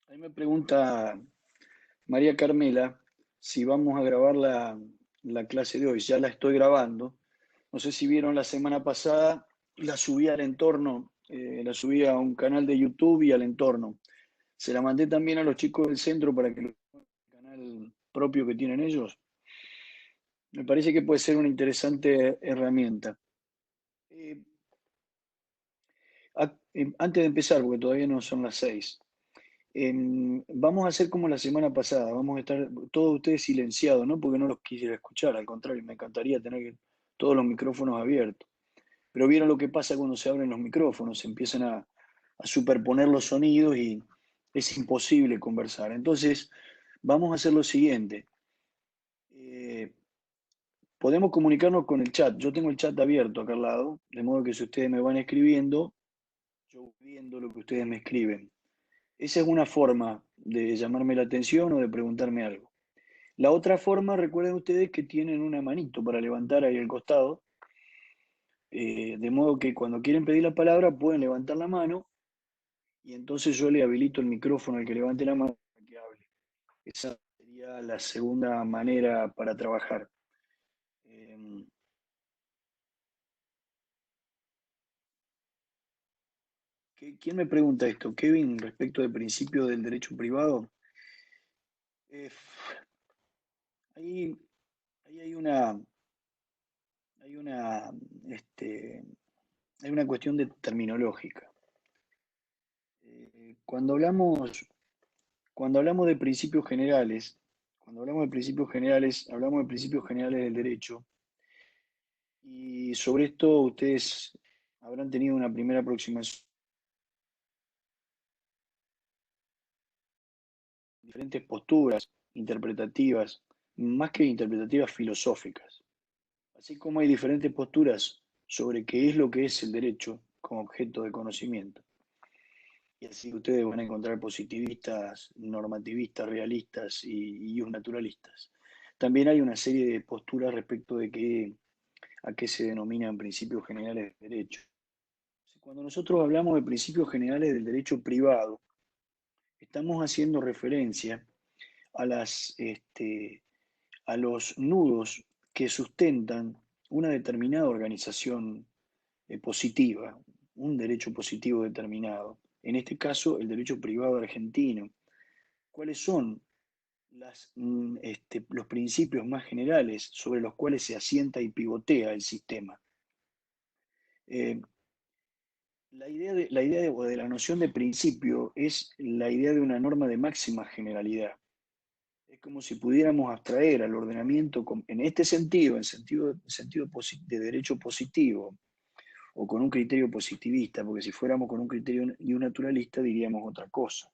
Ahí me pregunta María Carmela si vamos a grabar la clase de hoy. Ya la estoy grabando. No sé si vieron la semana pasada, la subí al entorno, la subí a un canal de YouTube y al entorno. Se la mandé también a los chicos del centro para que lo vean el canal propio que tienen ellos. Me parece que puede ser una interesante herramienta. Eh, Antes de empezar, porque todavía no son las 6. Vamos a hacer como la semana pasada, vamos a estar todos ustedes silenciados, no porque no los quisiera escuchar, al contrario, me encantaría tener todos los micrófonos abiertos. Pero vieron lo que pasa cuando se abren los micrófonos, se empiezan a superponer los sonidos y es imposible conversar. Entonces, vamos a hacer lo siguiente. Eh, Podemos comunicarnos con el chat. Yo tengo el chat abierto acá al lado, de modo que si ustedes me van escribiendo, yo voy viendo lo que ustedes me escriben. Esa es una forma de llamarme la atención o de preguntarme algo. La otra forma, recuerden ustedes que tienen una manito para levantar ahí al costado, de modo que cuando quieren pedir la palabra pueden levantar la mano y entonces yo le habilito el micrófono al que levante la mano para que hable. Esa sería la segunda manera para trabajar. Eh, ¿Quién me pregunta esto? Kevin, respecto del principio del derecho privado. Eh, ahí, ahí hay una, este, hay una cuestión de terminológica. Cuando hablamos de principios generales, hablamos de principios generales del derecho, y sobre esto ustedes habrán tenido una primera aproximación, diferentes posturas interpretativas, más que interpretativas, filosóficas. Así como hay diferentes posturas sobre qué es lo que es el derecho como objeto de conocimiento. Y así ustedes van a encontrar positivistas, normativistas, realistas y naturalistas. También hay una serie de posturas respecto de a qué se denominan principios generales del derecho. Cuando nosotros hablamos de principios generales del derecho privado, estamos haciendo referencia a, a los nudos que sustentan una determinada organización positiva, un derecho positivo determinado. En este caso, el derecho privado argentino. ¿Cuáles son los principios más generales sobre los cuales se asienta y pivotea el sistema? Eh, o de la noción de principio es la idea de una norma de máxima generalidad. Es como si pudiéramos abstraer al ordenamiento en este sentido, de derecho positivo, o con un criterio positivista, porque si fuéramos con un criterio naturalista diríamos otra cosa.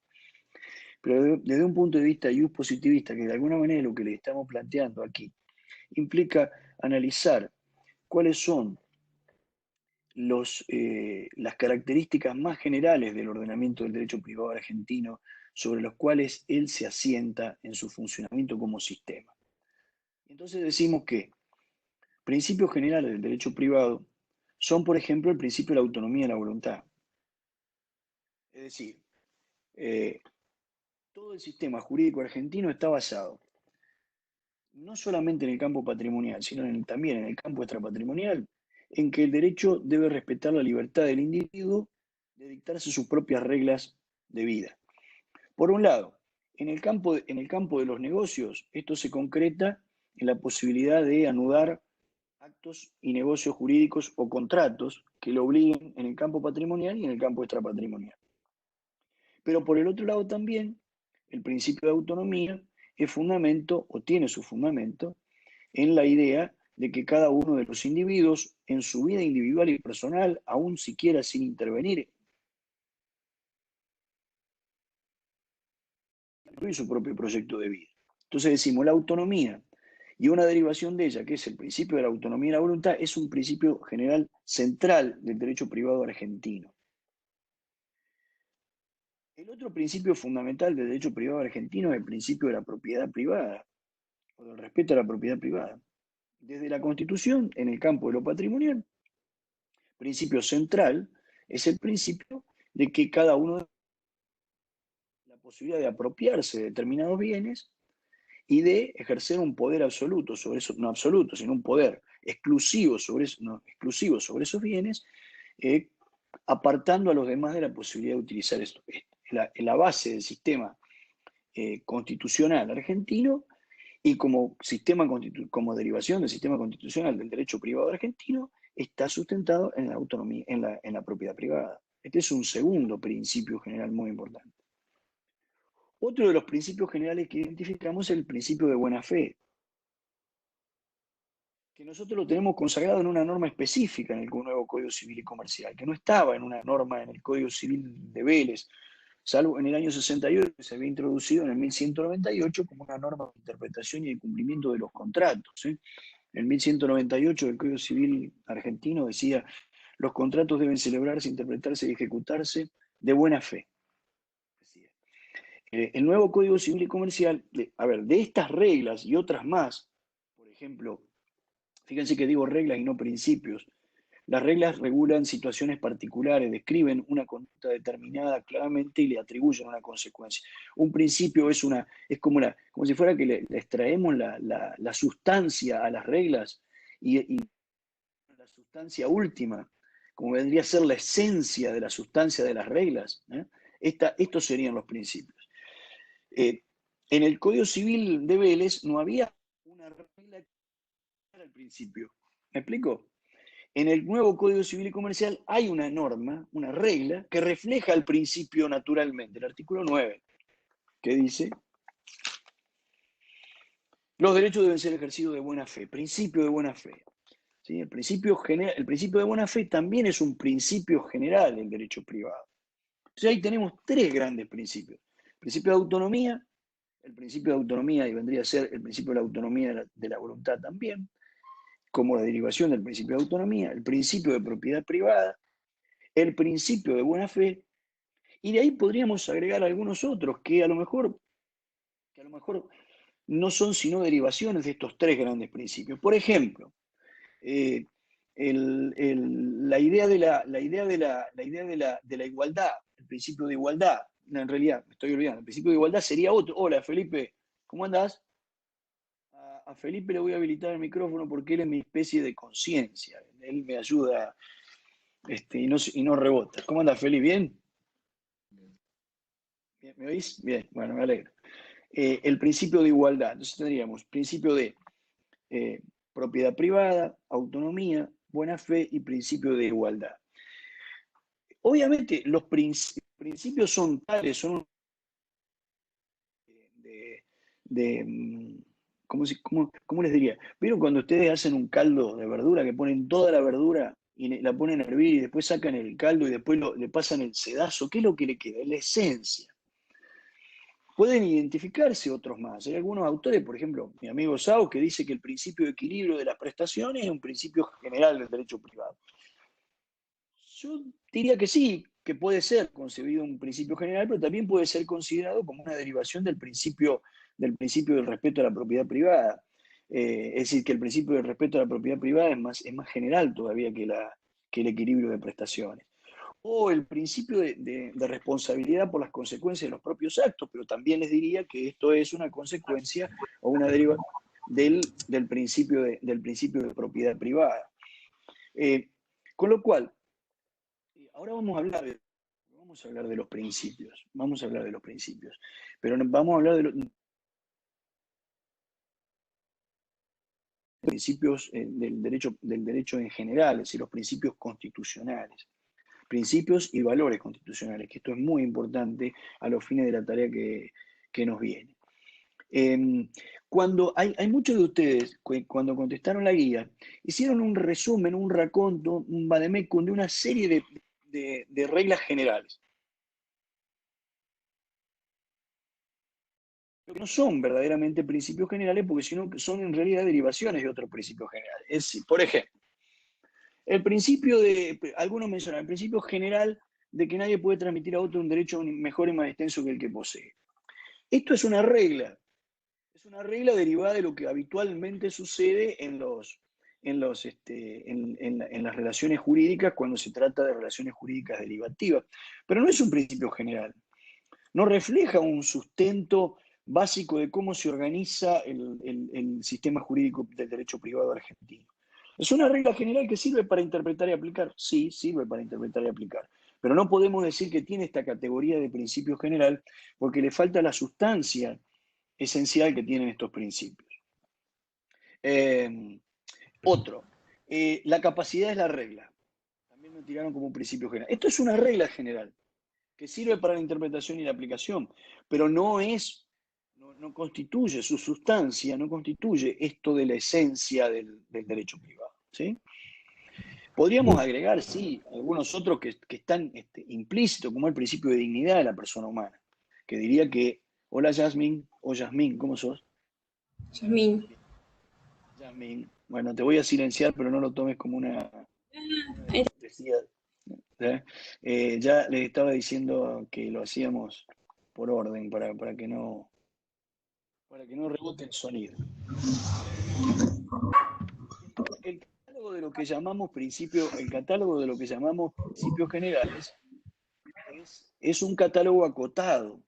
Pero desde un punto de vista positivista, que de alguna manera lo que le estamos planteando aquí, implica analizar cuáles son las características más generales del ordenamiento del derecho privado argentino sobre los cuales él se asienta en su funcionamiento como sistema. Entonces decimos que principios generales del derecho privado son, por ejemplo, el principio de la autonomía de la voluntad. Es decir, eh, todo el sistema jurídico argentino está basado no solamente en el campo patrimonial, sino también en el campo extrapatrimonial, en que el derecho debe respetar la libertad del individuo de dictarse sus propias reglas de vida. Por un lado, en el campo de los negocios, esto se concreta en la posibilidad de anudar actos y negocios jurídicos o contratos que lo obliguen en el campo patrimonial y en el campo extrapatrimonial. Pero por el otro lado también, el principio de autonomía es fundamento o tiene su fundamento en la idea de que cada uno de los individuos en su vida individual y personal, aun siquiera sin intervenir, construye su propio proyecto de vida. Entonces decimos, la autonomía y una derivación de ella, que es el principio de la autonomía y la voluntad, es un principio general central del derecho privado argentino. El otro principio fundamental del derecho privado argentino es el principio de la propiedad privada, o del respeto a la propiedad privada. Desde la Constitución, en el campo de lo patrimonial, principio central es el principio de que cada uno de la posibilidad de apropiarse de determinados bienes y de ejercer un poder absoluto sobre eso, no absoluto, sino un poder exclusivo sobre, no, exclusivo sobre esos bienes, eh, apartando a los demás de la posibilidad de utilizar esto. La base del sistema constitucional argentino y como, como derivación del sistema constitucional del derecho privado argentino está sustentado en la autonomía, en la propiedad privada. Este es un segundo principio general muy importante. Otro de los principios generales que identificamos es el principio de buena fe, que nosotros lo tenemos consagrado en una norma específica en el nuevo Código Civil y Comercial, que no estaba en una norma en el Código Civil de Vélez, salvo en el año 68, que se había introducido en el 1198 como una norma de interpretación y de cumplimiento de los contratos. En el 1198 el Código Civil argentino decía, los contratos deben celebrarse, interpretarse y ejecutarse de buena fe. El nuevo Código Civil y Comercial, de estas reglas y otras más, por ejemplo, fíjense que digo reglas y no principios. Las reglas regulan situaciones particulares, describen una conducta determinada claramente y le atribuyen una consecuencia. Un principio es como si fuera que le extraemos la sustancia a las reglas y la sustancia última, como vendría a ser la esencia de la sustancia de las reglas. Estos serían los principios. En el Código Civil de Vélez no había una regla que era el principio. ¿Me explico? En el nuevo Código Civil y Comercial hay una norma, una regla, que refleja el principio naturalmente, el artículo 9, que dice, los derechos deben ser ejercidos de buena fe, principio de buena fe. ¿Sí? El principio de buena fe también es un principio general del derecho privado. Entonces ahí tenemos tres grandes principios. El principio de autonomía, el principio de autonomía y vendría a ser el principio de la autonomía de la voluntad también, como la derivación del principio de autonomía, el principio de propiedad privada, el principio de buena fe, y de ahí podríamos agregar algunos otros que a lo mejor no son sino derivaciones de estos tres grandes principios. Por ejemplo, eh, la idea de la igualdad, el principio de igualdad, no, en realidad me estoy olvidando, el principio de igualdad sería otro. Hola Felipe, ¿cómo andás? A Felipe le voy a habilitar el micrófono porque él es mi especie de conciencia, él me ayuda y no rebota. ¿Cómo andás Felipe? ¿Bien? ¿Me oís? Bien, bueno, me alegro. El principio de igualdad, entonces tendríamos principio de eh, propiedad privada, autonomía, buena fe y principio de igualdad. Obviamente los principios son tales, son de ¿cómo les diría? ¿Vieron cuando ustedes hacen un caldo de verdura que ponen toda la verdura y la ponen a hervir y después sacan el caldo y después le pasan el sedazo? ¿Qué es lo que le queda? Es la esencia. Pueden identificarse otros más. Hay algunos autores, por ejemplo, mi amigo Sau, que dice que el principio de equilibrio de las prestaciones es un principio general del derecho privado. Yo diría que sí, que puede ser concebido un principio general, pero también puede ser considerado como una derivación del principio del respeto a la propiedad privada. Es decir, que el principio del respeto a la propiedad privada es más general todavía que el equilibrio de prestaciones. O el principio de responsabilidad por las consecuencias de los propios actos, pero también les diría que esto es una consecuencia o una deriva del principio de propiedad privada. Con lo cual, ahora vamos a hablar de los principios, pero vamos a hablar de los principios del derecho en general, es decir, los principios constitucionales, principios y valores constitucionales, que esto es muy importante a los fines de la tarea que nos viene. Cuando hay muchos de ustedes, cuando contestaron la guía, hicieron un resumen, un raconto, un vademecum de una serie de reglas generales. Que no son verdaderamente principios generales, porque sino que son en realidad derivaciones de otros principios generales. Es decir, por ejemplo, algunos mencionan el principio general de que nadie puede transmitir a otro un derecho mejor y más extenso que el que posee. Esto es una regla derivada de lo que habitualmente sucede en las relaciones jurídicas cuando se trata de relaciones jurídicas derivativas, pero no es un principio general. no refleja un sustento básico de cómo se organiza el sistema jurídico del derecho privado argentino. ¿Es una regla general que sirve para interpretar y aplicar? Sí, sirve para interpretar y aplicar. Pero no podemos decir que tiene esta categoría de principio general porque le falta la sustancia esencial que tienen estos principios. Otro, la capacidad es la regla. También me tiraron como un principio general. Esto es una regla general que sirve para la interpretación y la aplicación, pero no constituye su sustancia, no constituye esto de la esencia del derecho privado. ¿Sí? Podríamos agregar, sí, algunos otros que están implícitos, como el principio de dignidad de la persona humana, que diría que, hola Yasmín, o Yasmín, ¿cómo sos? Yasmín. Yasmín, bueno, te voy a silenciar, pero no lo tomes como una descortesía. Ya les estaba diciendo que lo hacíamos por orden, para que no rebote el sonido. El catálogo de lo que llamamos principios generales es un catálogo acotado,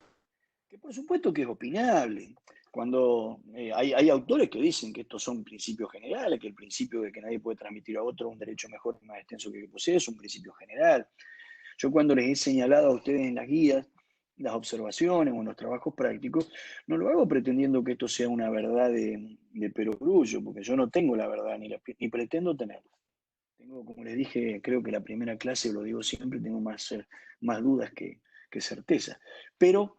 que por supuesto que es opinable. Cuando hay autores que dicen que estos son principios generales, que el principio de que nadie puede transmitir a otro un derecho mejor y más extenso que posee es un principio general. Yo cuando les he señalado a ustedes en las guías, las observaciones o en los trabajos prácticos, no lo hago pretendiendo que esto sea una verdad de perogrullo, porque yo no tengo la verdad ni pretendo tenerla. Tengo, como les dije, creo que la primera clase, lo digo siempre, tengo más dudas que certezas. Pero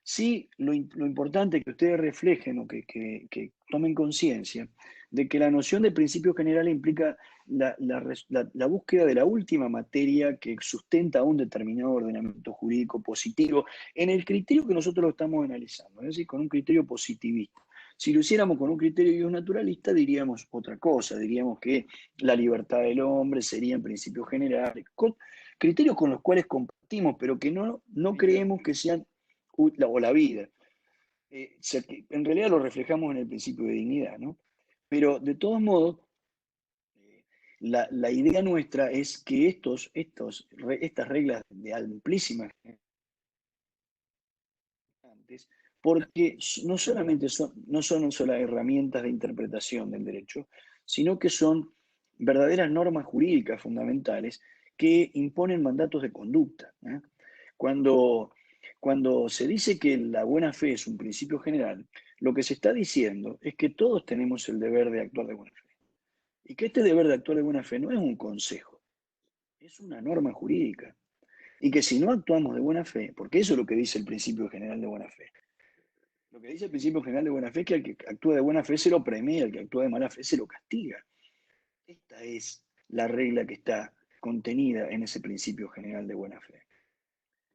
sí, lo importante es que ustedes reflejen o que tomen conciencia de que la noción de principio general implica la búsqueda de la última materia que sustenta un determinado ordenamiento jurídico positivo en el criterio que nosotros lo estamos analizando, es decir, con un criterio positivista. Si lo hiciéramos con un criterio naturalista, diríamos otra cosa, diríamos que la libertad del hombre serían principios generales, criterios con los cuales compartimos, pero que no creemos que sean o la vida. En realidad lo reflejamos en el principio de dignidad, ¿no? Pero de todos modos, la idea nuestra es que estas reglas de amplísimas porque no solamente no son solo herramientas de interpretación del derecho, sino que son verdaderas normas jurídicas fundamentales que imponen mandatos de conducta. Cuando se dice que la buena fe es un principio general, lo que se está diciendo es que todos tenemos el deber de actuar de buena fe. Y que este deber de actuar de buena fe no es un consejo, es una norma jurídica. Y que si no actuamos de buena fe, porque eso es lo que dice el principio general de buena fe, lo que dice el principio general de buena fe es que al que actúa de buena fe se lo premia, al que actúa de mala fe se lo castiga. Esta es la regla que está contenida en ese principio general de buena fe.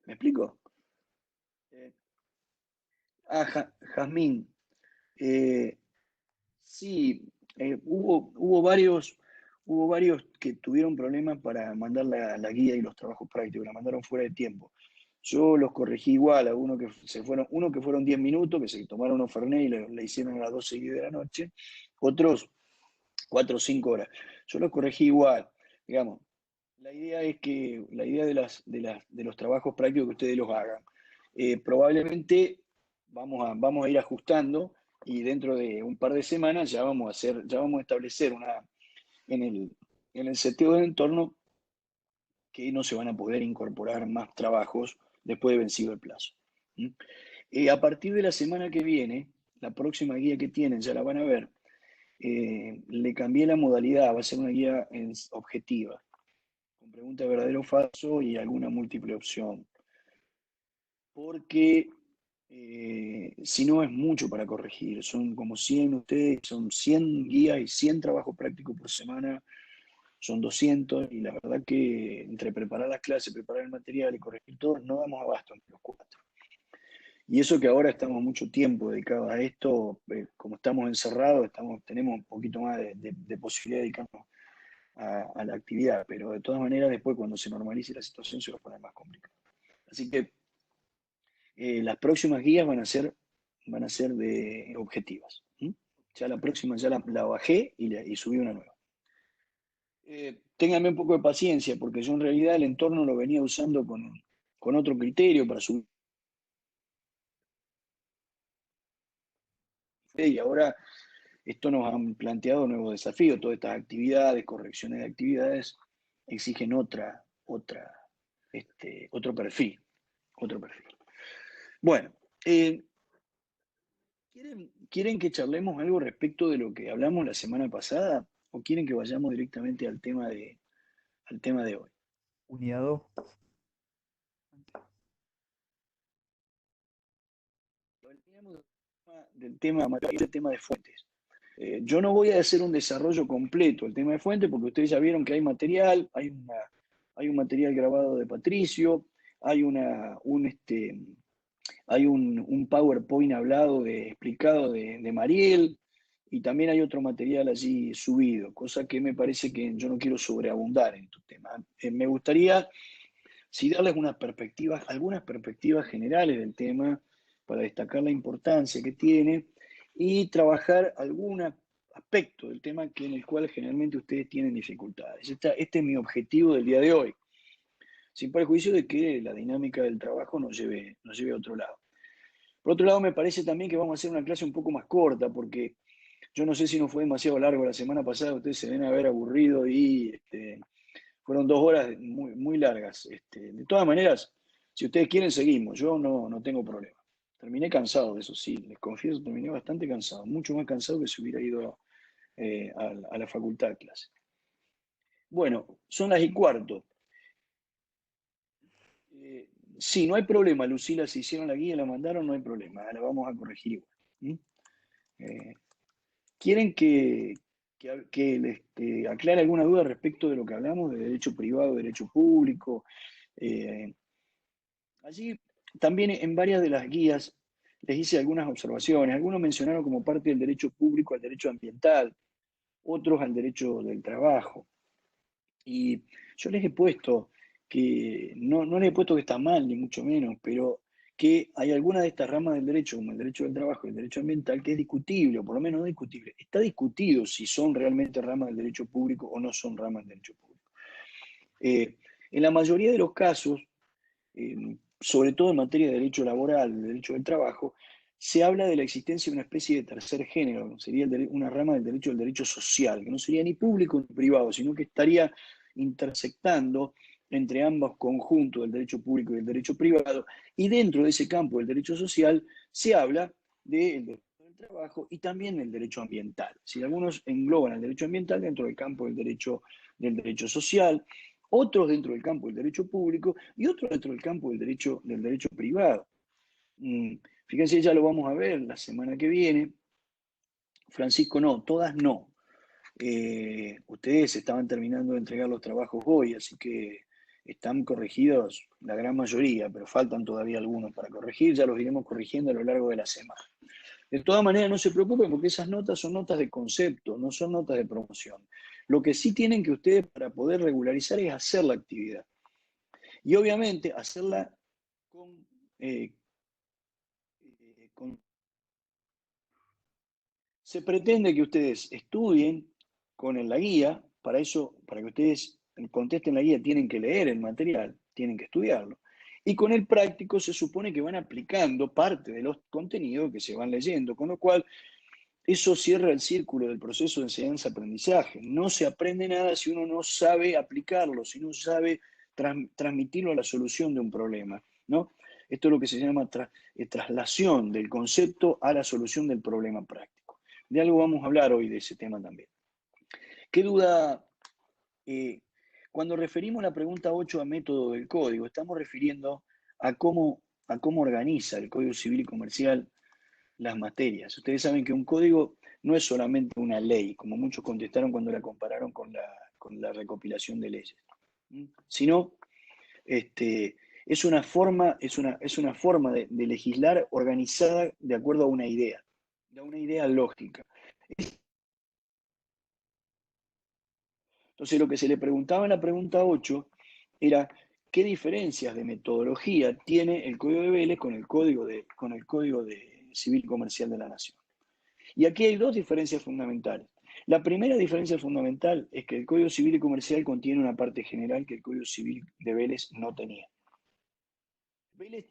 ¿Me explico? Jazmín, sí, hubo varios que tuvieron problemas para mandar la guía y los trabajos prácticos, la mandaron fuera de tiempo. Yo los corregí igual, a uno que fueron 10 minutos, que se tomaron unos Fernet y le hicieron a las 12 de la noche, otros 4 o 5 horas. Yo los corregí igual, digamos. La idea de los trabajos prácticos que ustedes los hagan. Probablemente vamos a ir ajustando y dentro de un par de semanas ya vamos a establecer en el seteo del entorno que no se van a poder incorporar más trabajos después de vencido el plazo. A partir de la semana que viene, la próxima guía que tienen, ya la van a ver, le cambié la modalidad, va a ser una guía objetiva, con pregunta verdadero o falso y alguna múltiple opción. Porque si no es mucho para corregir, son como 100 ustedes, son 100 guías y 100 trabajos prácticos por semana, son 200 y la verdad que entre preparar las clases, preparar el material y corregir todo, no damos abasto entre los 4. Y eso que ahora estamos mucho tiempo dedicados a esto, como estamos encerrados, tenemos un poquito más de posibilidad de dedicarnos a la actividad, pero de todas maneras después cuando se normalice la situación se va a poner más complicado. Así que las próximas guías van a ser de objetivas. Ya la próxima ya la bajé y subí una nueva. Ténganme un poco de paciencia porque yo en realidad el entorno lo venía usando con otro criterio para subir y ahora esto nos han planteado nuevos desafíos. Todas estas actividades, correcciones de actividades, exigen otro perfil. Bueno, ¿quieren que charlemos algo respecto de lo que hablamos la semana pasada o quieren que vayamos directamente al tema de hoy? Unidad 2. Del tema de fuentes. Yo no voy a hacer un desarrollo completo del tema de fuentes porque ustedes ya vieron que hay material, hay un material grabado de Patricio, hay un PowerPoint explicado de Mariel, y también hay otro material allí subido, cosa que me parece que yo no quiero sobreabundar en estos temas. Me gustaría sí darles algunas perspectivas generales del tema para destacar la importancia que tiene y trabajar algún aspecto del tema en el cual generalmente ustedes tienen dificultades. Este es mi objetivo del día de hoy, sin perjuicio de que la dinámica del trabajo nos lleve a otro lado. Por otro lado, me parece también que vamos a hacer una clase un poco más corta, porque yo no sé si nos fue demasiado largo la semana pasada, ustedes se deben haber aburrido y fueron 2 horas muy, muy largas. De todas maneras, si ustedes quieren, seguimos. Yo no tengo problema. Terminé cansado, eso sí, les confieso, terminé bastante cansado, mucho más cansado que si hubiera ido a la facultad de clase. Bueno, son las 1:15. Sí, no hay problema, Lucila, si hicieron la guía, la mandaron, no hay problema, la vamos a corregir igual. ¿Quieren que les aclare alguna duda respecto de lo que hablamos de derecho privado, derecho público? Allí también en varias de las guías les hice algunas observaciones. Algunos mencionaron como parte del derecho público al derecho ambiental, otros al derecho del trabajo. Y yo les he puesto que, no les he puesto que está mal, ni mucho menos, pero que hay algunas de estas ramas del derecho, como el derecho del trabajo y el derecho ambiental, que es discutible, o por lo menos no discutible. Está discutido si son realmente ramas del derecho público o no son ramas del derecho público. En la mayoría de los casos, sobre todo en materia de derecho laboral, de derecho del trabajo, se habla de la existencia de una especie de tercer género, sería una rama del derecho social, que no sería ni público ni privado, sino que estaría intersectando entre ambos conjuntos del derecho público y el derecho privado, y dentro de ese campo del derecho social se habla del derecho del trabajo y también del derecho ambiental. Si algunos engloban el derecho ambiental dentro del campo del derecho social, otros dentro del campo del derecho público y otros dentro del campo del derecho privado. Fíjense, ya lo vamos a ver la semana que viene. Francisco, no, todas no. Ustedes estaban terminando de entregar los trabajos hoy, así que están corregidos la gran mayoría, pero faltan todavía algunos para corregir, ya los iremos corrigiendo a lo largo de la semana. De todas maneras, no se preocupen porque esas notas son notas de concepto, no son notas de promoción. Lo que sí tienen que ustedes para poder regularizar es hacer la actividad. Y obviamente hacerla Se pretende que ustedes estudien con la guía, para eso, para que ustedes contesten la guía, tienen que leer el material, tienen que estudiarlo. Y con el práctico se supone que van aplicando parte de los contenidos que se van leyendo, con lo cual eso cierra el círculo del proceso de enseñanza-aprendizaje. No se aprende nada si uno no sabe aplicarlo, si no sabe transmitirlo a la solución de un problema, ¿no? Esto es lo que se llama traslación del concepto a la solución del problema práctico. De algo vamos a hablar hoy de ese tema también. ¿Qué duda? Cuando referimos la pregunta 8 a método del código, estamos refiriendo a cómo organiza el Código Civil y Comercial las materias. Ustedes saben que un código no es solamente una ley, como muchos contestaron cuando la compararon con la recopilación de leyes, sino es una forma de legislar organizada de acuerdo a una idea lógica. Entonces, lo que se le preguntaba en la pregunta 8 era qué diferencias de metodología tiene el Código de Vélez con el Código de Civil y Comercial de la Nación. Y aquí hay 2 diferencias fundamentales. La primera diferencia fundamental es que el Código Civil y Comercial contiene una parte general que el Código Civil de Vélez no tenía. Vélez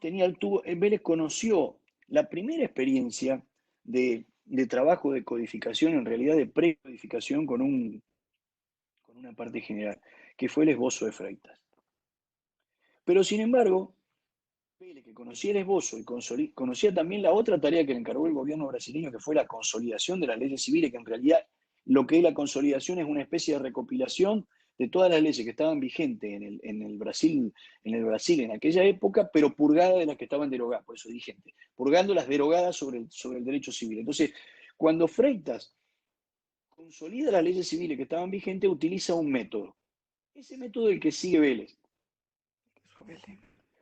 conoció la primera experiencia de de trabajo de codificación, en realidad de precodificación con una parte general, que fue el esbozo de Freitas. Pero sin embargo, Pele, que conocía el esbozo y conocía también la otra tarea que le encargó el gobierno brasileño, que fue la consolidación de las leyes civiles, que en realidad lo que es la consolidación es una especie de recopilación de todas las leyes que estaban vigentes en el Brasil en aquella época, pero purgadas de las que estaban derogadas, por eso vigente, purgando las derogadas sobre el derecho civil. Entonces, cuando Freitas consolida las leyes civiles que estaban vigentes, utiliza un método. Ese método es el que sigue Vélez.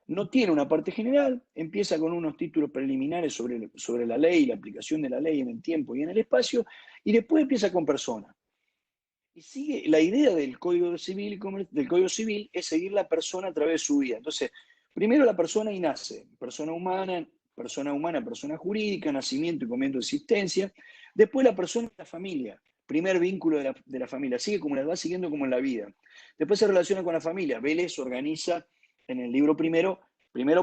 No tiene una parte general, empieza con unos títulos preliminares sobre la ley, la aplicación de la ley en el tiempo y en el espacio, y después empieza con personas. Y sigue la idea del Código Civil es seguir la persona a través de su vida. Entonces, primero la persona y nace, persona humana, persona jurídica, nacimiento y comienzo de existencia. Después la persona y la familia, primer vínculo de la familia, sigue como la va siguiendo como en la vida. Después se relaciona con la familia. Vélez organiza en el libro primero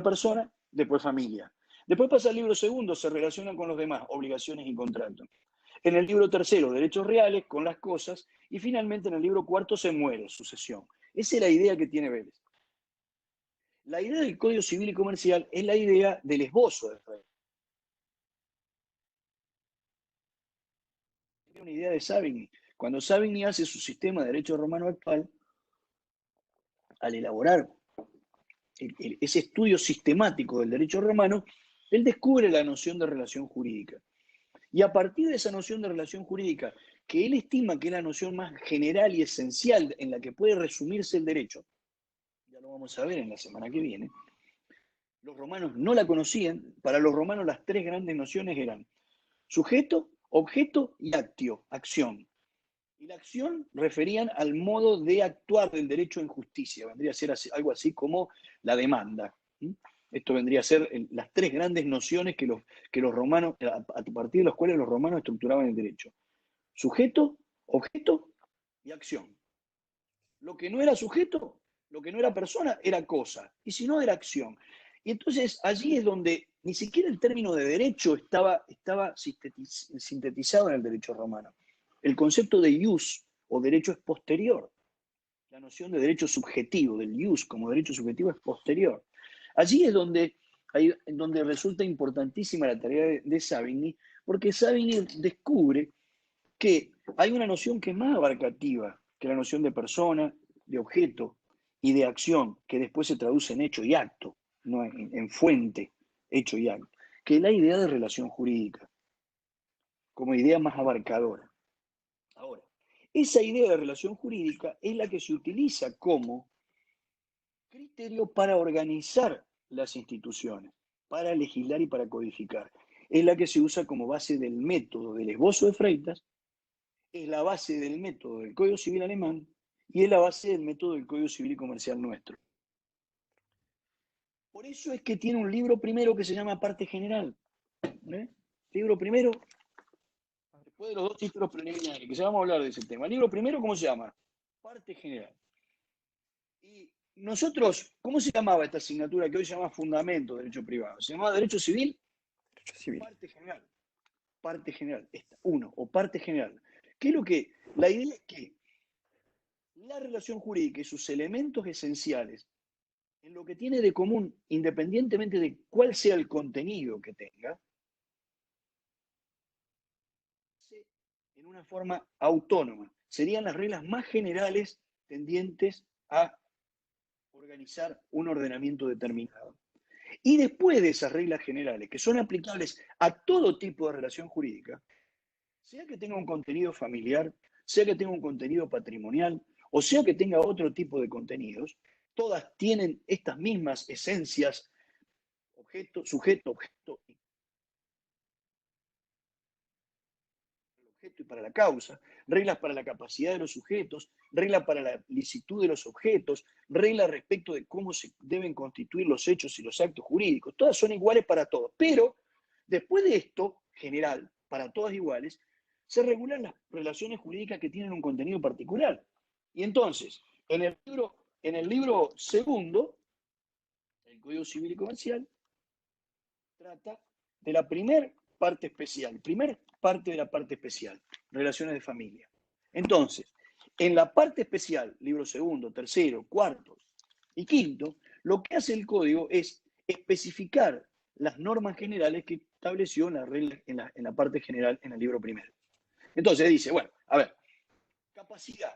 persona, después familia. Después pasa al libro segundo, se relaciona con los demás, obligaciones y contratos. En el libro tercero, derechos reales, con las cosas, y finalmente en el libro cuarto se muere, sucesión. Esa es la idea que tiene Vélez. La idea del Código Civil y Comercial es la idea del esbozo de Freitas. Es una idea de Savigny. Cuando Savigny hace su sistema de derecho romano actual, al elaborar ese estudio sistemático del derecho romano, él descubre la noción de relación jurídica. Y a partir de esa noción de relación jurídica, que él estima que es la noción más general y esencial en la que puede resumirse el derecho, ya lo vamos a ver en la semana que viene, los romanos no la conocían. Para los romanos las tres grandes nociones eran sujeto, objeto y actio, acción. Y la acción referían al modo de actuar del derecho en justicia, vendría a ser algo así como la demanda. Esto vendría a ser las tres grandes nociones que los romanos, a partir de las cuales los romanos estructuraban el derecho. Sujeto, objeto y acción. Lo que no era sujeto, lo que no era persona, era cosa. Y si no, era acción. Y entonces allí es donde ni siquiera el término de derecho estaba sintetizado en el derecho romano. El concepto de ius o derecho es posterior. La noción de derecho subjetivo, del ius como derecho subjetivo, es posterior. Allí es donde resulta importantísima la tarea de Savigny, porque Savigny descubre que hay una noción que es más abarcativa que la noción de persona, de objeto y de acción, que después se traduce en hecho y acto, no en fuente, hecho y acto, que es la idea de relación jurídica, como idea más abarcadora. Ahora, esa idea de relación jurídica es la que se utiliza como criterio para organizar las instituciones, para legislar y para codificar. Es la que se usa como base del método del esbozo de Freitas, es la base del método del Código Civil alemán y es la base del método del Código Civil y Comercial nuestro. Por eso es que tiene un libro primero que se llama Parte General. Libro primero, después de los dos títulos preliminares, que ya vamos a hablar de ese tema. Libro primero, ¿cómo se llama? Parte General. Y nosotros, ¿cómo se llamaba esta asignatura que hoy se llama Fundamento de Derecho Privado? ¿Se llamaba Derecho Civil? Derecho Civil. Parte General. Parte General. Uno, o Parte General. ¿Qué es lo que? La idea es que la relación jurídica y sus elementos esenciales, en lo que tiene de común, independientemente de cuál sea el contenido que tenga, en una forma autónoma. Serían las reglas más generales tendientes a organizar un ordenamiento determinado. Y después de esas reglas generales, que son aplicables a todo tipo de relación jurídica, sea que tenga un contenido familiar, sea que tenga un contenido patrimonial, o sea que tenga otro tipo de contenidos, todas tienen estas mismas esencias, objeto, sujeto, objeto y para la causa, reglas para la capacidad de los sujetos, reglas para la licitud de los objetos, reglas respecto de cómo se deben constituir los hechos y los actos jurídicos. Todas son iguales para todos, pero después de esto, general, para todas iguales, se regulan las relaciones jurídicas que tienen un contenido particular. Y entonces, en el libro segundo, el Código Civil y Comercial, trata de la primera parte especial, primer parte de la parte especial, relaciones de familia. Entonces, en la parte especial, libro segundo, tercero, cuarto y quinto, lo que hace el código es especificar las normas generales que estableció en la parte general en el libro primero. Entonces dice, bueno, a ver, capacidad.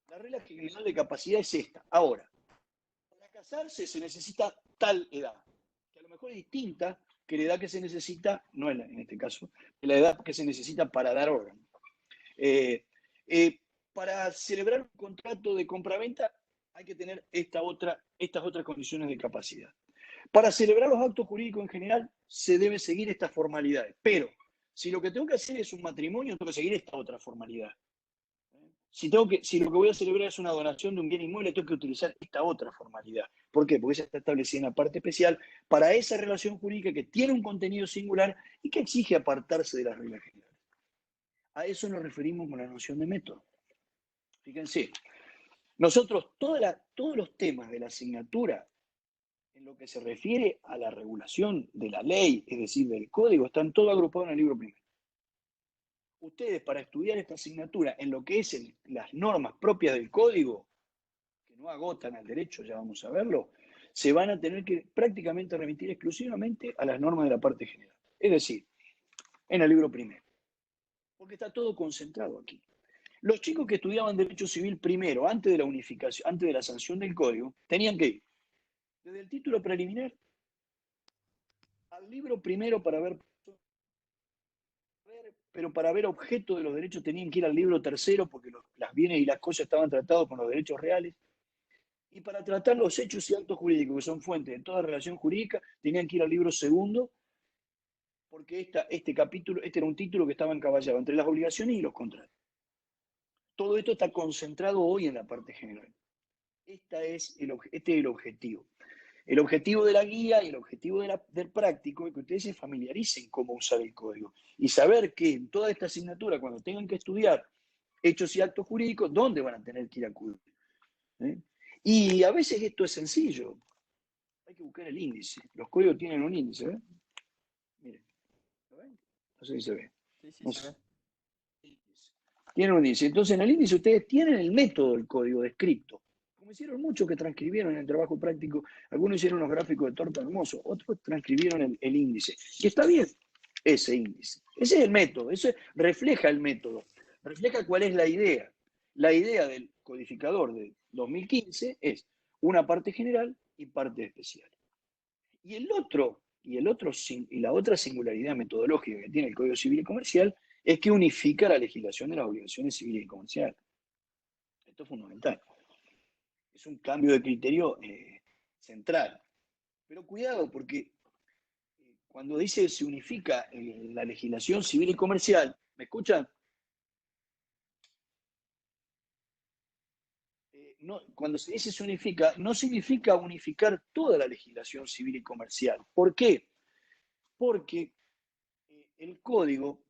La regla general de capacidad es esta. Ahora, para casarse se necesita tal edad, que a lo mejor es distinta que la edad que se necesita, no en este caso, la edad que se necesita para dar órgano. Para celebrar un contrato de compraventa hay que tener estas otras condiciones de capacidad. Para celebrar los actos jurídicos en general se debe seguir estas formalidades, pero si lo que tengo que hacer es un matrimonio, tengo que seguir esta otra formalidad. Si lo que voy a celebrar es una donación de un bien inmueble, tengo que utilizar esta otra formalidad. ¿Por qué? Porque esa está establecida en la parte especial para esa relación jurídica que tiene un contenido singular y que exige apartarse de las reglas generales. A eso nos referimos con la noción de método. Fíjense, nosotros todos los temas de la asignatura en lo que se refiere a la regulación de la ley, es decir, del código, están todos agrupados en el libro primero. Ustedes, para estudiar esta asignatura en lo que es las normas propias del código, que no agotan al derecho, ya vamos a verlo, se van a tener que prácticamente remitir exclusivamente a las normas de la parte general. Es decir, en el libro primero. Porque está todo concentrado aquí. Los chicos que estudiaban Derecho Civil primero, antes de la unificación, antes de la sanción del código, tenían que ir desde el título preliminar al libro primero para ver, pero para ver objeto de los derechos tenían que ir al libro tercero porque las bienes y las cosas estaban tratados con los derechos reales. Y para tratar los hechos y actos jurídicos que son fuentes de toda relación jurídica, tenían que ir al libro segundo porque este capítulo, este era un título que estaba encaballado entre las obligaciones y los contratos. Todo esto está concentrado hoy en la parte general. Este es el objetivo. El objetivo de la guía y el objetivo del práctico es que ustedes se familiaricen cómo usar el código y saber que en toda esta asignatura, cuando tengan que estudiar hechos y actos jurídicos, ¿dónde van a tener que ir a acudir? Y a veces esto es sencillo. Hay que buscar el índice. Los códigos tienen un índice, ¿ven? Miren, ¿lo ven? No sé si se ve. Sí, No se sé. ve. Tienen un índice. Entonces, en el índice ustedes tienen el método del código descrito. Como hicieron muchos que transcribieron en el trabajo práctico, algunos hicieron unos gráficos de torta hermoso, otros transcribieron el índice. Y está bien ese índice. Ese es el método, ese refleja el método, refleja cuál es la idea. La idea del codificador de 2015 es una parte general y parte especial. Y la otra singularidad metodológica que tiene el Código Civil y Comercial es que unifica la legislación de las obligaciones civiles y comerciales. Esto es fundamental. Es un cambio de criterio central. Pero cuidado, porque cuando dice se unifica la legislación civil y comercial, ¿me escuchan? No, cuando se dice se unifica, no significa unificar toda la legislación civil y comercial. ¿Por qué? Porque el código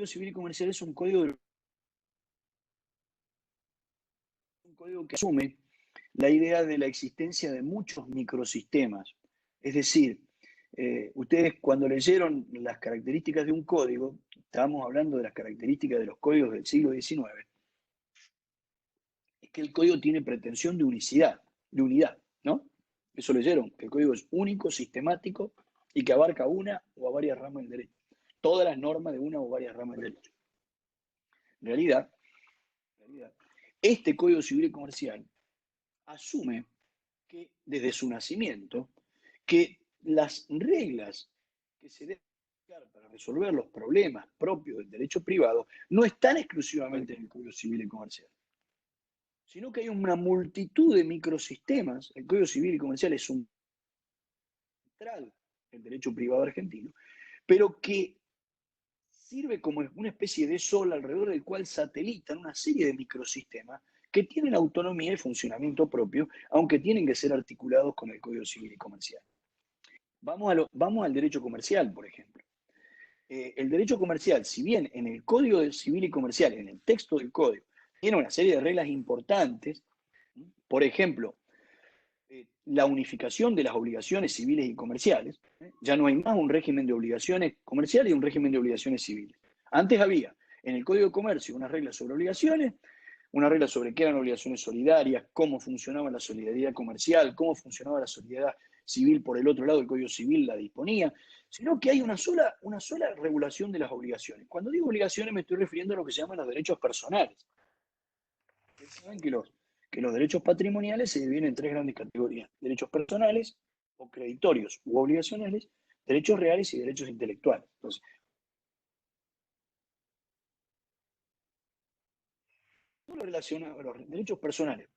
civil y comercial es un código que asume la idea de la existencia de muchos microsistemas. Es decir, ustedes cuando leyeron las características de un código, estábamos hablando de las características de los códigos del siglo XIX, es que el código tiene pretensión de unidad, ¿no? Eso leyeron, que el código es único, sistemático y que abarca una o varias ramas del derecho. Todas las normas de una o varias ramas del derecho. En realidad, este Código Civil y Comercial asume que desde su nacimiento, que las reglas que se deben aplicar para resolver los problemas propios del derecho privado no están exclusivamente en el Código Civil y Comercial, sino que hay una multitud de microsistemas. El Código Civil y Comercial es un central del derecho privado argentino, pero que sirve como una especie de sol alrededor del cual satelitan una serie de microsistemas que tienen autonomía y funcionamiento propio, aunque tienen que ser articulados con el Código Civil y Comercial. Vamos al derecho comercial, por ejemplo. El derecho comercial, si bien en el Código Civil y Comercial, en el texto del Código, tiene una serie de reglas importantes, por ejemplo, la unificación de las obligaciones civiles y comerciales. Ya no hay más un régimen de obligaciones comerciales y un régimen de obligaciones civiles. Antes había en el Código de Comercio unas reglas sobre obligaciones, una regla sobre qué eran obligaciones solidarias, cómo funcionaba la solidaridad comercial, cómo funcionaba la solidaridad civil por el otro lado, el Código Civil la disponía, sino que hay una sola regulación de las obligaciones. Cuando digo obligaciones me estoy refiriendo a lo que se llaman los derechos personales. Ustedes saben que los derechos patrimoniales se dividen en tres grandes categorías: derechos personales o creditorios u obligacionales, derechos reales y derechos intelectuales. Entonces, todo lo relacionado a los derechos personales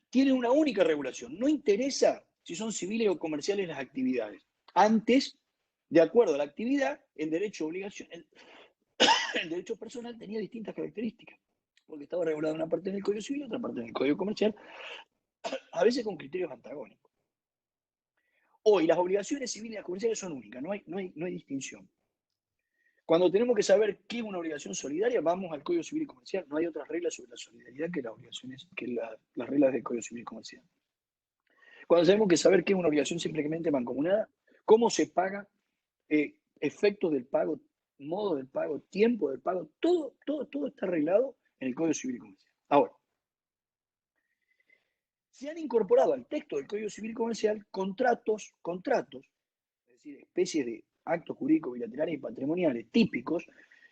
tiene una única regulación. No interesa si son civiles o comerciales las actividades. Antes, de acuerdo a la actividad, el derecho obligación, el derecho personal tenía distintas características, porque estaba regulado una parte en el Código Civil y otra parte en el Código Comercial, a veces con criterios antagónicos. Hoy las obligaciones civiles y las comerciales son únicas, no hay distinción. Cuando tenemos que saber qué es una obligación solidaria, vamos al Código Civil y Comercial. No hay otras reglas sobre la solidaridad que las obligaciones, las reglas del Código Civil y Comercial. Cuando tenemos que saber qué es una obligación simplemente mancomunada, cómo se paga, efectos del pago, modo del pago, tiempo del pago, todo está arreglado en el Código Civil y Comercial. Ahora, se han incorporado al texto del Código Civil y Comercial contratos, es decir, especies de actos jurídicos bilaterales y patrimoniales típicos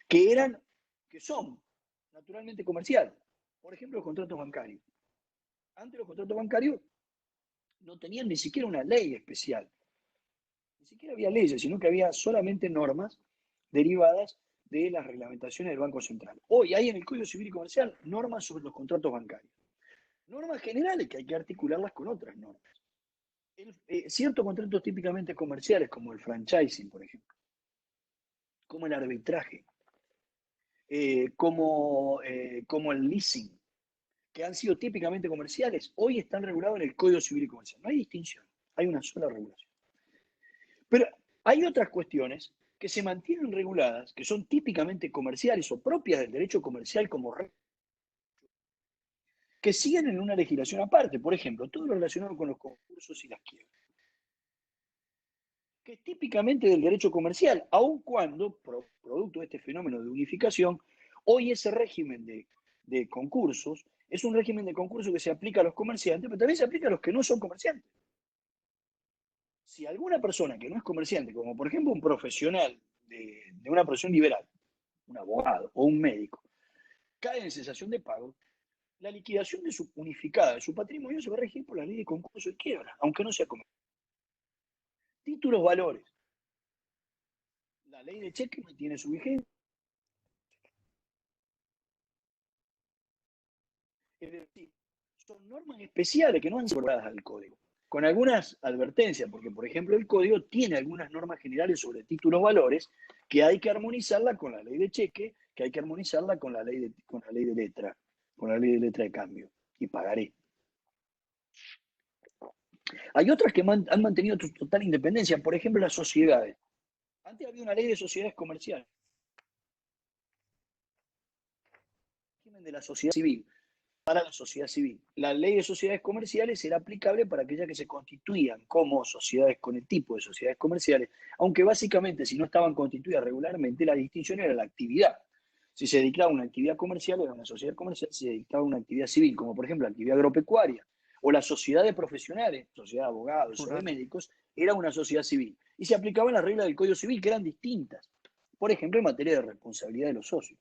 que son naturalmente comerciales. Por ejemplo, los contratos bancarios. Antes los contratos bancarios no tenían ni siquiera una ley especial. Ni siquiera había leyes, sino que había solamente normas derivadas de las reglamentaciones del Banco Central. Hoy hay en el Código Civil y Comercial normas sobre los contratos bancarios. Normas generales que hay que articularlas con otras normas. Ciertos contratos típicamente comerciales, como el franchising, por ejemplo, como el arbitraje, como el leasing, que han sido típicamente comerciales, hoy están regulados en el Código Civil y Comercial. No hay distinción, hay una sola regulación. Pero hay otras cuestiones que se mantienen reguladas, que son típicamente comerciales o propias del derecho comercial como que siguen en una legislación aparte. Por ejemplo, todo lo relacionado con los concursos y las quiebras, que es típicamente del derecho comercial, aun cuando, producto de este fenómeno de unificación, hoy ese régimen de concursos es un régimen de concurso que se aplica a los comerciantes, pero también se aplica a los que no son comerciantes. Si alguna persona que no es comerciante, como por ejemplo un profesional de una profesión liberal, un abogado o un médico, cae en cesación de pago, la liquidación unificada de su patrimonio se va a regir por la ley de concurso y quiebra, aunque no sea comerciante. Títulos valores. La ley de cheque mantiene su vigencia. Es decir, son normas especiales que no han sido incorporadas al código, con algunas advertencias, porque por ejemplo el código tiene algunas normas generales sobre títulos valores que hay que armonizarla con la ley de cheque, que hay que armonizarla con la ley de letra, con la ley de letra de cambio y pagaré. Hay otras que han mantenido su total independencia, por ejemplo las sociedades. Antes había una ley de sociedades comerciales, de la sociedad civil, para la sociedad civil. La ley de sociedades comerciales era aplicable para aquellas que se constituían como sociedades con el tipo de sociedades comerciales, aunque básicamente si no estaban constituidas regularmente, la distinción era la actividad. Si se dedicaba a una actividad comercial, era una sociedad comercial; si se dedicaba a una actividad civil, como por ejemplo la actividad agropecuaria, o la sociedad de profesionales, sociedad de abogados o de médicos, era una sociedad civil. Y se aplicaban las reglas del Código Civil, que eran distintas. Por ejemplo, en materia de responsabilidad de los socios.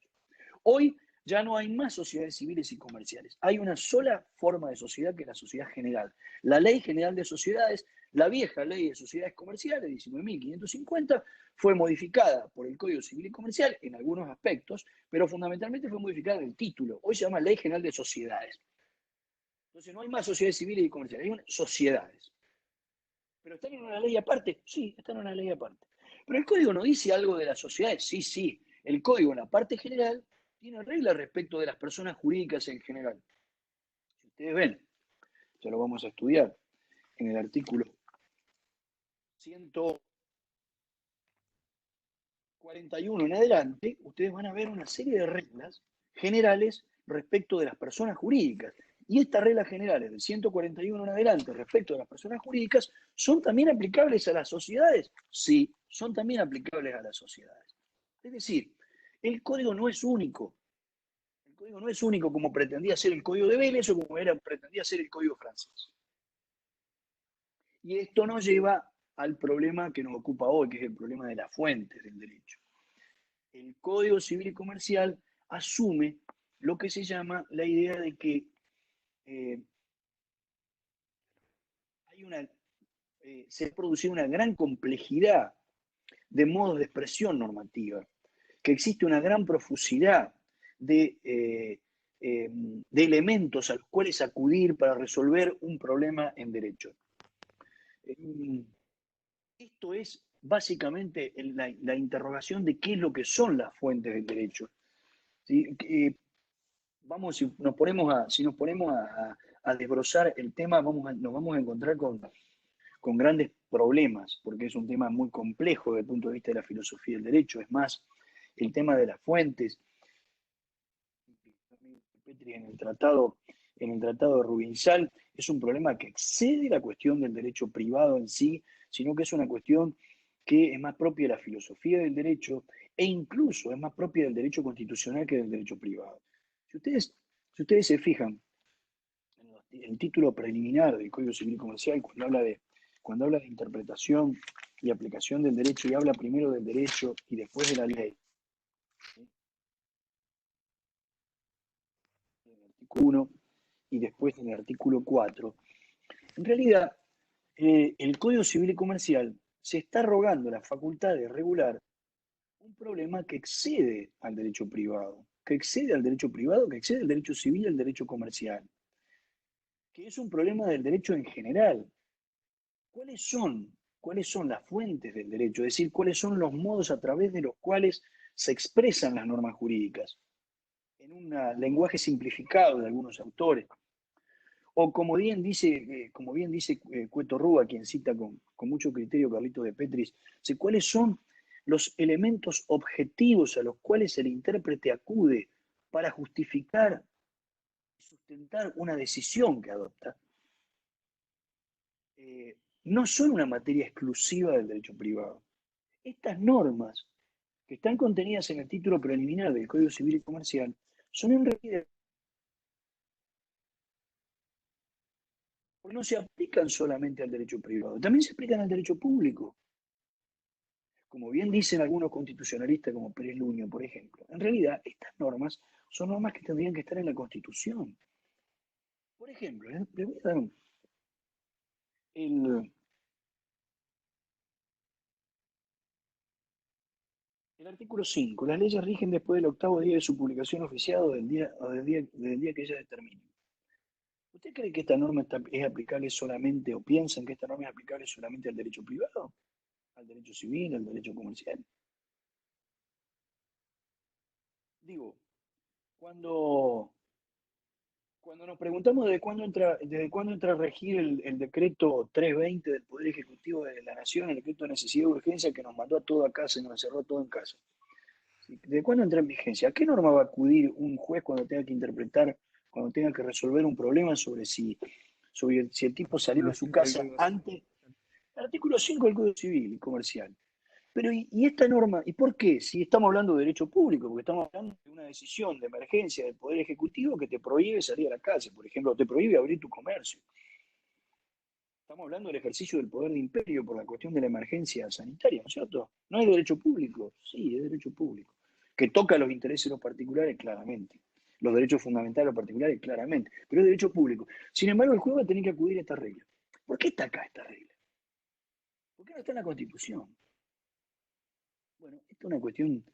Hoy ya no hay más sociedades civiles y comerciales. Hay una sola forma de sociedad, que es la sociedad general. La Ley General de Sociedades, la vieja Ley de Sociedades Comerciales, 19.550, fue modificada por el Código Civil y Comercial en algunos aspectos, pero fundamentalmente fue modificada en el título. Hoy se llama Ley General de Sociedades. Entonces no hay más sociedades civiles y comerciales, hay sociedades. ¿Pero están en una ley aparte? Sí, están en una ley aparte. Pero el código no dice algo de las sociedades. Sí. El código en la parte general tiene reglas respecto de las personas jurídicas en general. Si ustedes ven, ya lo vamos a estudiar en el artículo 141 en adelante, ustedes van a ver una serie de reglas generales respecto de las personas jurídicas. Y estas reglas generales del 141 en adelante respecto a las personas jurídicas, ¿son también aplicables a las sociedades? Sí, son también aplicables a las sociedades. Es decir, el código no es único. El código no es único como pretendía ser el código de Vélez o como pretendía ser el código francés. Y esto nos lleva al problema que nos ocupa hoy, que es el problema de las fuentes del derecho. El Código Civil y Comercial asume lo que se llama la idea de que se ha producido una gran complejidad de modos de expresión normativa, que existe una gran profusidad de elementos a los cuales acudir para resolver un problema en derecho. Esto es básicamente la interrogación de qué es lo que son las fuentes del derecho. ¿Sí? Si nos ponemos a desbrozar el tema, nos vamos a encontrar con grandes problemas, porque es un tema muy complejo desde el punto de vista de la filosofía del derecho. Es más, el tema de las fuentes, Petri en el tratado de Rubinsal, es un problema que excede la cuestión del derecho privado en sí, sino que es una cuestión que es más propia de la filosofía del derecho e incluso es más propia del derecho constitucional que del derecho privado. Si ustedes se fijan en el título preliminar del Código Civil y Comercial, cuando habla de interpretación y aplicación del derecho y habla primero del derecho y después de la ley, en el artículo 1 y después en el artículo 4, en realidad el Código Civil y Comercial se está arrogando la facultad de regular un problema que excede al derecho privado, que excede al derecho civil y al derecho comercial, que es un problema del derecho en general. ¿Cuáles son las fuentes del derecho? Es decir, ¿cuáles son los modos a través de los cuales se expresan las normas jurídicas? En un lenguaje simplificado de algunos autores. O como bien dice Cueto Rúa, quien cita con mucho criterio Carlitos de Petris, ¿cuáles son los elementos objetivos a los cuales el intérprete acude para justificar y sustentar una decisión que adopta? No son una materia exclusiva del derecho privado. Estas normas que están contenidas en el título preliminar del Código Civil y Comercial son en realidad, no se aplican solamente al derecho privado, también se aplican al derecho público. Como bien dicen algunos constitucionalistas como Pérez Luño, por ejemplo, en realidad estas normas son normas que tendrían que estar en la Constitución. Por ejemplo, les voy a dar el artículo 5. Las leyes rigen después del 8º día de su publicación oficial o del día que ellas determinen. ¿Usted cree que esta norma es aplicable solamente, o piensan que esta norma es aplicable solamente al derecho privado, al derecho civil, al derecho comercial? Digo, cuando nos preguntamos desde cuándo entra a regir el decreto 320 del Poder Ejecutivo de la Nación, el decreto de necesidad y urgencia que nos mandó a todo a casa y nos encerró todo en casa. ¿De cuándo entra en vigencia? ¿A qué norma va a acudir un juez cuando tenga que interpretar, cuando tenga que resolver un problema sobre si el tipo salió de su casa antes? El artículo 5 del Código Civil y Comercial. Pero, ¿y esta norma? ¿Y por qué? Si estamos hablando de derecho público, porque estamos hablando de una decisión de emergencia del Poder Ejecutivo que te prohíbe salir a la calle, por ejemplo, te prohíbe abrir tu comercio. Estamos hablando del ejercicio del poder de imperio por la cuestión de la emergencia sanitaria, ¿no es cierto? ¿No es derecho público? Sí, es derecho público. Que toca los intereses de los particulares, claramente. Los derechos fundamentales de los particulares, claramente. Pero es derecho público. Sin embargo, el juez va a tener que acudir a esta regla. ¿Por qué está acá esta regla? ¿Por qué no está en la Constitución? Bueno, esto es una cuestión,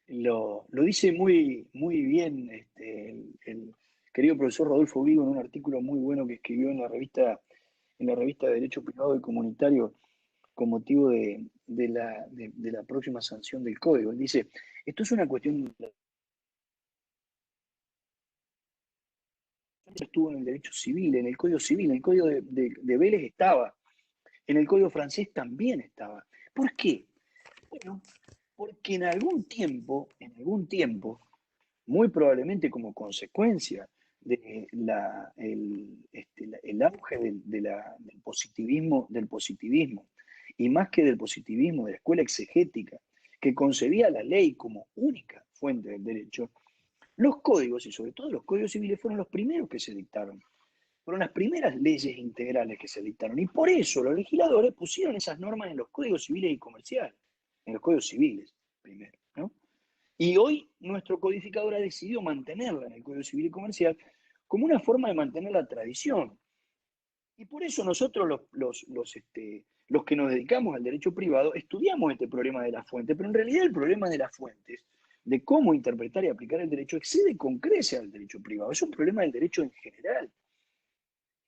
lo dice muy bien el querido profesor Rodolfo Vigo en un artículo muy bueno que escribió en la revista de Derecho Privado y Comunitario con motivo de la próxima sanción del código. Él dice, esto es una cuestión, estuvo en el derecho civil, en el código civil, en el código de Vélez estaba, en el código francés también estaba. ¿Por qué? Bueno, porque en algún tiempo, muy probablemente como consecuencia el auge del positivismo, y más que del positivismo, de la escuela exegética, que concebía la ley como única fuente del derecho, los códigos, y sobre todo los códigos civiles, fueron los primeros que se dictaron. Fueron las primeras leyes integrales que se dictaron. Y por eso los legisladores pusieron esas normas en los códigos civiles y comerciales, en los códigos civiles primero, ¿no? Y hoy nuestro codificador ha decidido mantenerla en el Código Civil y Comercial como una forma de mantener la tradición. Y por eso nosotros los que nos dedicamos al derecho privado estudiamos este problema de la fuente, pero en realidad el problema de las fuentes, de cómo interpretar y aplicar el derecho, excede con creces al derecho privado. Es un problema del derecho en general.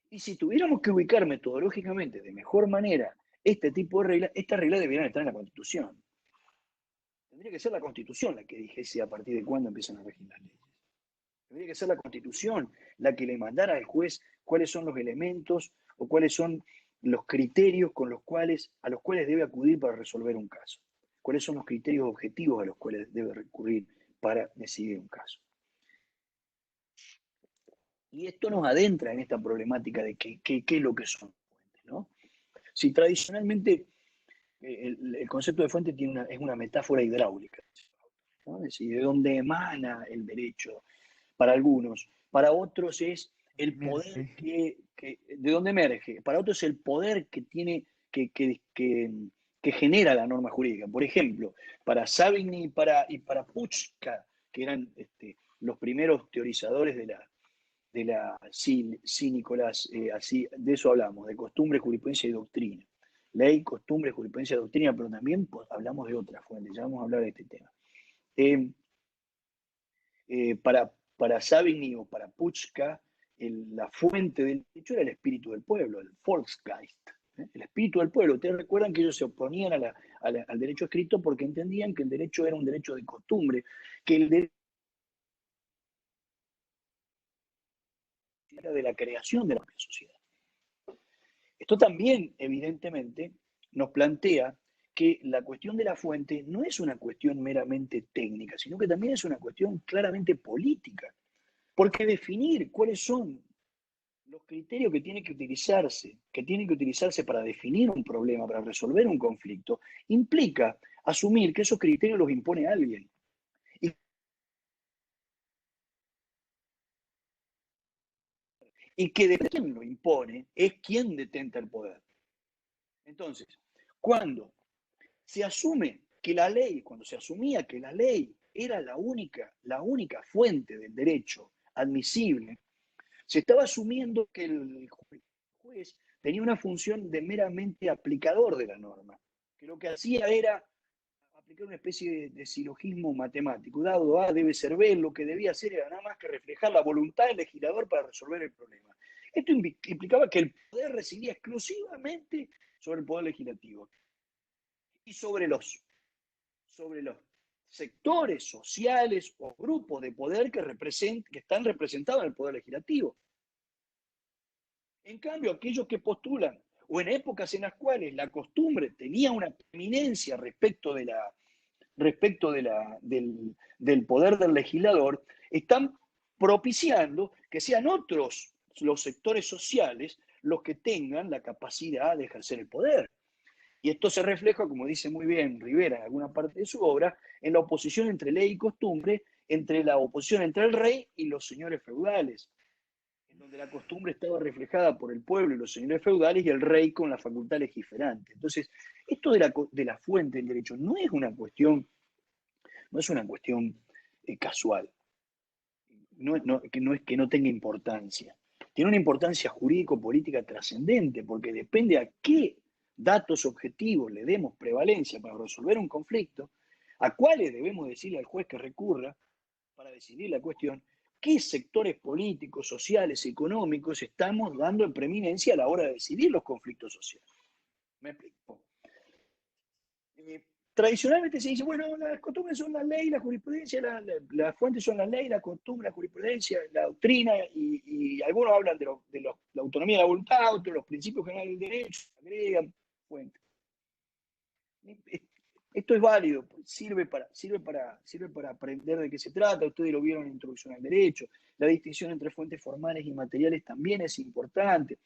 Y si tuviéramos que ubicar metodológicamente de mejor manera este tipo de reglas, estas reglas deberían estar en la Constitución. Tendría que ser la Constitución la que dijese a partir de cuándo empiezan a regir las leyes. Tendría que ser la Constitución la que le mandara al juez cuáles son los elementos o cuáles son los criterios a los cuales debe acudir para resolver un caso. Cuáles son los criterios objetivos a los cuales debe recurrir para decidir un caso. Y esto nos adentra en esta problemática de qué es lo que son fuentes, ¿no? Si tradicionalmente el concepto de fuente es una metáfora hidráulica, ¿no? Es decir, de dónde emana el derecho para algunos, para otros es el poder de dónde emerge, para otros es el poder que tiene, que genera la norma jurídica. Por ejemplo, para Savigny y para Puchka, que eran los primeros teorizadores sí, Nicolás, así, de eso hablamos, de costumbre, jurisprudencia y doctrina. Ley, costumbre, jurisprudencia y doctrina, pero también pues, hablamos de otras fuentes, ya vamos a hablar de este tema. Para Savigny o para Puchka, la fuente del derecho era el espíritu del pueblo, el Volksgeist, el espíritu del pueblo. Ustedes recuerdan que ellos se oponían al derecho escrito porque entendían que el derecho era un derecho de costumbre, que el derecho era de la creación de la propia sociedad. Esto también, evidentemente, nos plantea que la cuestión de la fuente no es una cuestión meramente técnica, sino que también es una cuestión claramente política. Porque definir cuáles son los criterios que tienen que utilizarse para definir un problema, para resolver un conflicto, implica asumir que esos criterios los impone alguien. Y que de quien lo impone es quien detenta el poder. Entonces, cuando se asume que la ley, cuando se asumía que la ley era la única fuente del derecho admisible, se estaba asumiendo que el juez tenía una función de meramente aplicador de la norma, que lo que hacía era aplicar una especie de silogismo matemático. Dado A debe ser B, lo que debía hacer era nada más que reflejar la voluntad del legislador para resolver el problema. Esto implicaba que el poder residía exclusivamente sobre el poder legislativo y sobre los sectores sociales o grupos de poder que están representados en el poder legislativo. En cambio, aquellos que postulan, o en épocas en las cuales la costumbre tenía una preeminencia respecto del poder del legislador, están propiciando que sean otros los sectores sociales los que tengan la capacidad de ejercer el poder. Y esto se refleja, como dice muy bien Rivera en alguna parte de su obra, en la oposición entre ley y costumbre, entre la oposición entre el rey y los señores feudales, en donde la costumbre estaba reflejada por el pueblo y los señores feudales y el rey con la facultad legiferante. Entonces, esto de la fuente del derecho no es una cuestión casual, que no tenga importancia. Tiene una importancia jurídico-política trascendente, porque depende a qué datos objetivos le demos prevalencia para resolver un conflicto, a cuáles debemos decirle al juez que recurra para decidir la cuestión, qué sectores políticos, sociales, económicos estamos dando en preeminencia a la hora de decidir los conflictos sociales. ¿Me explico? Tradicionalmente se dice, bueno, las costumbres son la ley, la jurisprudencia, las fuentes son la ley, la costumbre, la jurisprudencia, la doctrina, y algunos hablan de la autonomía de la voluntad, otros los principios generales del derecho, agregan fuentes. Esto es válido, sirve para aprender de qué se trata, ustedes lo vieron en la introducción al derecho, la distinción entre fuentes formales y materiales también es importante,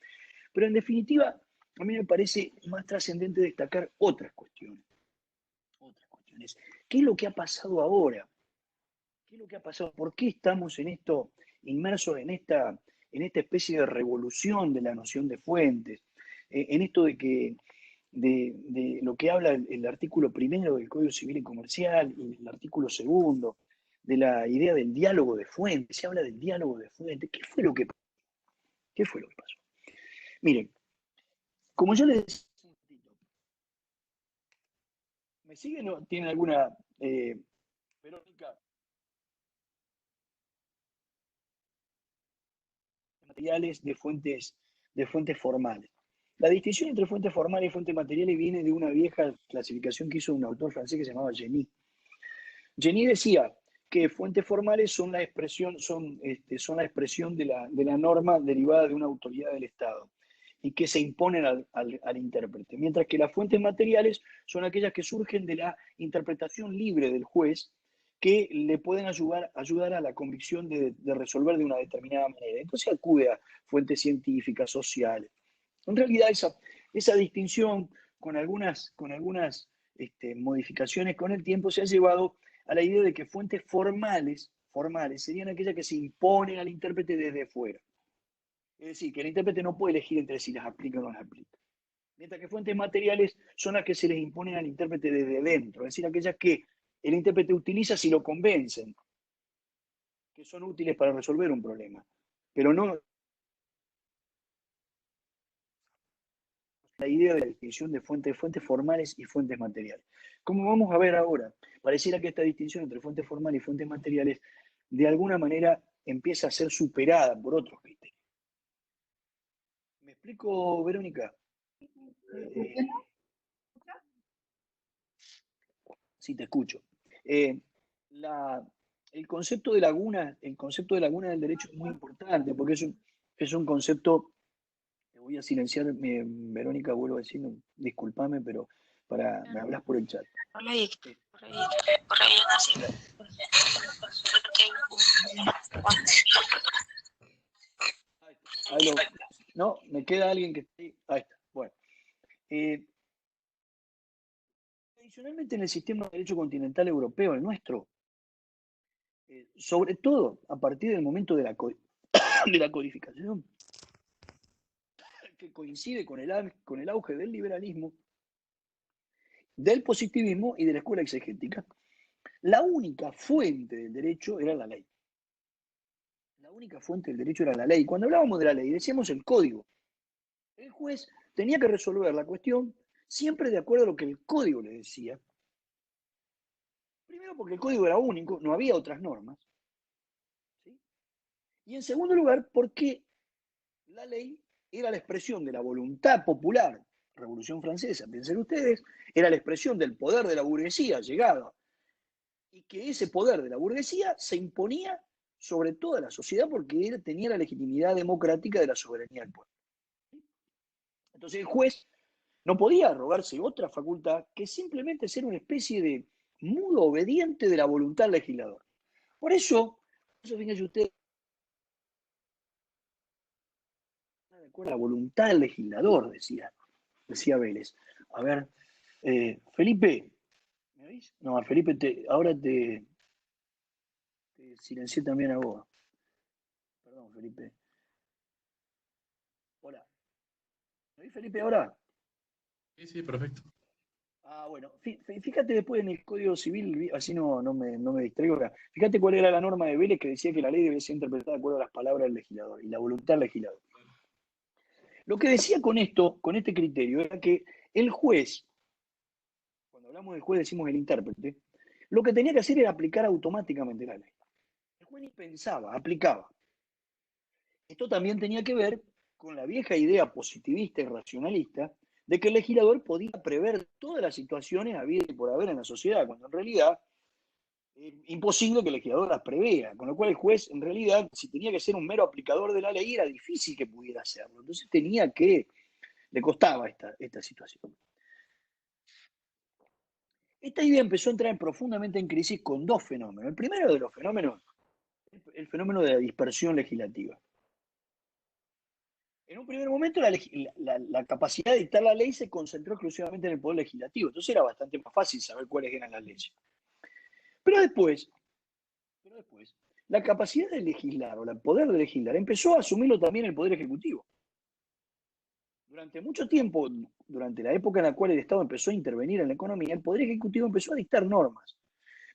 pero en definitiva, a mí me parece más trascendente destacar otras cuestiones. ¿Qué es lo que ha pasado ahora? ¿Qué es lo que ha pasado? ¿Por qué estamos en esto, inmersos en esta especie de revolución de la noción de fuentes? En esto de lo que habla el artículo primero del Código Civil y Comercial y el artículo segundo, de la idea del diálogo de fuentes. Se habla del diálogo de fuentes. ¿Qué fue lo que pasó? Miren, como yo les decía, ¿me siguen o tienen alguna, Verónica, materiales de fuentes formales? La distinción entre fuentes formales y fuentes materiales viene de una vieja clasificación que hizo un autor francés que se llamaba Genie. Genie decía que fuentes formales son la expresión, son la expresión de la norma derivada de una autoridad del Estado y que se imponen al intérprete, mientras que las fuentes materiales son aquellas que surgen de la interpretación libre del juez que le pueden ayudar a la convicción de resolver de una determinada manera. Entonces acude a fuentes científicas, sociales. En realidad esa distinción con algunas modificaciones con el tiempo se ha llevado a la idea de que fuentes formales serían aquellas que se imponen al intérprete desde fuera. Es decir, que el intérprete no puede elegir entre si las aplica o no las aplica. Mientras que fuentes materiales son las que se les imponen al intérprete desde dentro, es decir, aquellas que el intérprete utiliza si lo convencen, que son útiles para resolver un problema, pero no la idea de la distinción de fuentes formales y fuentes materiales. Como vamos a ver ahora, pareciera que esta distinción entre fuentes formales y fuentes materiales de alguna manera empieza a ser superada por otros criterios. ¿Me explico, Verónica? Sí, te escucho. Eh, la- el concepto de laguna del derecho es muy importante porque es un concepto. Te voy a silenciar, Verónica, vuelvo a decir, discúlpame, pero me hablas por el chat. Por ahí, Eh, por ahí, por ahí así. no, me queda alguien que esté. Ahí está. Bueno. Eh, Tradicionalmente en el sistema de derecho continental europeo, el nuestro, sobre todo a partir del momento de la codificación, que coincide con el auge del liberalismo, del positivismo y de la escuela exegética, la única fuente del derecho era la ley. La única fuente del derecho era la ley. Cuando hablábamos de la ley, decíamos el código. El juez tenía que resolver la cuestión siempre de acuerdo a lo que el código le decía. Primero porque el código era único, no había otras normas. ¿Sí? Y en segundo lugar porque la ley era la expresión de la voluntad popular. Revolución Francesa, piensen ustedes, era la expresión del poder de la burguesía llegado. Y que ese poder de la burguesía se imponía sobre toda la sociedad porque él tenía la legitimidad democrática de la soberanía del pueblo. Entonces el juez no podía arrogarse otra facultad que simplemente ser una especie de mudo obediente de la voluntad del legislador. Por eso fíjense usted, de acuerdo a la voluntad del legislador, decía Vélez. A ver, Felipe, ¿me oís? No, a Felipe ahora te silencié también a vos. Perdón, Felipe. Hola. ¿Me oís, Felipe, ahora? Sí, sí, perfecto. Bueno, fíjate después en el Código Civil, así no me distraigo acá. Fíjate cuál era la norma de Vélez que decía que la ley debe ser interpretada de acuerdo a las palabras del legislador y la voluntad del legislador. Lo que decía con esto, con este criterio, era que el juez, cuando hablamos del juez decimos el intérprete, lo que tenía que hacer era aplicar automáticamente la ley. El juez ni pensaba, aplicaba. Esto también tenía que ver con la vieja idea positivista y racionalista de que el legislador podía prever todas las situaciones habidas y por haber en la sociedad, cuando en realidad es imposible que el legislador las prevea, con lo cual el juez en realidad, si tenía que ser un mero aplicador de la ley, era difícil que pudiera hacerlo. Entonces le costaba esta situación. Esta idea empezó a entrar profundamente en crisis con dos fenómenos. El primero de los fenómenos, el fenómeno de la dispersión legislativa. En un primer momento la capacidad de dictar la ley se concentró exclusivamente en el Poder Legislativo, entonces era bastante más fácil saber cuáles eran las leyes. Pero después, la capacidad de legislar o el poder de legislar empezó a asumirlo también el Poder Ejecutivo. Durante mucho tiempo, durante la época en la cual el Estado empezó a intervenir en la economía, el Poder Ejecutivo empezó a dictar normas.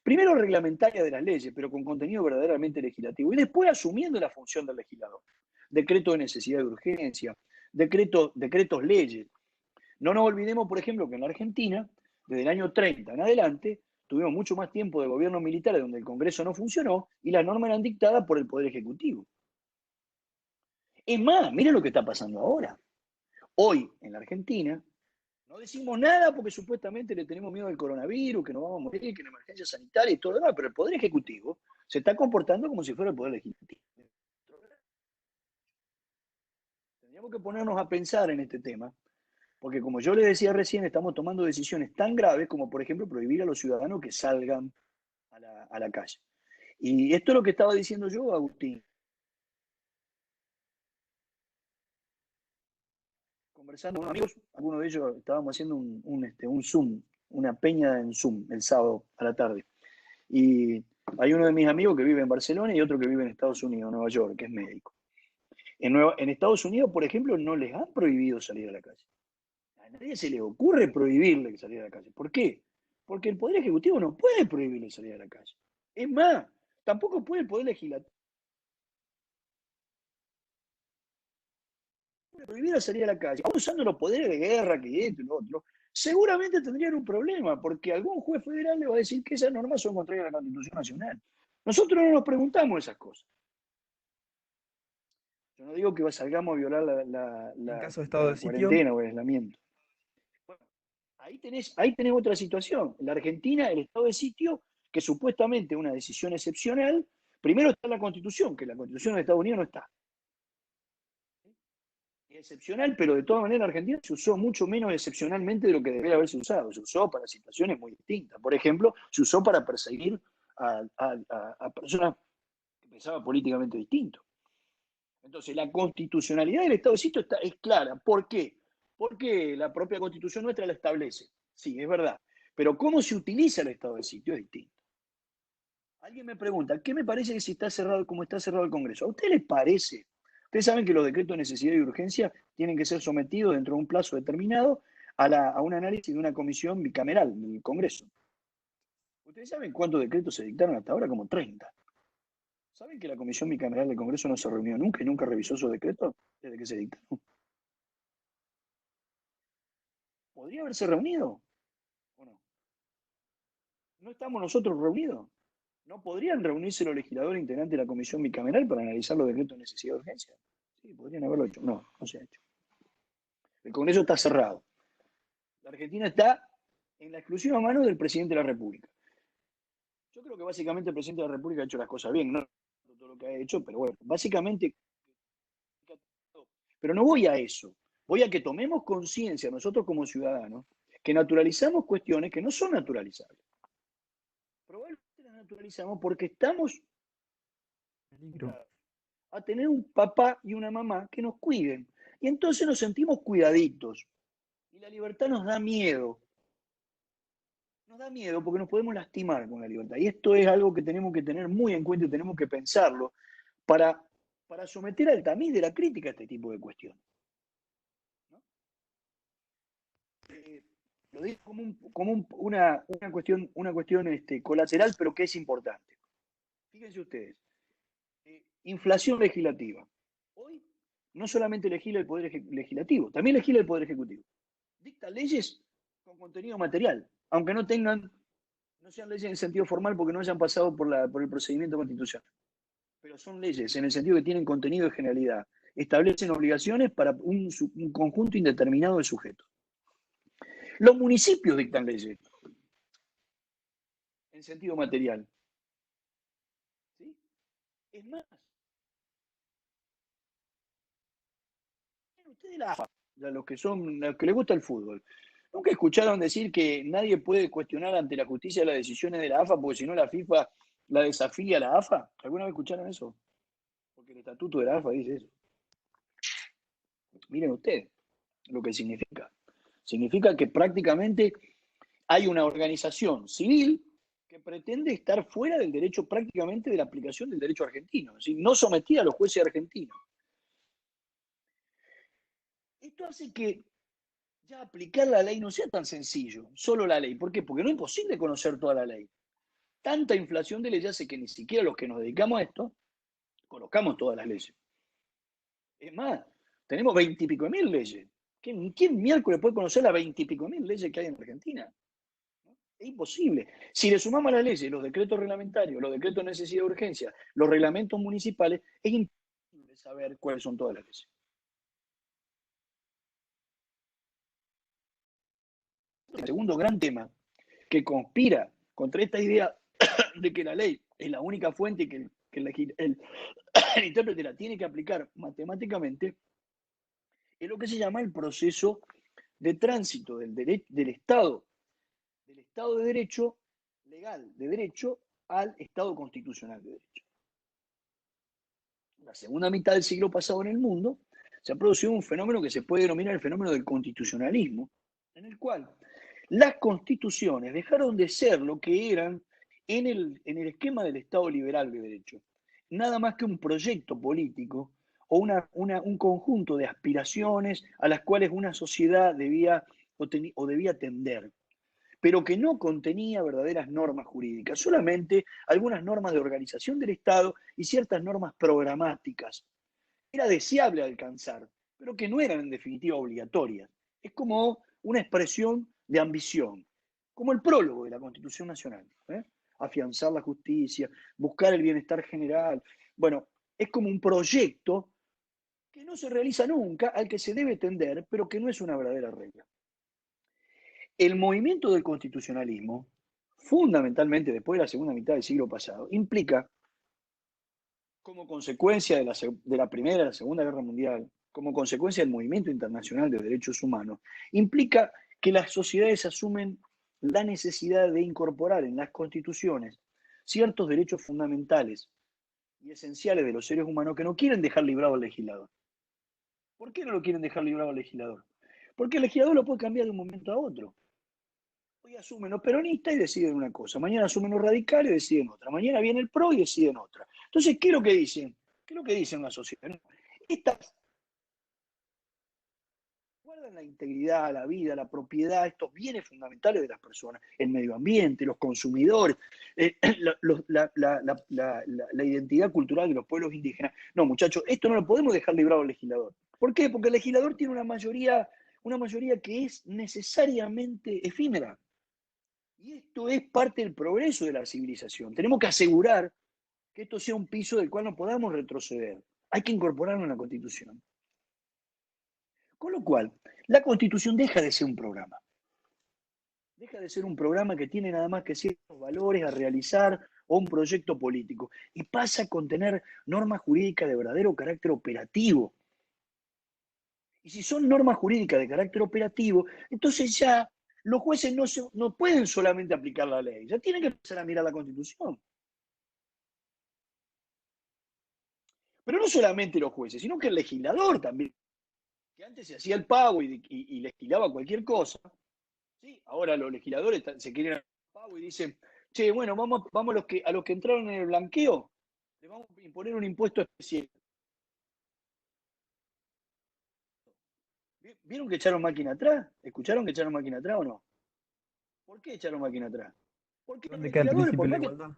Primero reglamentarias de las leyes, pero con contenido verdaderamente legislativo, y después asumiendo la función del legislador. Decreto de necesidad de urgencia, decretos leyes. No nos olvidemos, por ejemplo, que en la Argentina, desde el año 30 en adelante, tuvimos mucho más tiempo de gobiernos militares donde el Congreso no funcionó y las normas eran dictadas por el Poder Ejecutivo. Es más, miren lo que está pasando ahora. Hoy, en la Argentina, no decimos nada porque supuestamente le tenemos miedo al coronavirus, que nos vamos a morir, que la emergencia sanitaria y todo lo demás, pero el Poder Ejecutivo se está comportando como si fuera el Poder Legislativo. Tendríamos que ponernos a pensar en este tema, porque como yo les decía recién, estamos tomando decisiones tan graves como, por ejemplo, prohibir a los ciudadanos que salgan a la calle. Y esto es lo que estaba diciendo yo, Agustín. Conversando con amigos, algunos de ellos estábamos haciendo un Zoom, una peña en Zoom el sábado a la tarde. Y hay uno de mis amigos que vive en Barcelona y otro que vive en Estados Unidos, Nueva York, que es médico. En Estados Unidos, por ejemplo, no les han prohibido salir a la calle. A nadie se le ocurre prohibirle salir a la calle. ¿Por qué? Porque el Poder Ejecutivo no puede prohibirle salir a la calle. Es más, tampoco puede el Poder Legislativo prohibir salir a la calle. Aún usando los poderes de guerra que esto y lo otro, seguramente tendrían un problema, porque algún juez federal le va a decir que esas normas son contrarias a la Constitución Nacional. Nosotros no nos preguntamos esas cosas. Yo no digo que salgamos a violar En caso de estado de la sitio, cuarentena o el aislamiento. Bueno, ahí tenés otra situación. En la Argentina, el estado de sitio, que supuestamente es una decisión excepcional, primero está en la Constitución, que la Constitución de Estados Unidos no está. Es excepcional, pero de todas maneras en Argentina se usó mucho menos excepcionalmente de lo que debería haberse usado. Se usó para situaciones muy distintas. Por ejemplo, se usó para perseguir a personas que pensaban políticamente distinto. Entonces, la constitucionalidad del estado de sitio es clara. ¿Por qué? Porque la propia constitución nuestra la establece. Sí, es verdad. Pero cómo se utiliza el estado de sitio es distinto. Alguien me pregunta, ¿qué me parece que si está cerrado como está cerrado el Congreso? ¿A ustedes les parece? Ustedes saben que los decretos de necesidad y urgencia tienen que ser sometidos dentro de un plazo determinado a un análisis de una comisión bicameral del Congreso. ¿Ustedes saben cuántos decretos se dictaron hasta ahora? Como 30. ¿Saben que la comisión bicameral del Congreso no se reunió nunca y nunca revisó esos decretos desde que se dictaron? ¿Podría haberse reunido o no? ¿No estamos nosotros reunidos? ¿No podrían reunirse los legisladores integrantes de la comisión bicameral para analizar los decretos de necesidad de urgencia? Sí, podrían haberlo hecho. No, no se ha hecho. El Congreso está cerrado. La Argentina está en la exclusiva mano del presidente de la República. Yo creo que básicamente el presidente de la República ha hecho las cosas bien, no todo lo que ha hecho, pero bueno, básicamente. Pero no voy a eso. Voy a que tomemos conciencia nosotros como ciudadanos que naturalizamos cuestiones que no son naturalizables. Probablemente las naturalizamos porque estamos peligro. a tener un papá y una mamá que nos cuiden. Y entonces nos sentimos cuidaditos. Y la libertad nos da miedo. Nos da miedo porque nos podemos lastimar con la libertad. Y esto es algo que tenemos que tener muy en cuenta y tenemos que pensarlo para, para someter al tamiz de la crítica a este tipo de cuestiones. ¿No? Lo digo como una cuestión colateral, pero que es importante. Fíjense ustedes, inflación legislativa. Hoy no solamente legisla el Poder Legislativo, también legisla el Poder Ejecutivo. Dicta leyes con contenido material, aunque no sean leyes en sentido formal porque no hayan pasado por el procedimiento constitucional. Pero son leyes en el sentido que tienen contenido de generalidad. Establecen obligaciones para un conjunto indeterminado de sujetos. Los municipios dictan leyes en sentido material. ¿Sí? Es más, ustedes la AFA, los que les gusta el fútbol, ¿Nunca escucharon decir que nadie puede cuestionar ante la justicia las decisiones de la AFA porque si no la FIFA la desafía a la AFA? ¿Alguna vez escucharon eso? Porque el estatuto de la AFA dice eso. Miren ustedes lo que significa. Significa que prácticamente hay una organización civil que pretende estar fuera del derecho, prácticamente de la aplicación del derecho argentino, es decir, no sometida a los jueces argentinos. Esto hace que ya aplicar la ley no sea tan sencillo, solo la ley. ¿Por qué? Porque no es imposible conocer toda la ley. Tanta inflación de leyes hace que ni siquiera los que nos dedicamos a esto conozcamos todas las leyes. Es más, tenemos 20 y pico de mil leyes. ¿Quién miércoles puede conocer las 20 y pico de mil leyes que hay en Argentina? Es imposible. Si le sumamos a las leyes, los decretos reglamentarios, los decretos de necesidad de urgencia, los reglamentos municipales, es imposible saber cuáles son todas las leyes. El segundo gran tema que conspira contra esta idea de que la ley es la única fuente que el intérprete la tiene que aplicar matemáticamente, es lo que se llama el proceso de tránsito del Estado de derecho legal, de derecho, al Estado constitucional de derecho. En la segunda mitad del siglo pasado en el mundo se ha producido un fenómeno que se puede denominar el fenómeno del constitucionalismo, en el cual las constituciones dejaron de ser lo que eran en el esquema del Estado liberal de derecho, nada más que un proyecto político o un conjunto de aspiraciones a las cuales una sociedad debía tender, pero que no contenía verdaderas normas jurídicas, solamente algunas normas de organización del Estado y ciertas normas programáticas. Era deseable alcanzar, pero que no eran en definitiva obligatorias. Es como una expresión de ambición, como el prólogo de la Constitución Nacional. Afianzar la justicia, buscar el bienestar general. Bueno, es como un proyecto que no se realiza nunca, al que se debe tender, pero que no es una verdadera regla. El movimiento del constitucionalismo, fundamentalmente después de la segunda mitad del siglo pasado, implica, como consecuencia de la Primera y la Segunda Guerra Mundial, como consecuencia del movimiento internacional de derechos humanos, implica que las sociedades asumen la necesidad de incorporar en las constituciones ciertos derechos fundamentales y esenciales de los seres humanos que no quieren dejar librado al legislador. ¿Por qué no lo quieren dejar librado al legislador? Porque el legislador lo puede cambiar de un momento a otro. Hoy asumen los peronistas y deciden una cosa, mañana asumen los radicales y deciden otra, mañana viene el PRO y deciden otra. Entonces, ¿qué es lo que dicen? ¿Qué es lo que dicen las sociedades? Estas guardan la integridad, la vida, la propiedad, estos bienes fundamentales de las personas, el medio ambiente, los consumidores, la identidad cultural de los pueblos indígenas. No, muchachos, esto no lo podemos dejar librado al legislador. ¿Por qué? Porque el legislador tiene una mayoría que es necesariamente efímera. Y esto es parte del progreso de la civilización. Tenemos que asegurar que esto sea un piso del cual no podamos retroceder. Hay que incorporarlo en la Constitución. Con lo cual, la Constitución deja de ser un programa. Deja de ser un programa que tiene nada más que ciertos valores a realizar o un proyecto político. Y pasa a contener normas jurídicas de verdadero carácter operativo. Y si son normas jurídicas de carácter operativo, entonces ya los jueces no pueden solamente aplicar la ley, ya tienen que empezar a mirar la Constitución. Pero no solamente los jueces, sino que el legislador también, que antes se hacía el pago y legislaba cualquier cosa. ¿Sí? Ahora los legisladores se quieren hacer el pago y dicen, che, bueno, vamos a los que entraron en el blanqueo, les vamos a imponer un impuesto especial. ¿Vieron que echaron máquina atrás? ¿Escucharon que echaron máquina atrás o no? ¿Por qué echaron máquina atrás? Porque los ¿Dónde queda el legisladores, principio por de la más que igualdad?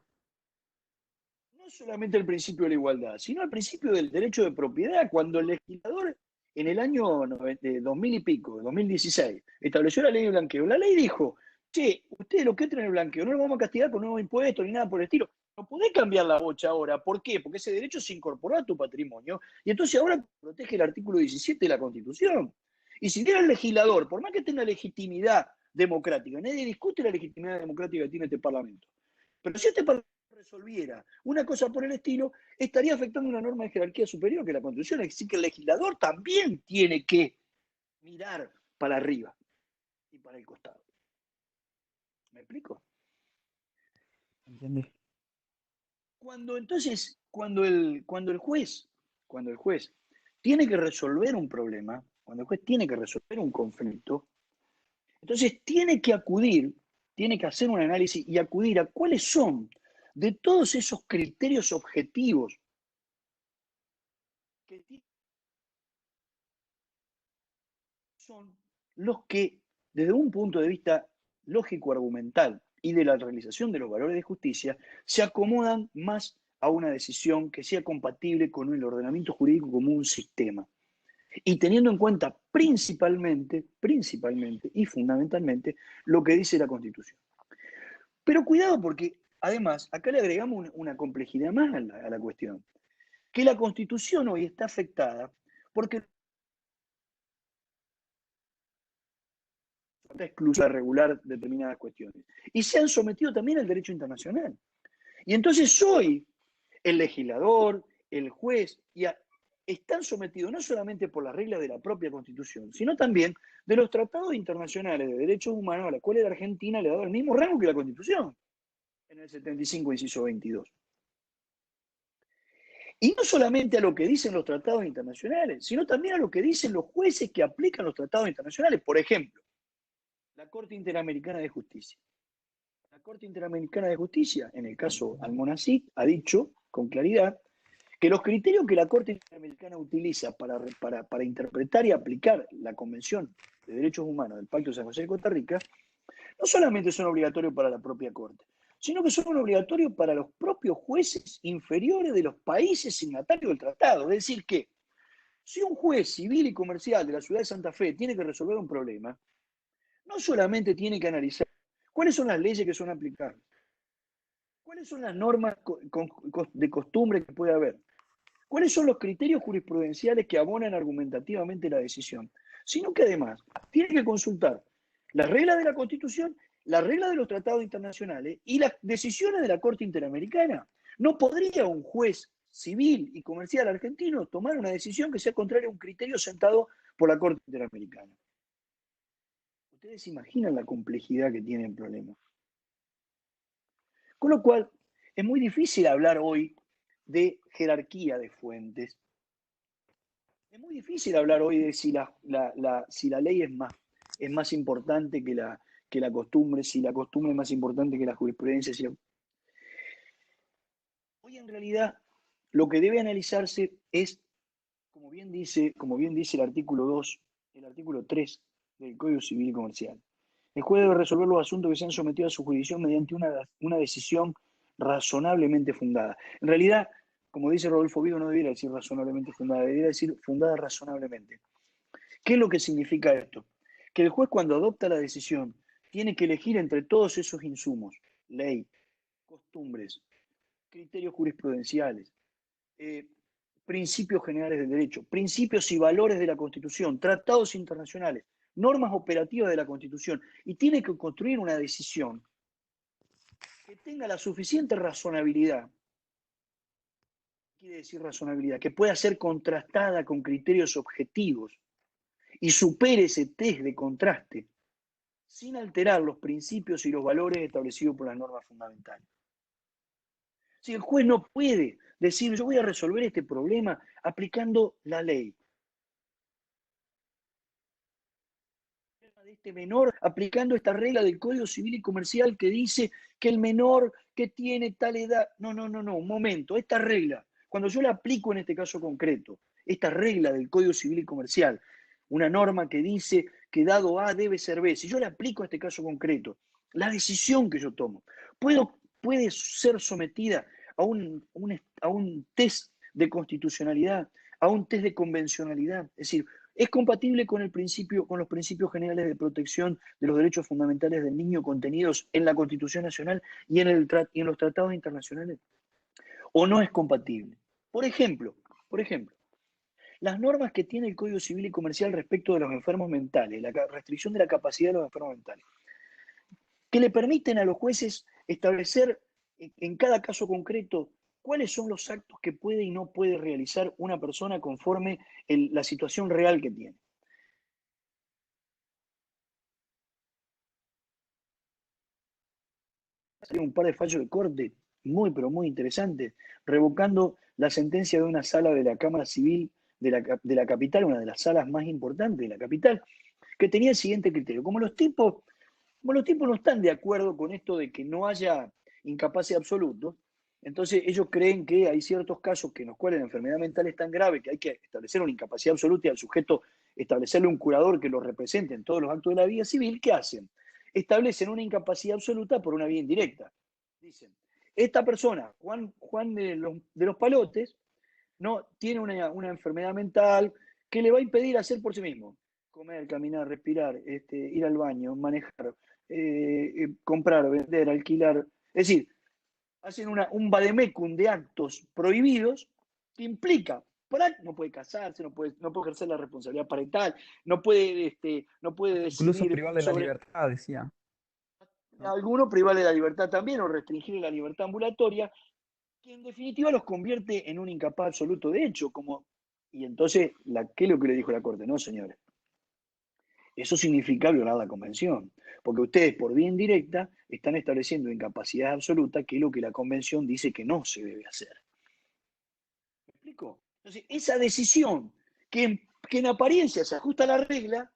no solamente el principio de la igualdad, sino el principio del derecho de propiedad, cuando el legislador en el año 2000 y pico, 2016, estableció la ley de blanqueo. La ley dijo, che, ustedes los que entren en el blanqueo no los vamos a castigar con nuevos impuestos ni nada por el estilo. No podés cambiar la bocha ahora. ¿Por qué? Porque ese derecho se incorporó a tu patrimonio y entonces ahora protege el artículo 17 de la Constitución. Y si viera el legislador, por más que tenga legitimidad democrática, nadie discute la legitimidad democrática que tiene este Parlamento. Pero si este Parlamento resolviera una cosa por el estilo, estaría afectando una norma de jerarquía superior que la Constitución. Es decir, que el legislador también tiene que mirar para arriba. y para el costado. ¿Me explico? ¿Entiendes? Cuando el juez tiene que resolver un problema, cuando el juez tiene que resolver un conflicto, entonces tiene que hacer un análisis y acudir a cuáles son de todos esos criterios objetivos que son los que, desde un punto de vista lógico-argumental y de la realización de los valores de justicia, se acomodan más a una decisión que sea compatible con el ordenamiento jurídico como un sistema. Y teniendo en cuenta principalmente y fundamentalmente lo que dice la Constitución. Pero cuidado porque, además, acá le agregamos una complejidad más a la cuestión, que la Constitución hoy está afectada porque exclusiva a regular determinadas cuestiones. Y se han sometido también al derecho internacional. Y entonces hoy el legislador, el juez, están sometidos no solamente por las reglas de la propia Constitución, sino también de los tratados internacionales de derechos humanos a los cuales la Argentina le ha dado el mismo rango que la Constitución, en el 75, inciso 22. Y no solamente a lo que dicen los tratados internacionales, sino también a lo que dicen los jueces que aplican los tratados internacionales. Por ejemplo, la Corte Interamericana de Justicia. La Corte Interamericana de Justicia, en el caso Almonacid, ha dicho con claridad que los criterios que la Corte Interamericana utiliza para interpretar y aplicar la Convención de Derechos Humanos del Pacto de San José de Costa Rica no solamente son obligatorios para la propia Corte, sino que son obligatorios para los propios jueces inferiores de los países signatarios del tratado. Es decir, que si un juez civil y comercial de la ciudad de Santa Fe tiene que resolver un problema, no solamente tiene que analizar cuáles son las leyes que son aplicables, cuáles son las normas de costumbre que puede haber, cuáles son los criterios jurisprudenciales que abonan argumentativamente la decisión, sino que además tiene que consultar las reglas de la Constitución, las reglas de los tratados internacionales y las decisiones de la Corte Interamericana. No podría un juez civil y comercial argentino tomar una decisión que sea contraria a un criterio sentado por la Corte Interamericana. Ustedes imaginan la complejidad que tiene el problema. Con lo cual, es muy difícil hablar hoy de jerarquía de fuentes. Es muy difícil hablar hoy de si la ley es más importante que la costumbre, si la costumbre es más importante que la jurisprudencia. Hoy en realidad lo que debe analizarse es, como bien dice el artículo 2, el artículo 3 del Código Civil y Comercial. El juez debe resolver los asuntos que se han sometido a su jurisdicción mediante una decisión razonablemente fundada. En realidad, como dice Rodolfo Vigo, no debiera decir razonablemente fundada, debiera decir fundada razonablemente. ¿Qué es lo que significa esto? Que el juez, cuando adopta la decisión, tiene que elegir entre todos esos insumos: ley, costumbres, criterios jurisprudenciales, principios generales del derecho, principios y valores de la Constitución, tratados internacionales, normas operativas de la Constitución, y tiene que construir una decisión que tenga la suficiente razonabilidad. Quiere decir razonabilidad, que pueda ser contrastada con criterios objetivos y supere ese test de contraste sin alterar los principios y los valores establecidos por las normas fundamentales. Si el juez no puede decir, yo voy a resolver este problema aplicando la ley, de este menor, aplicando esta regla del Código Civil y Comercial que dice que el menor que tiene tal edad, no, un momento, esta regla, cuando yo la aplico en este caso concreto, esta regla del Código Civil y Comercial, una norma que dice que dado A debe ser B, si yo la aplico a este caso concreto, la decisión que yo tomo puede ser sometida a un test de constitucionalidad, a un test de convencionalidad, es decir, es compatible con los principios generales de protección de los derechos fundamentales del niño contenidos en la Constitución Nacional y en los tratados internacionales, o no es compatible. Por ejemplo, las normas que tiene el Código Civil y Comercial respecto de los enfermos mentales, la restricción de la capacidad de los enfermos mentales, que le permiten a los jueces establecer en cada caso concreto cuáles son los actos que puede y no puede realizar una persona conforme la situación real que tiene. salió un par de fallos de corte muy, pero muy interesantes, revocando la sentencia de una sala de la Cámara Civil de la capital, una de las salas más importantes de la capital, que tenía el siguiente criterio. Como los tipos no están de acuerdo con esto de que no haya incapacidad absoluta, entonces ellos creen que hay ciertos casos en los cuales la enfermedad mental es tan grave que hay que establecer una incapacidad absoluta y al sujeto establecerle un curador que lo represente en todos los actos de la vida civil. ¿Qué hacen? Establecen una incapacidad absoluta por una vía indirecta. Dicen, esta persona, Juan de los Palotes, no tiene una enfermedad mental que le va a impedir hacer por sí mismo: comer, caminar, respirar, ir al baño, manejar, comprar, vender, alquilar. Es decir, hacen un vademecum de actos prohibidos que implica, no puede casarse, no puede ejercer la responsabilidad parental, no puede Incluso decidir privarle la sobre libertad, decía, ¿no? alguno, privarle la libertad también o restringirle la libertad ambulatoria, que en definitiva los convierte en un incapaz absoluto de hecho. Y entonces, ¿qué es lo que le dijo la Corte? No, señores, eso significa violar la Convención, porque ustedes por vía indirecta están estableciendo incapacidad absoluta, que es lo que la Convención dice que no se debe hacer. ¿Me explico? Entonces, esa decisión que en apariencia se ajusta a la regla,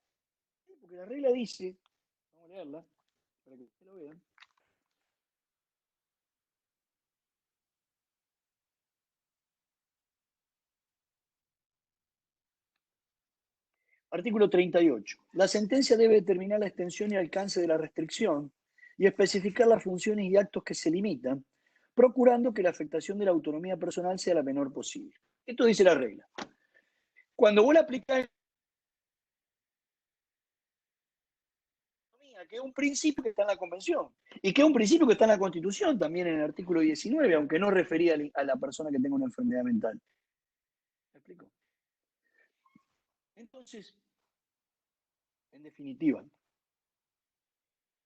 porque la regla dice, vamos a leerla para que ustedes lo vean. Artículo 38. La sentencia debe determinar la extensión y alcance de la restricción y especificar las funciones y actos que se limitan, procurando que la afectación de la autonomía personal sea la menor posible. Esto dice la regla. Cuando vos la aplicás, que es un principio que está en la Convención y que es un principio que está en la Constitución también en el artículo 19, aunque no refería a la persona que tenga una enfermedad mental. ¿Me explico? Entonces, en definitiva,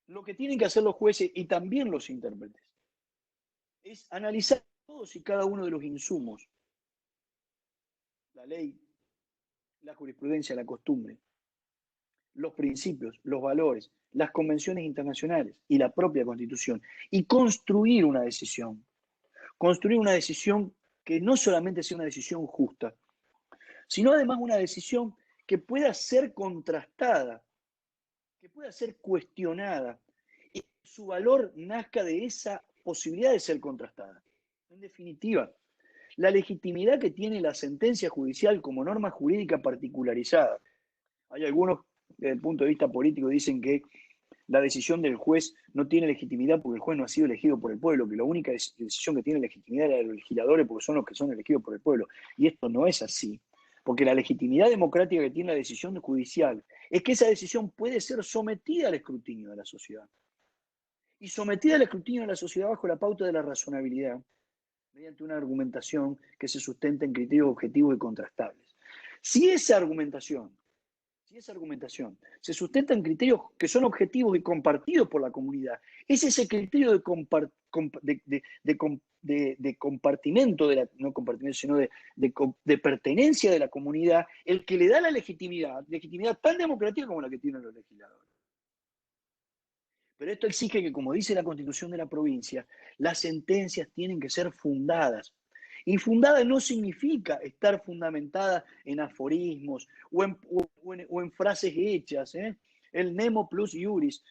lo que tienen que hacer los jueces y también los intérpretes es analizar todos y cada uno de los insumos: la ley, la jurisprudencia, la costumbre, los principios, los valores, las convenciones internacionales y la propia Constitución, y construir una decisión. Construir una decisión que no solamente sea una decisión justa, sino además una decisión que pueda ser contrastada, que pueda ser cuestionada, y su valor nazca de esa posibilidad de ser contrastada. En definitiva, la legitimidad que tiene la sentencia judicial como norma jurídica particularizada. Hay algunos, desde el punto de vista político, dicen que la decisión del juez no tiene legitimidad porque el juez no ha sido elegido por el pueblo, que la única decisión que tiene legitimidad es la de los legisladores porque son los que son elegidos por el pueblo. Y esto no es así, porque la legitimidad democrática que tiene la decisión judicial es que esa decisión puede ser sometida al escrutinio de la sociedad. Y sometida al escrutinio de la sociedad bajo la pauta de la razonabilidad, mediante una argumentación que se sustenta en criterios objetivos y contrastables. Si esa argumentación se sustenta en criterios que son objetivos y compartidos por la comunidad, es ese criterio de compartimento, no compartimento, sino de pertenencia de la comunidad, el que le da la legitimidad tan democrática como la que tienen los legisladores. Pero esto exige que, como dice la Constitución de la provincia, las sentencias tienen que ser fundadas. Y fundada no significa estar fundamentada en aforismos o en frases hechas, el nemo plus iuris,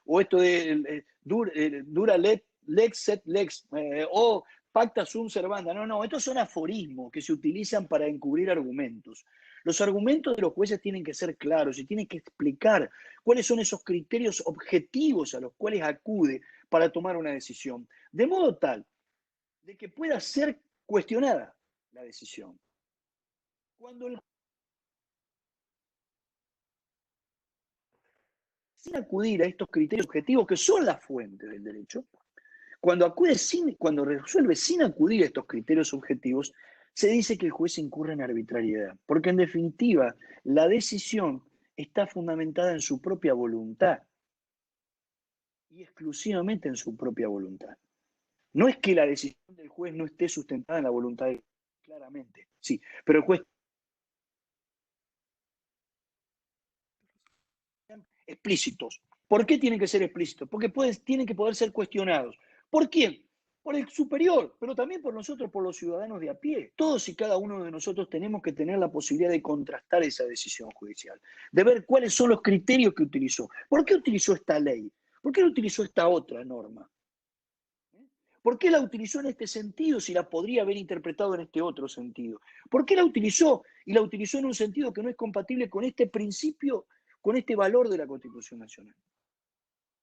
o esto de dura lex set lex, o pacta sunt servanda. No, estos son aforismos que se utilizan para encubrir argumentos. Los argumentos de los jueces tienen que ser claros y tienen que explicar cuáles son esos criterios objetivos a los cuales acude para tomar una decisión, de modo tal de que pueda ser cuestionada la decisión. Sin acudir a estos criterios objetivos que son la fuente del derecho, cuando resuelve sin acudir a estos criterios objetivos, se dice que el juez incurre en arbitrariedad, porque en definitiva la decisión está fundamentada en su propia voluntad y exclusivamente en su propia voluntad. No es que la decisión del juez no esté sustentada en la voluntad del juez, claramente, sí, pero el juez explícitos, ¿Por qué tienen que ser explícitos? Porque tienen que poder ser cuestionados. ¿Por quién? Por el superior, pero también por nosotros, por los ciudadanos de a pie. Todos y cada uno de nosotros tenemos que tener la posibilidad de contrastar esa decisión judicial, de ver cuáles son los criterios que utilizó. ¿Por qué utilizó esta ley? ¿Por qué no utilizó esta otra norma? ¿Por qué la utilizó en este sentido si la podría haber interpretado en este otro sentido? ¿Por qué la utilizó y la utilizó en un sentido que no es compatible con este principio, con este valor de la Constitución Nacional?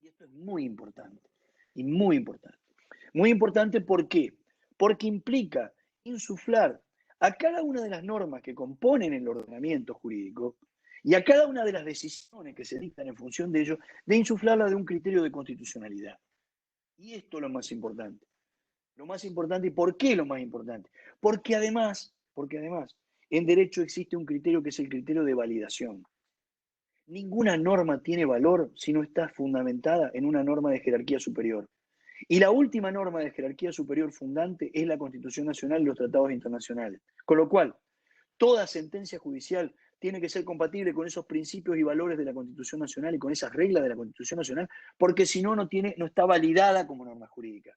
Y esto es muy importante, y muy importante. Muy importante, ¿por qué? Porque implica insuflar a cada una de las normas que componen el ordenamiento jurídico y a cada una de las decisiones que se dictan en función de ello, de insuflarla de un criterio de constitucionalidad. Y esto es lo más importante. Lo más importante, ¿y por qué lo más importante? Porque además, en derecho existe un criterio que es el criterio de validación. Ninguna norma tiene valor si no está fundamentada en una norma de jerarquía superior. Y la última norma de jerarquía superior fundante es la Constitución Nacional y los tratados internacionales. Con lo cual, toda sentencia judicial tiene que ser compatible con esos principios y valores de la Constitución Nacional y con esas reglas de la Constitución Nacional, porque si no, no está validada como norma jurídica.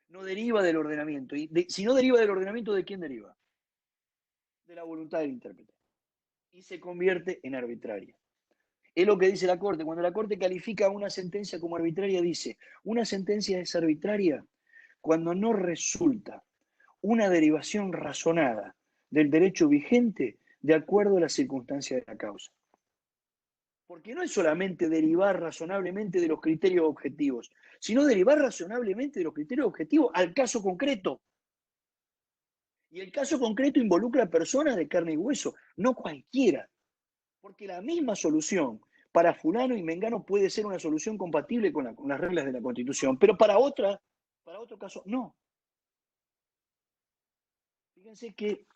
No deriva del ordenamiento. Y si no deriva del ordenamiento, ¿de quién deriva? De la voluntad del intérprete. Y se convierte en arbitraria. Es lo que dice la Corte. Cuando la Corte califica una sentencia como arbitraria, dice, una sentencia es arbitraria cuando no resulta una derivación razonada del derecho vigente de acuerdo a las circunstancias de la causa. Porque no es solamente derivar razonablemente de los criterios objetivos, sino derivar razonablemente de los criterios objetivos al caso concreto. Y el caso concreto involucra a personas de carne y hueso, no cualquiera. Porque la misma solución para fulano y mengano puede ser una solución compatible con las reglas de la Constitución, pero para otro caso no. Fíjense que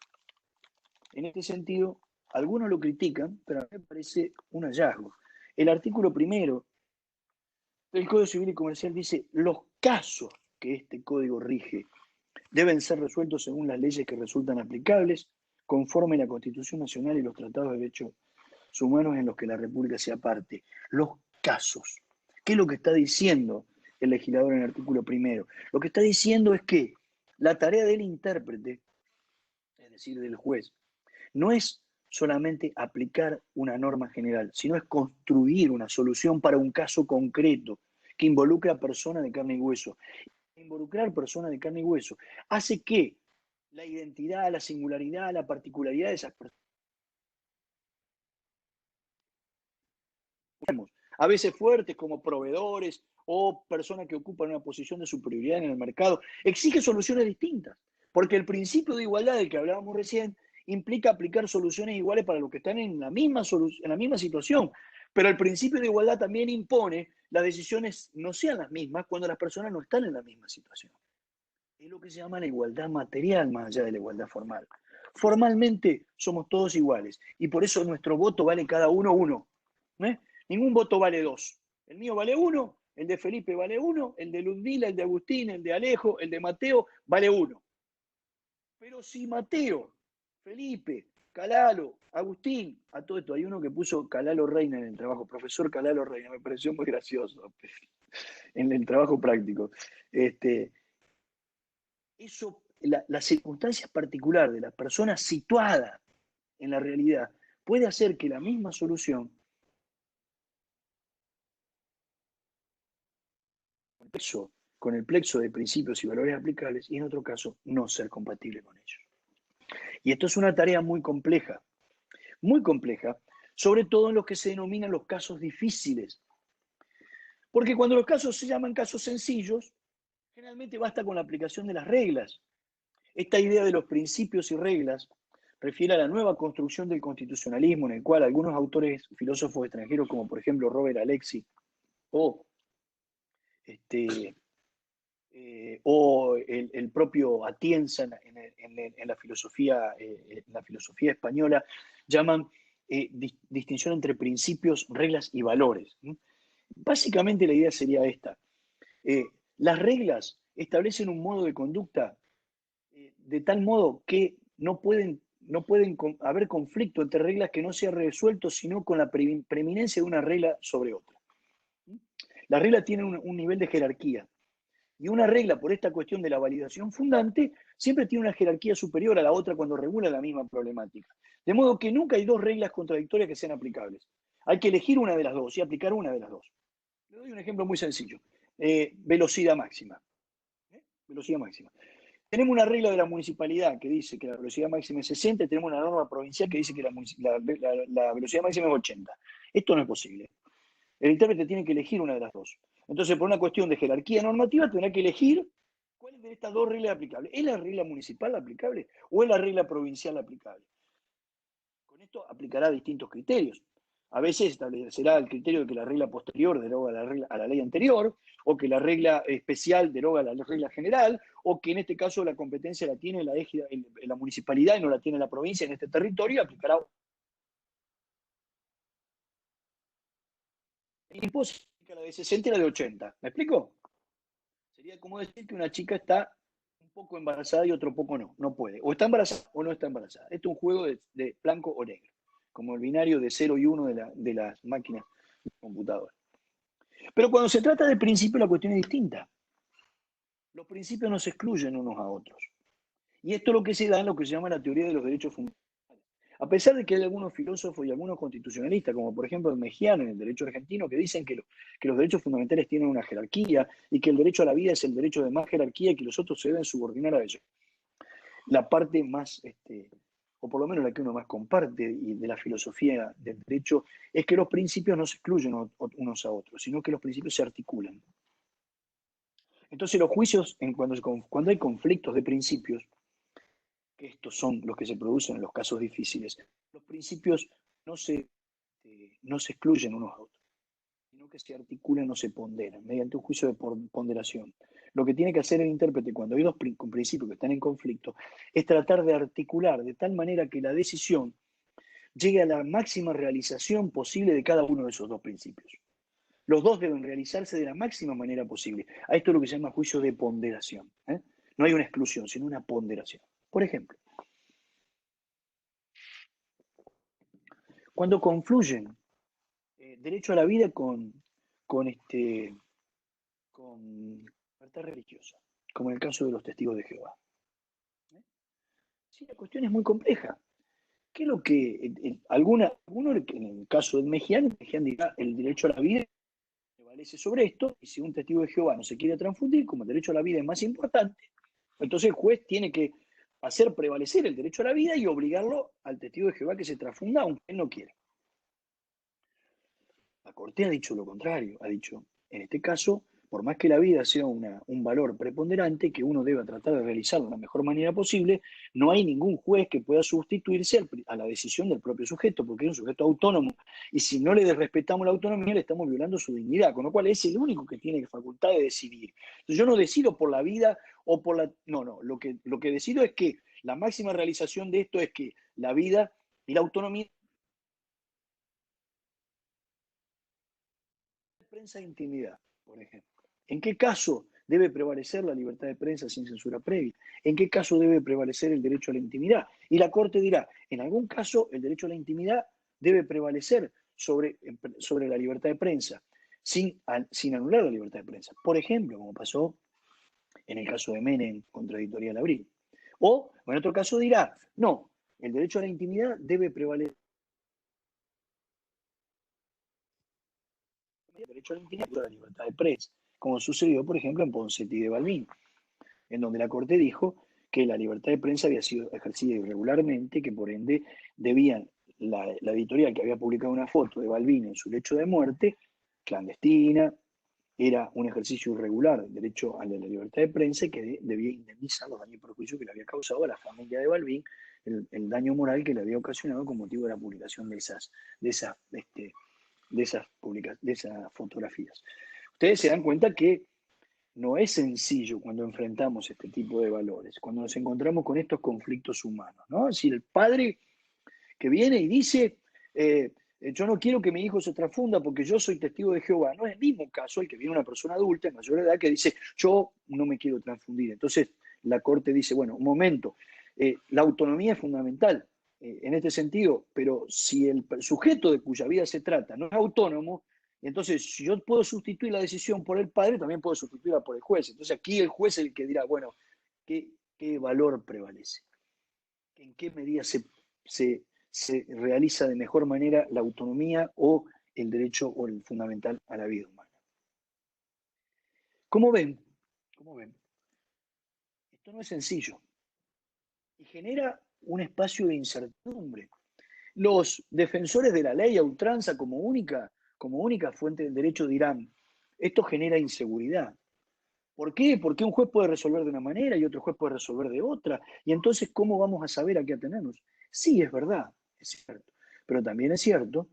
en este sentido algunos lo critican, pero a mí me parece un hallazgo. El artículo 1 del Código Civil y Comercial dice: los casos que este código rige deben ser resueltos según las leyes que resultan aplicables, conforme a la Constitución Nacional y los tratados de derechos humanos en los que la República sea parte. Los casos. ¿Qué es lo que está diciendo el legislador en el artículo 1? Lo que está diciendo es que la tarea del intérprete, es decir, del juez, no es solamente aplicar una norma general, sino es construir una solución para un caso concreto que involucra a personas de carne y hueso. Involucrar personas de carne y hueso hace que la identidad, la singularidad, la particularidad de esas personas, a veces fuertes como proveedores o personas que ocupan una posición de superioridad en el mercado, exige soluciones distintas, porque el principio de igualdad del que hablábamos recién implica aplicar soluciones iguales para los que están en la misma situación, pero el principio de igualdad también impone las decisiones no sean las mismas cuando las personas no están en la misma situación. Es lo que se llama la igualdad material más allá de la igualdad formal. Formalmente somos todos iguales y por eso nuestro voto vale cada uno. Ningún voto vale dos. El mío vale uno, el de Felipe vale uno, el de Ludmila, el de Agustín, el de Alejo, el de Mateo vale uno. Pero si Mateo, Felipe, Calalo, Agustín, a todo esto, hay uno que puso Calalo Reina en el trabajo, profesor Calalo Reina, me pareció muy gracioso en el trabajo práctico. Eso, la circunstancia particular de la persona situada en la realidad puede hacer que la misma solución con el plexo de principios y valores aplicables y en otro caso no ser compatible con ellos. Y esto es una tarea muy compleja, sobre todo en lo que se denominan los casos difíciles. Porque cuando los casos se llaman casos sencillos, generalmente basta con la aplicación de las reglas. Esta idea de los principios y reglas refiere a la nueva construcción del constitucionalismo, en el cual algunos autores filósofos extranjeros, como por ejemplo Robert Alexy o el propio Atienza en la filosofía española, llaman distinción entre principios, reglas y valores. Básicamente la idea sería esta. Las reglas establecen un modo de conducta de tal modo que no pueden haber conflicto entre reglas que no sea resuelto, sino con la preeminencia de una regla sobre otra. Las reglas tienen un nivel de jerarquía. Y una regla, por esta cuestión de la validación fundante, siempre tiene una jerarquía superior a la otra cuando regula la misma problemática. De modo que nunca hay dos reglas contradictorias que sean aplicables. Hay que elegir una de las dos y aplicar una de las dos. Le doy un ejemplo muy sencillo. Velocidad máxima. Velocidad máxima. Tenemos una regla de la municipalidad que dice que la velocidad máxima es 60 y tenemos una norma provincial que dice que la velocidad máxima es 80. Esto no es posible. El intérprete tiene que elegir una de las dos. Entonces, por una cuestión de jerarquía normativa, tendrá que elegir cuál de estas dos reglas es aplicable. ¿Es la regla municipal aplicable o es la regla provincial aplicable? Con esto aplicará distintos criterios. A veces establecerá el criterio de que la regla posterior deroga a la ley anterior, o que la regla especial deroga a la regla general, o que en este caso la competencia la tiene la municipalidad y no la tiene la provincia en este territorio, y aplicará la de 60 y la de 80. ¿Me explico? Sería como decir que una chica está un poco embarazada y otro poco no. No puede. O está embarazada o no está embarazada. Esto es un juego de blanco o negro, como el binario de 0 y 1 de las máquinas computadoras. Pero cuando se trata de principios, la cuestión es distinta. Los principios no se excluyen unos a otros. Y esto es lo que se da en lo que se llama la teoría de los derechos fundamentales. A pesar de que hay algunos filósofos y algunos constitucionalistas, como por ejemplo el Mejiano en el derecho argentino, que dicen que los derechos fundamentales tienen una jerarquía y que el derecho a la vida es el derecho de más jerarquía y que los otros se deben subordinar a ellos. La parte más, o por lo menos la que uno más comparte y de la filosofía del derecho, es que los principios no se excluyen unos a otros, sino que los principios se articulan. Entonces los juicios, cuando hay conflictos de principios, que estos son los que se producen en los casos difíciles, los principios no se excluyen unos a otros, sino que se articulan o se ponderan mediante un juicio de ponderación. Lo que tiene que hacer el intérprete cuando hay dos principios que están en conflicto es tratar de articular de tal manera que la decisión llegue a la máxima realización posible de cada uno de esos dos principios. Los dos deben realizarse de la máxima manera posible. A esto es lo que se llama juicio de ponderación. No hay una exclusión, sino una ponderación. Por ejemplo, cuando confluyen derecho a la vida con libertad religiosa, como en el caso de los testigos de Jehová. Sí, la cuestión es muy compleja. ¿Qué es lo que algunos en el caso del Mejiano dirá el derecho a la vida prevalece sobre esto, y si un testigo de Jehová no se quiere transfundir, como el derecho a la vida es más importante, entonces el juez tiene que hacer prevalecer el derecho a la vida y obligarlo al testigo de Jehová que se transfunda, aunque él no quiera. La Corte ha dicho lo contrario, ha dicho, en este caso, por más que la vida sea un valor preponderante que uno debe tratar de realizarlo de la mejor manera posible, no hay ningún juez que pueda sustituirse a la decisión del propio sujeto, porque es un sujeto autónomo, y si no le respetamos la autonomía, le estamos violando su dignidad, con lo cual es el único que tiene facultad de decidir. Entonces yo no decido por la vida o por la... No, lo que decido es que la máxima realización de esto es que la vida y la autonomía prensa e intimidad, por ejemplo. ¿En qué caso debe prevalecer la libertad de prensa sin censura previa? ¿En qué caso debe prevalecer el derecho a la intimidad? Y la Corte dirá, en algún caso el derecho a la intimidad debe prevalecer sobre la libertad de prensa, sin anular la libertad de prensa. Por ejemplo, como pasó en el caso de Menem contra Editorial Abril. O en otro caso dirá, no, el derecho a la intimidad debe prevalecer el derecho a la intimidad sobre la libertad de prensa, como sucedió, por ejemplo, en Ponseti de Balbín, en donde la Corte dijo que la libertad de prensa había sido ejercida irregularmente, que por ende debían la editorial que había publicado una foto de Balbín en su lecho de muerte, clandestina, era un ejercicio irregular del derecho a la libertad de prensa y que debía indemnizar los daños y perjuicios que le había causado a la familia de Balbín, el daño moral que le había ocasionado con motivo de la publicación de esas fotografías. Ustedes se dan cuenta que no es sencillo cuando enfrentamos este tipo de valores, cuando nos encontramos con estos conflictos humanos, ¿no? Es decir, el padre que viene y dice, yo no quiero que mi hijo se transfunda porque yo soy testigo de Jehová. No es el mismo caso el que viene una persona adulta, de mayor edad, que dice, yo no me quiero transfundir. Entonces, la Corte dice, bueno, un momento, la autonomía es fundamental en este sentido, pero si el sujeto de cuya vida se trata no es autónomo, Y entonces, si yo puedo sustituir la decisión por el padre, también puedo sustituirla por el juez. Entonces aquí el juez es el que dirá, bueno, ¿qué valor prevalece? ¿En qué medida se realiza de mejor manera la autonomía o el derecho o el fundamental a la vida humana? ¿Cómo ven? Esto no es sencillo y genera un espacio de incertidumbre. Los defensores de la ley a ultranza como única fuente del derecho dirán, esto genera inseguridad. ¿Por qué? Porque un juez puede resolver de una manera y otro juez puede resolver de otra. Y entonces, ¿cómo vamos a saber a qué atenernos? Sí, es verdad, es cierto. Pero también es cierto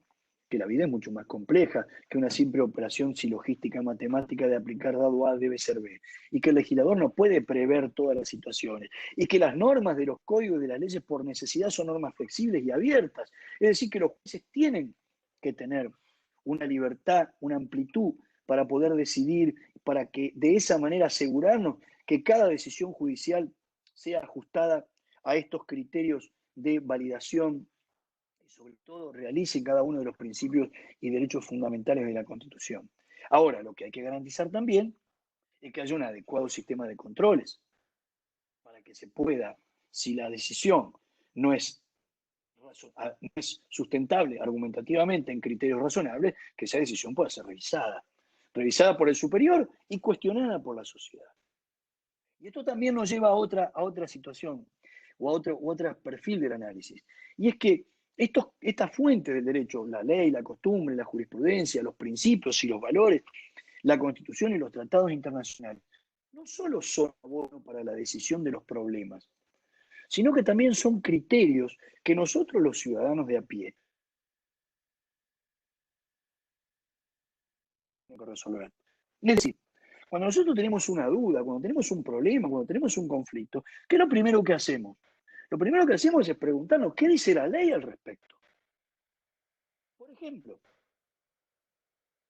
que la vida es mucho más compleja que una simple operación silogística matemática de aplicar dado A debe ser B. Y que el legislador no puede prever todas las situaciones. Y que las normas de los códigos de las leyes por necesidad son normas flexibles y abiertas. Es decir, que los jueces tienen que tener una libertad, una amplitud para poder decidir, para que de esa manera asegurarnos que cada decisión judicial sea ajustada a estos criterios de validación y sobre todo realicen cada uno de los principios y derechos fundamentales de la Constitución. Ahora, lo que hay que garantizar también es que haya un adecuado sistema de controles para que se pueda, si la decisión no es sustentable argumentativamente en criterios razonables, que esa decisión pueda ser revisada por el superior y cuestionada por la sociedad. Y esto también nos lleva a otra situación o a otro perfil del análisis. Y es que estas fuentes del derecho, la ley, la costumbre, la jurisprudencia, los principios y los valores, la Constitución y los tratados internacionales, no solo son buenos para la decisión de los problemas, sino que también son criterios que nosotros los ciudadanos de a pie tenemos que resolver. Es decir, cuando nosotros tenemos una duda, cuando tenemos un problema, cuando tenemos un conflicto, ¿qué es lo primero que hacemos? Lo primero que hacemos es preguntarnos qué dice la ley al respecto. Por ejemplo,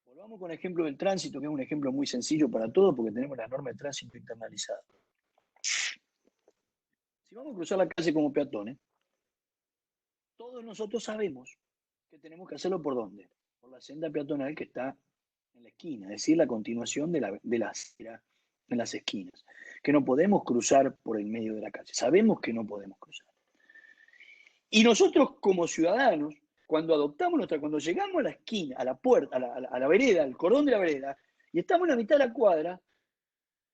volvamos con el ejemplo del tránsito, que es un ejemplo muy sencillo para todos porque tenemos la norma de tránsito internalizada. Si vamos a cruzar la calle como peatones, todos nosotros sabemos que tenemos que hacerlo ¿por dónde? Por la senda peatonal que está en la esquina, es decir, la continuación de la acera en las esquinas, que no podemos cruzar por el medio de la calle. Sabemos que no podemos cruzar. Y nosotros como ciudadanos, cuando llegamos a la esquina, a la puerta, a la vereda, al cordón de la vereda, y estamos en la mitad de la cuadra,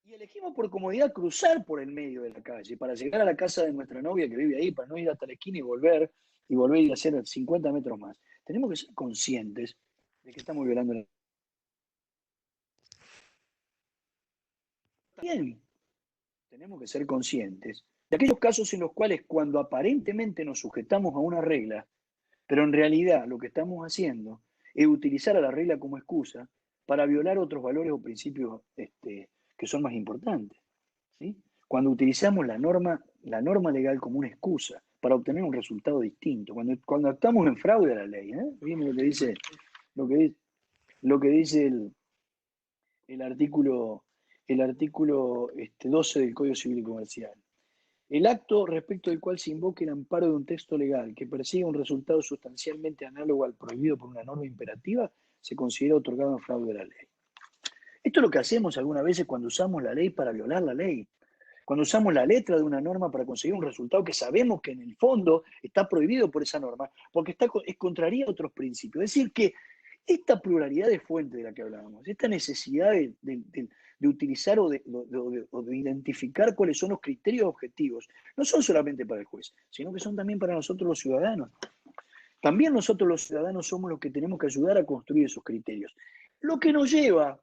y elegimos por comodidad cruzar por el medio de la calle para llegar a la casa de nuestra novia que vive ahí, para no ir hasta la esquina y volver y hacer 50 metros más. Tenemos que ser conscientes de que estamos violando la ley. También tenemos que ser conscientes de aquellos casos en los cuales cuando aparentemente nos sujetamos a una regla, pero en realidad lo que estamos haciendo es utilizar a la regla como excusa para violar otros valores o principios que son más importantes. ¿Sí? Cuando utilizamos la norma legal como una excusa para obtener un resultado distinto, cuando estamos en fraude a la ley, ¿Vimos lo que dice el artículo 12 del Código Civil y Comercial? El acto respecto del cual se invoque el amparo de un texto legal que persiga un resultado sustancialmente análogo al prohibido por una norma imperativa se considera otorgado en fraude a la ley. Esto es lo que hacemos algunas veces cuando usamos la ley para violar la ley. Cuando usamos la letra de una norma para conseguir un resultado que sabemos que en el fondo está prohibido por esa norma, porque es contraria a otros principios. Es decir, que esta pluralidad de fuentes de la que hablábamos, esta necesidad de utilizar o de identificar cuáles son los criterios objetivos, no son solamente para el juez, sino que son también para nosotros los ciudadanos. También nosotros los ciudadanos somos los que tenemos que ayudar a construir esos criterios. Lo que nos lleva a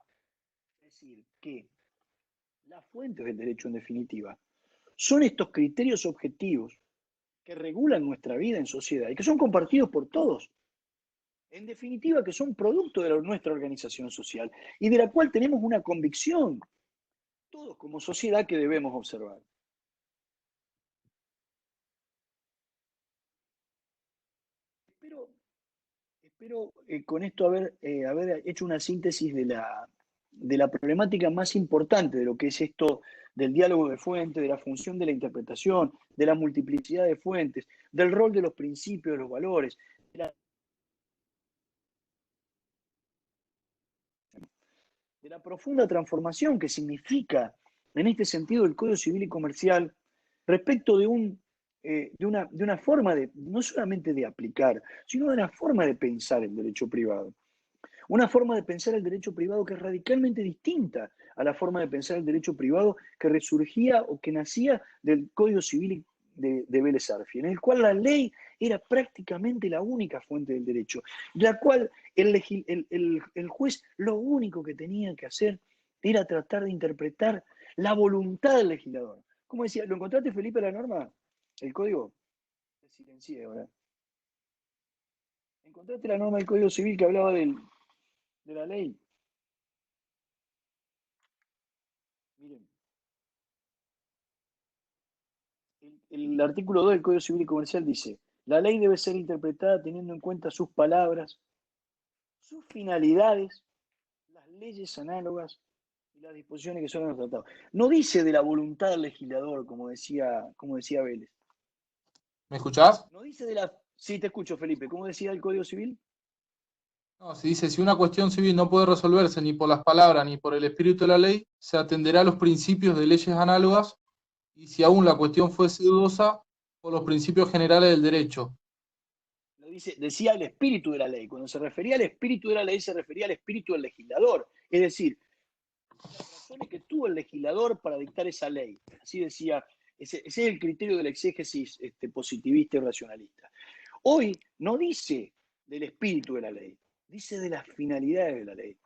decir que las fuentes del derecho, en definitiva, son estos criterios objetivos que regulan nuestra vida en sociedad y que son compartidos por todos. En definitiva, que son producto de nuestra organización social y de la cual tenemos una convicción, todos como sociedad, que debemos observar. Espero con esto haber hecho una síntesis de la problemática más importante de lo que es esto del diálogo de fuentes, de la función de la interpretación, de la multiplicidad de fuentes, del rol de los principios, de los valores, de la de la profunda transformación que significa, en este sentido, el Código Civil y Comercial respecto de una forma no solamente de aplicar, sino de una forma de pensar el derecho privado. Una forma de pensar el derecho privado que es radicalmente distinta a la forma de pensar el derecho privado que resurgía o que nacía del Código Civil de Vélez Arfi, en el cual la ley era prácticamente la única fuente del derecho, la cual el juez lo único que tenía que hacer era tratar de interpretar la voluntad del legislador. ¿Cómo decía? ¿Lo encontraste, Felipe, la norma? ¿El código? Te silencié ahora. ¿Encontraste la norma del Código Civil que hablaba de la ley? Miren, el artículo 2 del Código Civil y Comercial dice: la ley debe ser interpretada teniendo en cuenta sus palabras, sus finalidades, las leyes análogas y las disposiciones que son en los tratados. No dice de la voluntad del legislador, como decía Vélez. ¿Me escuchás? No dice de la... Sí, te escucho, Felipe. ¿Cómo decía el Código Civil? No, se dice, si una cuestión civil no puede resolverse ni por las palabras ni por el espíritu de la ley, se atenderá a los principios de leyes análogas y si aún la cuestión fuese dudosa, por los principios generales del derecho. Decía el espíritu de la ley. Cuando se refería al espíritu de la ley, se refería al espíritu del legislador. Es decir, las razones que tuvo el legislador para dictar esa ley. Así decía, ese es el criterio del exégesis positivista y racionalista. Hoy no dice del espíritu de la ley, dice de las finalidades de la ley.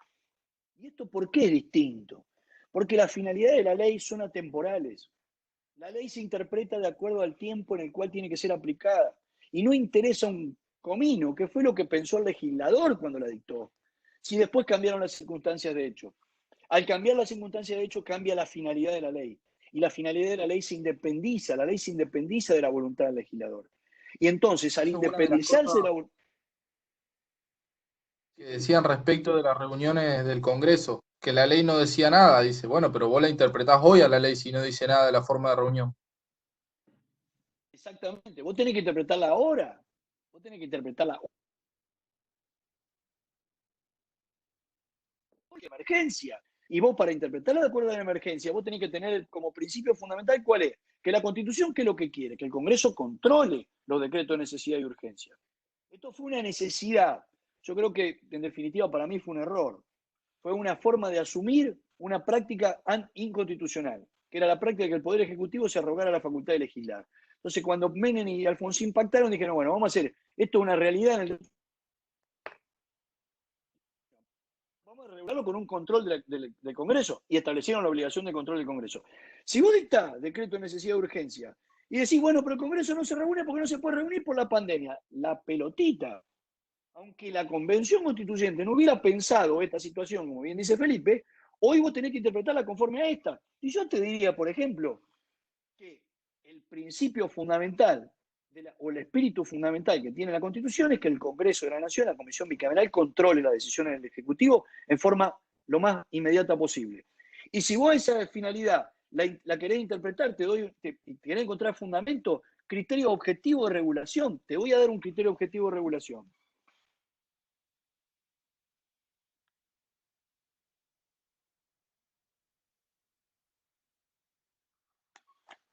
¿Y esto por qué es distinto? Porque las finalidades de la ley son atemporales. La ley se interpreta de acuerdo al tiempo en el cual tiene que ser aplicada. Y no interesa un comino, que fue lo que pensó el legislador cuando la dictó. Si después cambiaron las circunstancias de hecho. Al cambiar las circunstancias de hecho, cambia la finalidad de la ley. Y la finalidad de la ley se independiza de la voluntad del legislador. Y entonces, al Esa es una de las independizarse de cosas la voluntad... que decían respecto de las reuniones del Congreso, que la ley no decía nada. Dice, bueno, pero vos la interpretás hoy a la ley si no dice nada de la forma de reunión. Exactamente, vos tenés que interpretarla ahora. Vos tenés que interpretarla hoy, emergencia. Y vos, para interpretarla de acuerdo a la emergencia, vos tenés que tener como principio fundamental, ¿cuál es? Que la Constitución, ¿qué es lo que quiere? Que el Congreso controle los decretos de necesidad y urgencia. Esto fue una necesidad. Yo creo que, en definitiva, para mí fue un error. Fue una forma de asumir una práctica inconstitucional, que era la práctica de que el Poder Ejecutivo se arrogara la facultad de legislar. Entonces, cuando Menem y Alfonsín pactaron, dijeron, bueno, vamos a hacer esto una realidad en el... Vamos a regularlo con un control del Congreso, y establecieron la obligación de control del Congreso. Si vos dictás decreto de necesidad de urgencia y decís, bueno, pero el Congreso no se reúne porque no se puede reunir por la pandemia, la pelotita. Aunque la Convención Constituyente no hubiera pensado esta situación, como bien dice Felipe, hoy vos tenés que interpretarla conforme a esta. Y yo te diría, por ejemplo, que el principio fundamental o el espíritu fundamental que tiene la Constitución es que el Congreso de la Nación, la Comisión Bicameral, controle las decisiones del Ejecutivo en forma lo más inmediata posible. Y si vos esa finalidad la querés interpretar, querés encontrar fundamento, criterio objetivo de regulación, te voy a dar un criterio objetivo de regulación.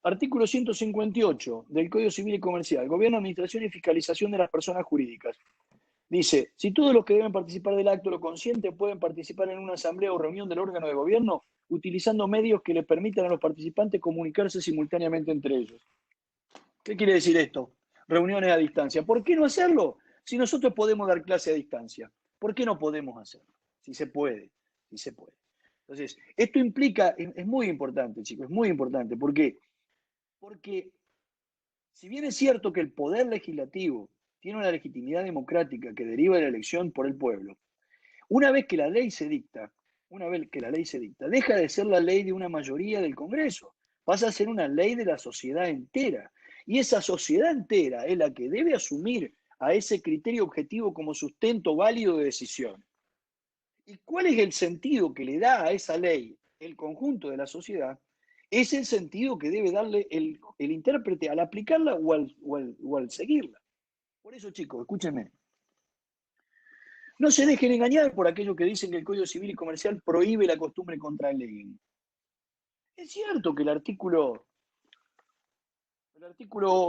Artículo 158 del Código Civil y Comercial. Gobierno, administración y fiscalización de las personas jurídicas. Dice, si todos los que deben participar del acto lo consienten, pueden participar en una asamblea o reunión del órgano de gobierno utilizando medios que le permitan a los participantes comunicarse simultáneamente entre ellos. ¿Qué quiere decir esto? Reuniones a distancia. ¿Por qué no hacerlo? Si nosotros podemos dar clase a distancia, ¿por qué no podemos hacerlo? Si se puede, si se puede. Entonces, esto implica, es muy importante, chicos, es muy importante. ¿Por qué? Porque si bien es cierto que el poder legislativo tiene una legitimidad democrática que deriva de la elección por el pueblo, una vez que la ley se dicta, deja de ser la ley de una mayoría del Congreso, pasa a ser una ley de la sociedad entera. Y esa sociedad entera es la que debe asumir a ese criterio objetivo como sustento válido de decisión. ¿Y cuál es el sentido que le da a esa ley el conjunto de la sociedad? Es el sentido que debe darle el intérprete al aplicarla o al seguirla. Por eso, chicos, escúchenme. No se dejen engañar por aquellos que dicen que el Código Civil y Comercial prohíbe la costumbre contralegem. Es cierto que el artículo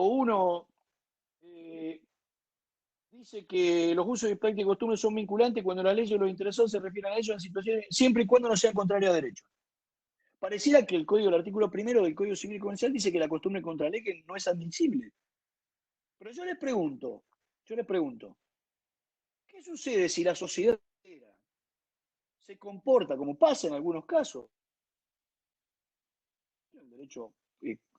1 dice que los usos y prácticas y costumbres son vinculantes cuando la ley o los interesados se refieren a ellos en situaciones, siempre y cuando no sean contrarios a derecho. Pareciera que el artículo 1 del Código Civil y Comercial dice que la costumbre contralegem no es admisible. Pero yo les pregunto, ¿qué sucede si la sociedad se comporta, como pasa en algunos casos, el derecho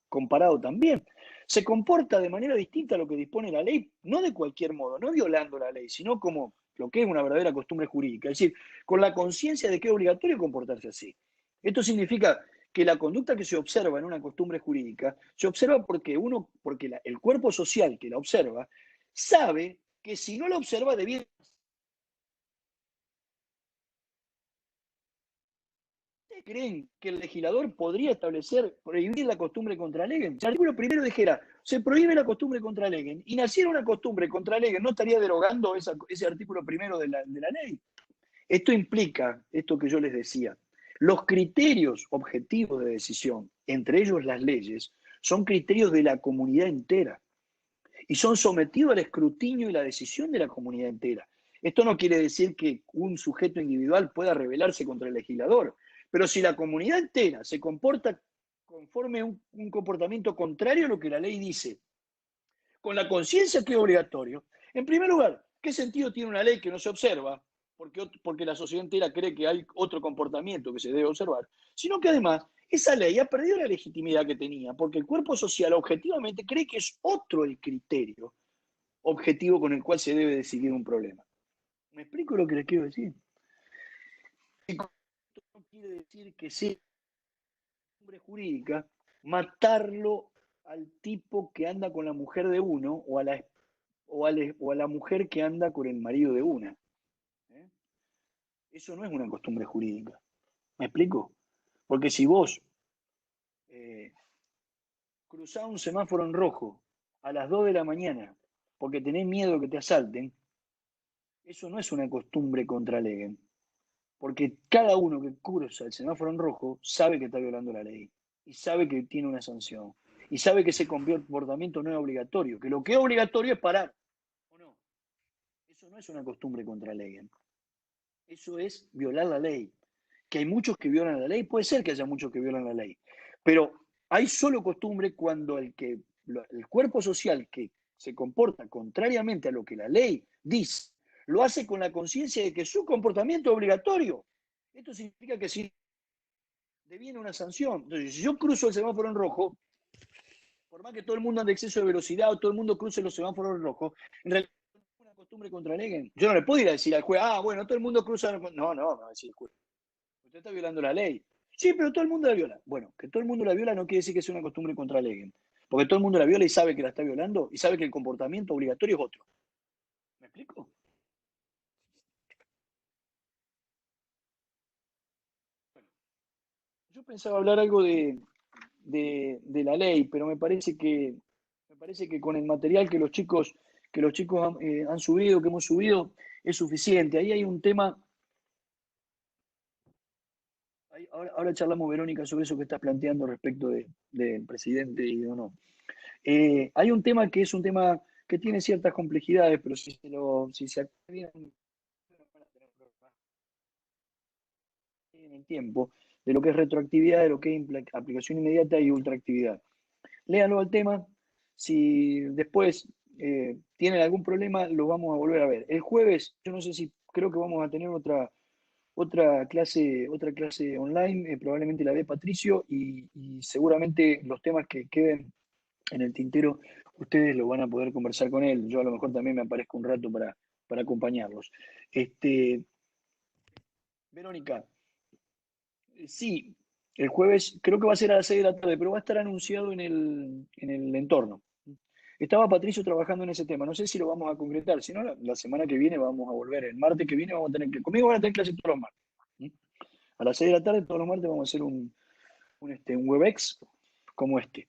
comparado también, se comporta de manera distinta a lo que dispone la ley, no de cualquier modo, no violando la ley, sino como lo que es una verdadera costumbre jurídica, es decir, con la conciencia de que es obligatorio comportarse así? Esto significa que la conducta que se observa en una costumbre jurídica se observa porque el cuerpo social que la observa sabe que si no la observa debiera. ¿Ustedes creen que el legislador podría prohibir la costumbre contralegem? Si el artículo 1 dijera, se prohíbe la costumbre contralegem, y naciera una costumbre contralegem, ¿no estaría derogando ese artículo 1 de la ley? Esto implica, esto que yo les decía, los criterios objetivos de decisión, entre ellos las leyes, son criterios de la comunidad entera y son sometidos al escrutinio y la decisión de la comunidad entera. Esto no quiere decir que un sujeto individual pueda rebelarse contra el legislador, pero si la comunidad entera se comporta conforme a un comportamiento contrario a lo que la ley dice, con la conciencia que es obligatorio, en primer lugar, ¿qué sentido tiene una ley que no se observa? Porque la sociedad entera cree que hay otro comportamiento que se debe observar, sino que además esa ley ha perdido la legitimidad que tenía, porque el cuerpo social objetivamente cree que es otro el criterio objetivo con el cual se debe decidir un problema. ¿Me explico lo que les quiero decir? Esto no quiere decir que sea costumbre jurídica matarlo al tipo que anda con la mujer de uno o a la mujer que anda con el marido de una. ¿Eh? Eso no es una costumbre jurídica. ¿Me explico? Porque si vos cruzás un semáforo en rojo a las 2 de la mañana porque tenés miedo de que te asalten, eso no es una costumbre contralegem. Porque cada uno que cruza el semáforo en rojo sabe que está violando la ley y sabe que tiene una sanción y sabe que ese comportamiento no es obligatorio, que lo que es obligatorio es parar. ¿O no? Eso no es una costumbre contralegem. Eso es violar la ley. Que hay muchos que violan la ley, puede ser que haya muchos que violan la ley, pero hay solo costumbre cuando el cuerpo social que se comporta contrariamente a lo que la ley dice, lo hace con la conciencia de que su comportamiento es obligatorio. Esto significa que si deviene una sanción, entonces si yo cruzo el semáforo en rojo, por más que todo el mundo ande exceso de velocidad o todo el mundo cruce los semáforos en rojo, en realidad es una costumbre contralegem. Yo no le puedo ir a decir al juez, bueno, todo el mundo cruza. No, no va a decir el juez. Usted está violando la ley. Sí, pero todo el mundo la viola. Bueno, que todo el mundo la viola no quiere decir que sea una costumbre contralegem. Porque todo el mundo la viola y sabe que la está violando y sabe que el comportamiento obligatorio es otro. ¿Me explico? Bueno, yo pensaba hablar algo de la ley, pero me parece que con el material que los chicos han subido, que hemos subido, es suficiente. Ahí hay un tema. Ahora charlamos, Verónica, sobre eso que estás planteando respecto del presidente y de o no. Hay un tema que es un tema que tiene ciertas complejidades, pero si se activa en el tiempo, de lo que es retroactividad, de lo que es aplicación inmediata y ultraactividad. Léanlo al tema. Si después tienen algún problema, lo vamos a volver a ver. El jueves, yo no sé si creo que vamos a tener otra clase online, probablemente la de Patricio, y seguramente los temas que queden en el tintero, ustedes lo van a poder conversar con él. Yo a lo mejor también me aparezco un rato para acompañarlos. Verónica, sí, el jueves creo que va a ser a las 6 de la tarde, pero va a estar anunciado en el entorno. Estaba Patricio trabajando en ese tema, no sé si lo vamos a concretar, si no, la semana que viene vamos a volver, el martes que viene vamos a tener conmigo van a tener clase todos los martes. A las 6 de la tarde, todos los martes vamos a hacer un WebEx como este.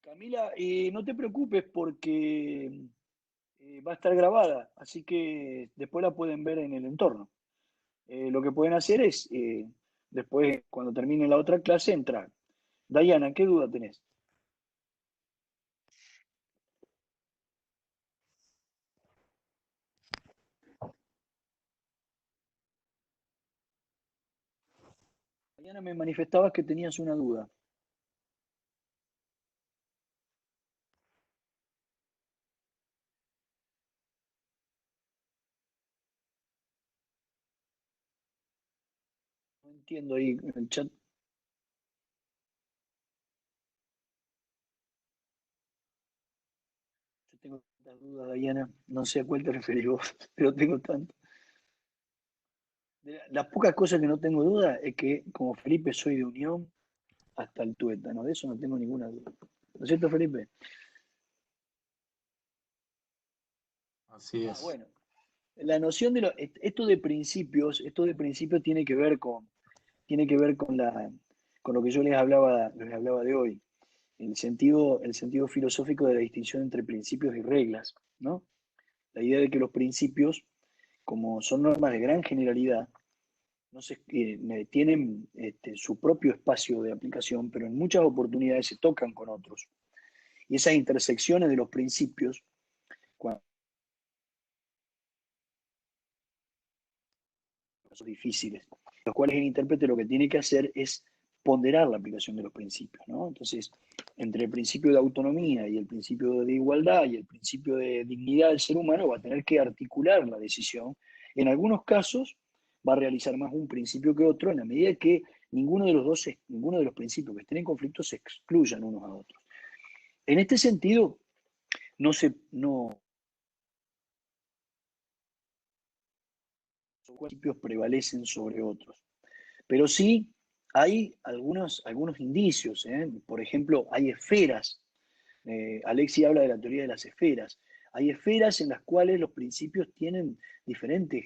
Camila, no te preocupes porque va a estar grabada, así que después la pueden ver en el entorno. Lo que pueden hacer es, después, cuando termine la otra clase, entrar. Dayana, ¿qué duda tenés? Dayana, me manifestabas que tenías una duda. No entiendo ahí en el chat. Yo tengo tantas dudas, Dayana. No sé a cuál te referís vos, pero tengo tantas. Las pocas cosas que no tengo duda es que, como Felipe, soy de Unión hasta el tuétano. De eso no tengo ninguna duda. ¿No es cierto, Felipe? Así es. Bueno. La noción de esto de principios tiene que ver con con lo que yo les hablaba de hoy, el sentido filosófico de la distinción entre principios y reglas, ¿no? La idea de que los principios, como son normas de gran generalidad, no se, tienen su propio espacio de aplicación, pero en muchas oportunidades se tocan con otros. Y esas intersecciones de los principios, cuando son difíciles, los cuales el intérprete lo que tiene que hacer es ponderar la aplicación de los principios, ¿no? Entonces, entre el principio de autonomía y el principio de igualdad y el principio de dignidad del ser humano va a tener que articular la decisión. En algunos casos va a realizar más un principio que otro en la medida que ninguno de los principios que estén en conflicto se excluyan unos a otros. En este sentido, no principios prevalecen sobre otros. Pero sí hay algunos indicios. Por ejemplo, hay esferas. Alexi habla de la teoría de las esferas. Hay esferas en las cuales los principios tienen diferentes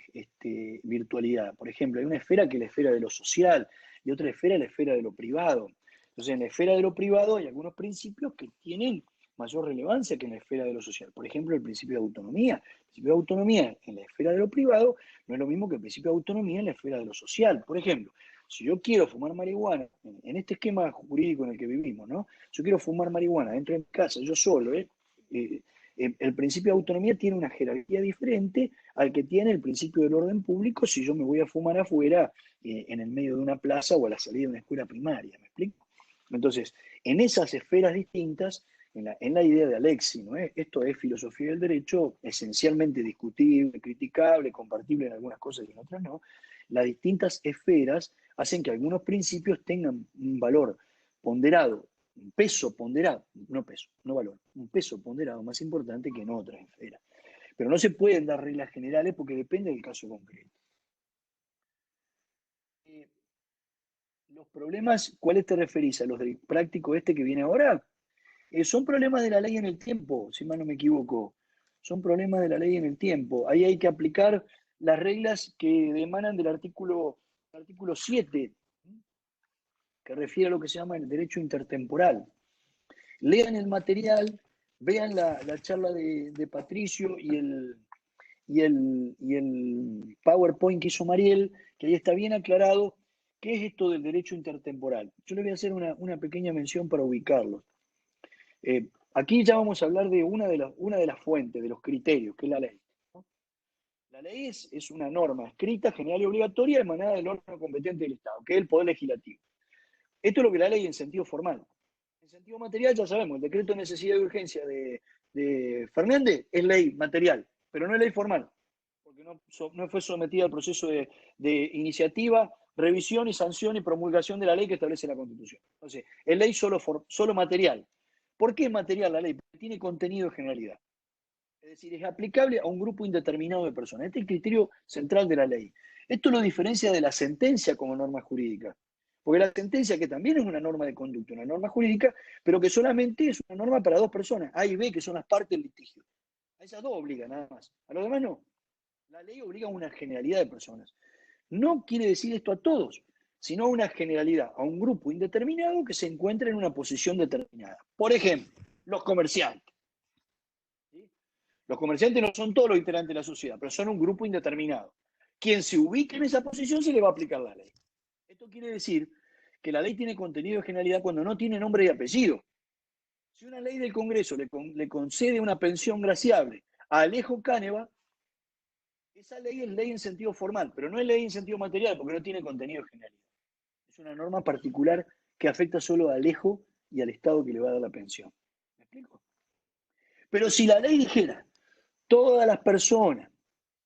virtualidad. Por ejemplo, hay una esfera que es la esfera de lo social y otra esfera la esfera de lo privado. Entonces, en la esfera de lo privado hay algunos principios que tienen mayor relevancia que en la esfera de lo social. Por ejemplo, el principio de autonomía. El principio de autonomía en la esfera de lo privado no es lo mismo que el principio de autonomía en la esfera de lo social. Por ejemplo, si yo quiero fumar marihuana, en este esquema jurídico en el que vivimos, ¿no? Yo quiero fumar marihuana dentro de mi casa, yo solo, el principio de autonomía tiene una jerarquía diferente al que tiene el principio del orden público si yo me voy a fumar afuera, en el medio de una plaza o a la salida de una escuela primaria, ¿me explico? Entonces, en esas esferas distintas, en la idea de Alexi, ¿no? Esto es filosofía del derecho, esencialmente discutible, criticable, compartible en algunas cosas y en otras no. Las distintas esferas hacen que algunos principios tengan un valor ponderado, un peso ponderado, no valor, un peso ponderado más importante que en otras esferas. Pero no se pueden dar reglas generales porque depende del caso concreto. Los problemas, ¿cuáles te referís? ¿A los del práctico este que viene ahora? Son problemas de la ley en el tiempo, si mal no me equivoco. Son problemas de la ley en el tiempo. Ahí hay que aplicar las reglas que emanan del artículo 7, que refiere a lo que se llama el derecho intertemporal. Lean el material, vean la charla de Patricio y el PowerPoint que hizo Mariel, que ahí está bien aclarado qué es esto del derecho intertemporal. Yo le voy a hacer una pequeña mención para ubicarlo. Aquí ya vamos a hablar de una de las fuentes, de los criterios, que es la ley, ¿no? La ley es una norma escrita, general y obligatoria emanada del órgano competente del Estado, que es el Poder Legislativo. Esto es lo que la ley en sentido formal. En sentido material ya sabemos, el decreto de necesidad y urgencia de Fernández es ley material, pero no es ley formal, porque no fue sometida al proceso de iniciativa, revisión y sanción y promulgación de la ley que establece la Constitución. Entonces, es ley solo material. ¿Por qué es material la ley? Porque tiene contenido de generalidad. Es decir, es aplicable a un grupo indeterminado de personas. Este es el criterio central de la ley. Esto lo diferencia de la sentencia como norma jurídica. Porque la sentencia, que también es una norma de conducta, una norma jurídica, pero que solamente es una norma para dos personas, A y B, que son las partes del litigio. A esas dos obliga nada más. A los demás no. La ley obliga a una generalidad de personas. No quiere decir esto a todos, sino a una generalidad, a un grupo indeterminado que se encuentra en una posición determinada. Por ejemplo, los comerciantes. ¿Sí? Los comerciantes no son todos los integrantes de la sociedad, pero son un grupo indeterminado. Quien se ubique en esa posición se le va a aplicar la ley. Esto quiere decir que la ley tiene contenido de generalidad cuando no tiene nombre y apellido. Si una ley del Congreso le concede una pensión graciable a Alejo Cáneva, esa ley es ley en sentido formal, pero no es ley en sentido material porque no tiene contenido de generalidad. Es una norma particular que afecta solo a Alejo y al Estado que le va a dar la pensión. ¿Me explico? Pero si la ley dijera, todas las personas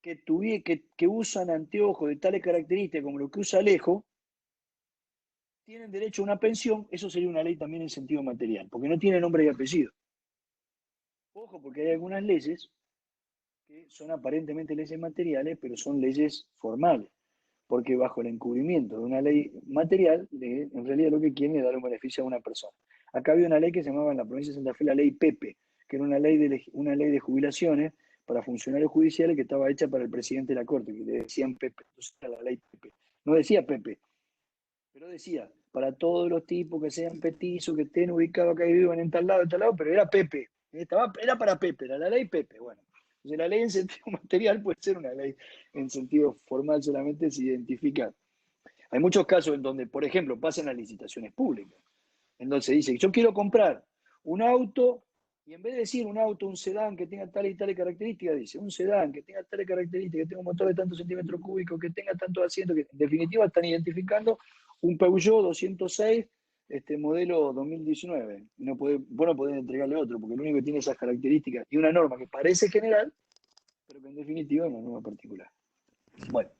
que usan anteojos de tales características como lo que usa Alejo, tienen derecho a una pensión, eso sería una ley también en sentido material, porque no tiene nombre y apellido. Ojo, porque hay algunas leyes que son aparentemente leyes materiales, pero son leyes formales, porque bajo el encubrimiento de una ley material, en realidad lo que quieren es dar un beneficio a una persona. Acá había una ley que se llamaba en la provincia de Santa Fe la ley Pepe, que era una ley de jubilaciones para funcionarios judiciales que estaba hecha para el presidente de la Corte, que le decían Pepe, entonces era la ley Pepe. No decía Pepe, pero decía, para todos los tipos que sean petizos, que estén ubicados acá y vivan en tal lado, pero era Pepe. Era para Pepe, era la ley Pepe. Bueno, entonces la ley en sentido material puede ser una ley en sentido formal, solamente se identifica. Hay muchos casos en donde, por ejemplo, pasan las licitaciones públicas. Entonces dice, yo quiero comprar un auto, y en vez de decir un auto, un sedán que tenga tal y tal características, dice un sedán que tenga tales características, que tenga un motor de tantos centímetros cúbicos, que tenga tantos asientos, que en definitiva están identificando un Peugeot 206 modelo 2019. Vos no podés entregarle otro, porque el único que tiene esas características y una norma que parece general, pero que en definitiva es una norma particular. Bueno,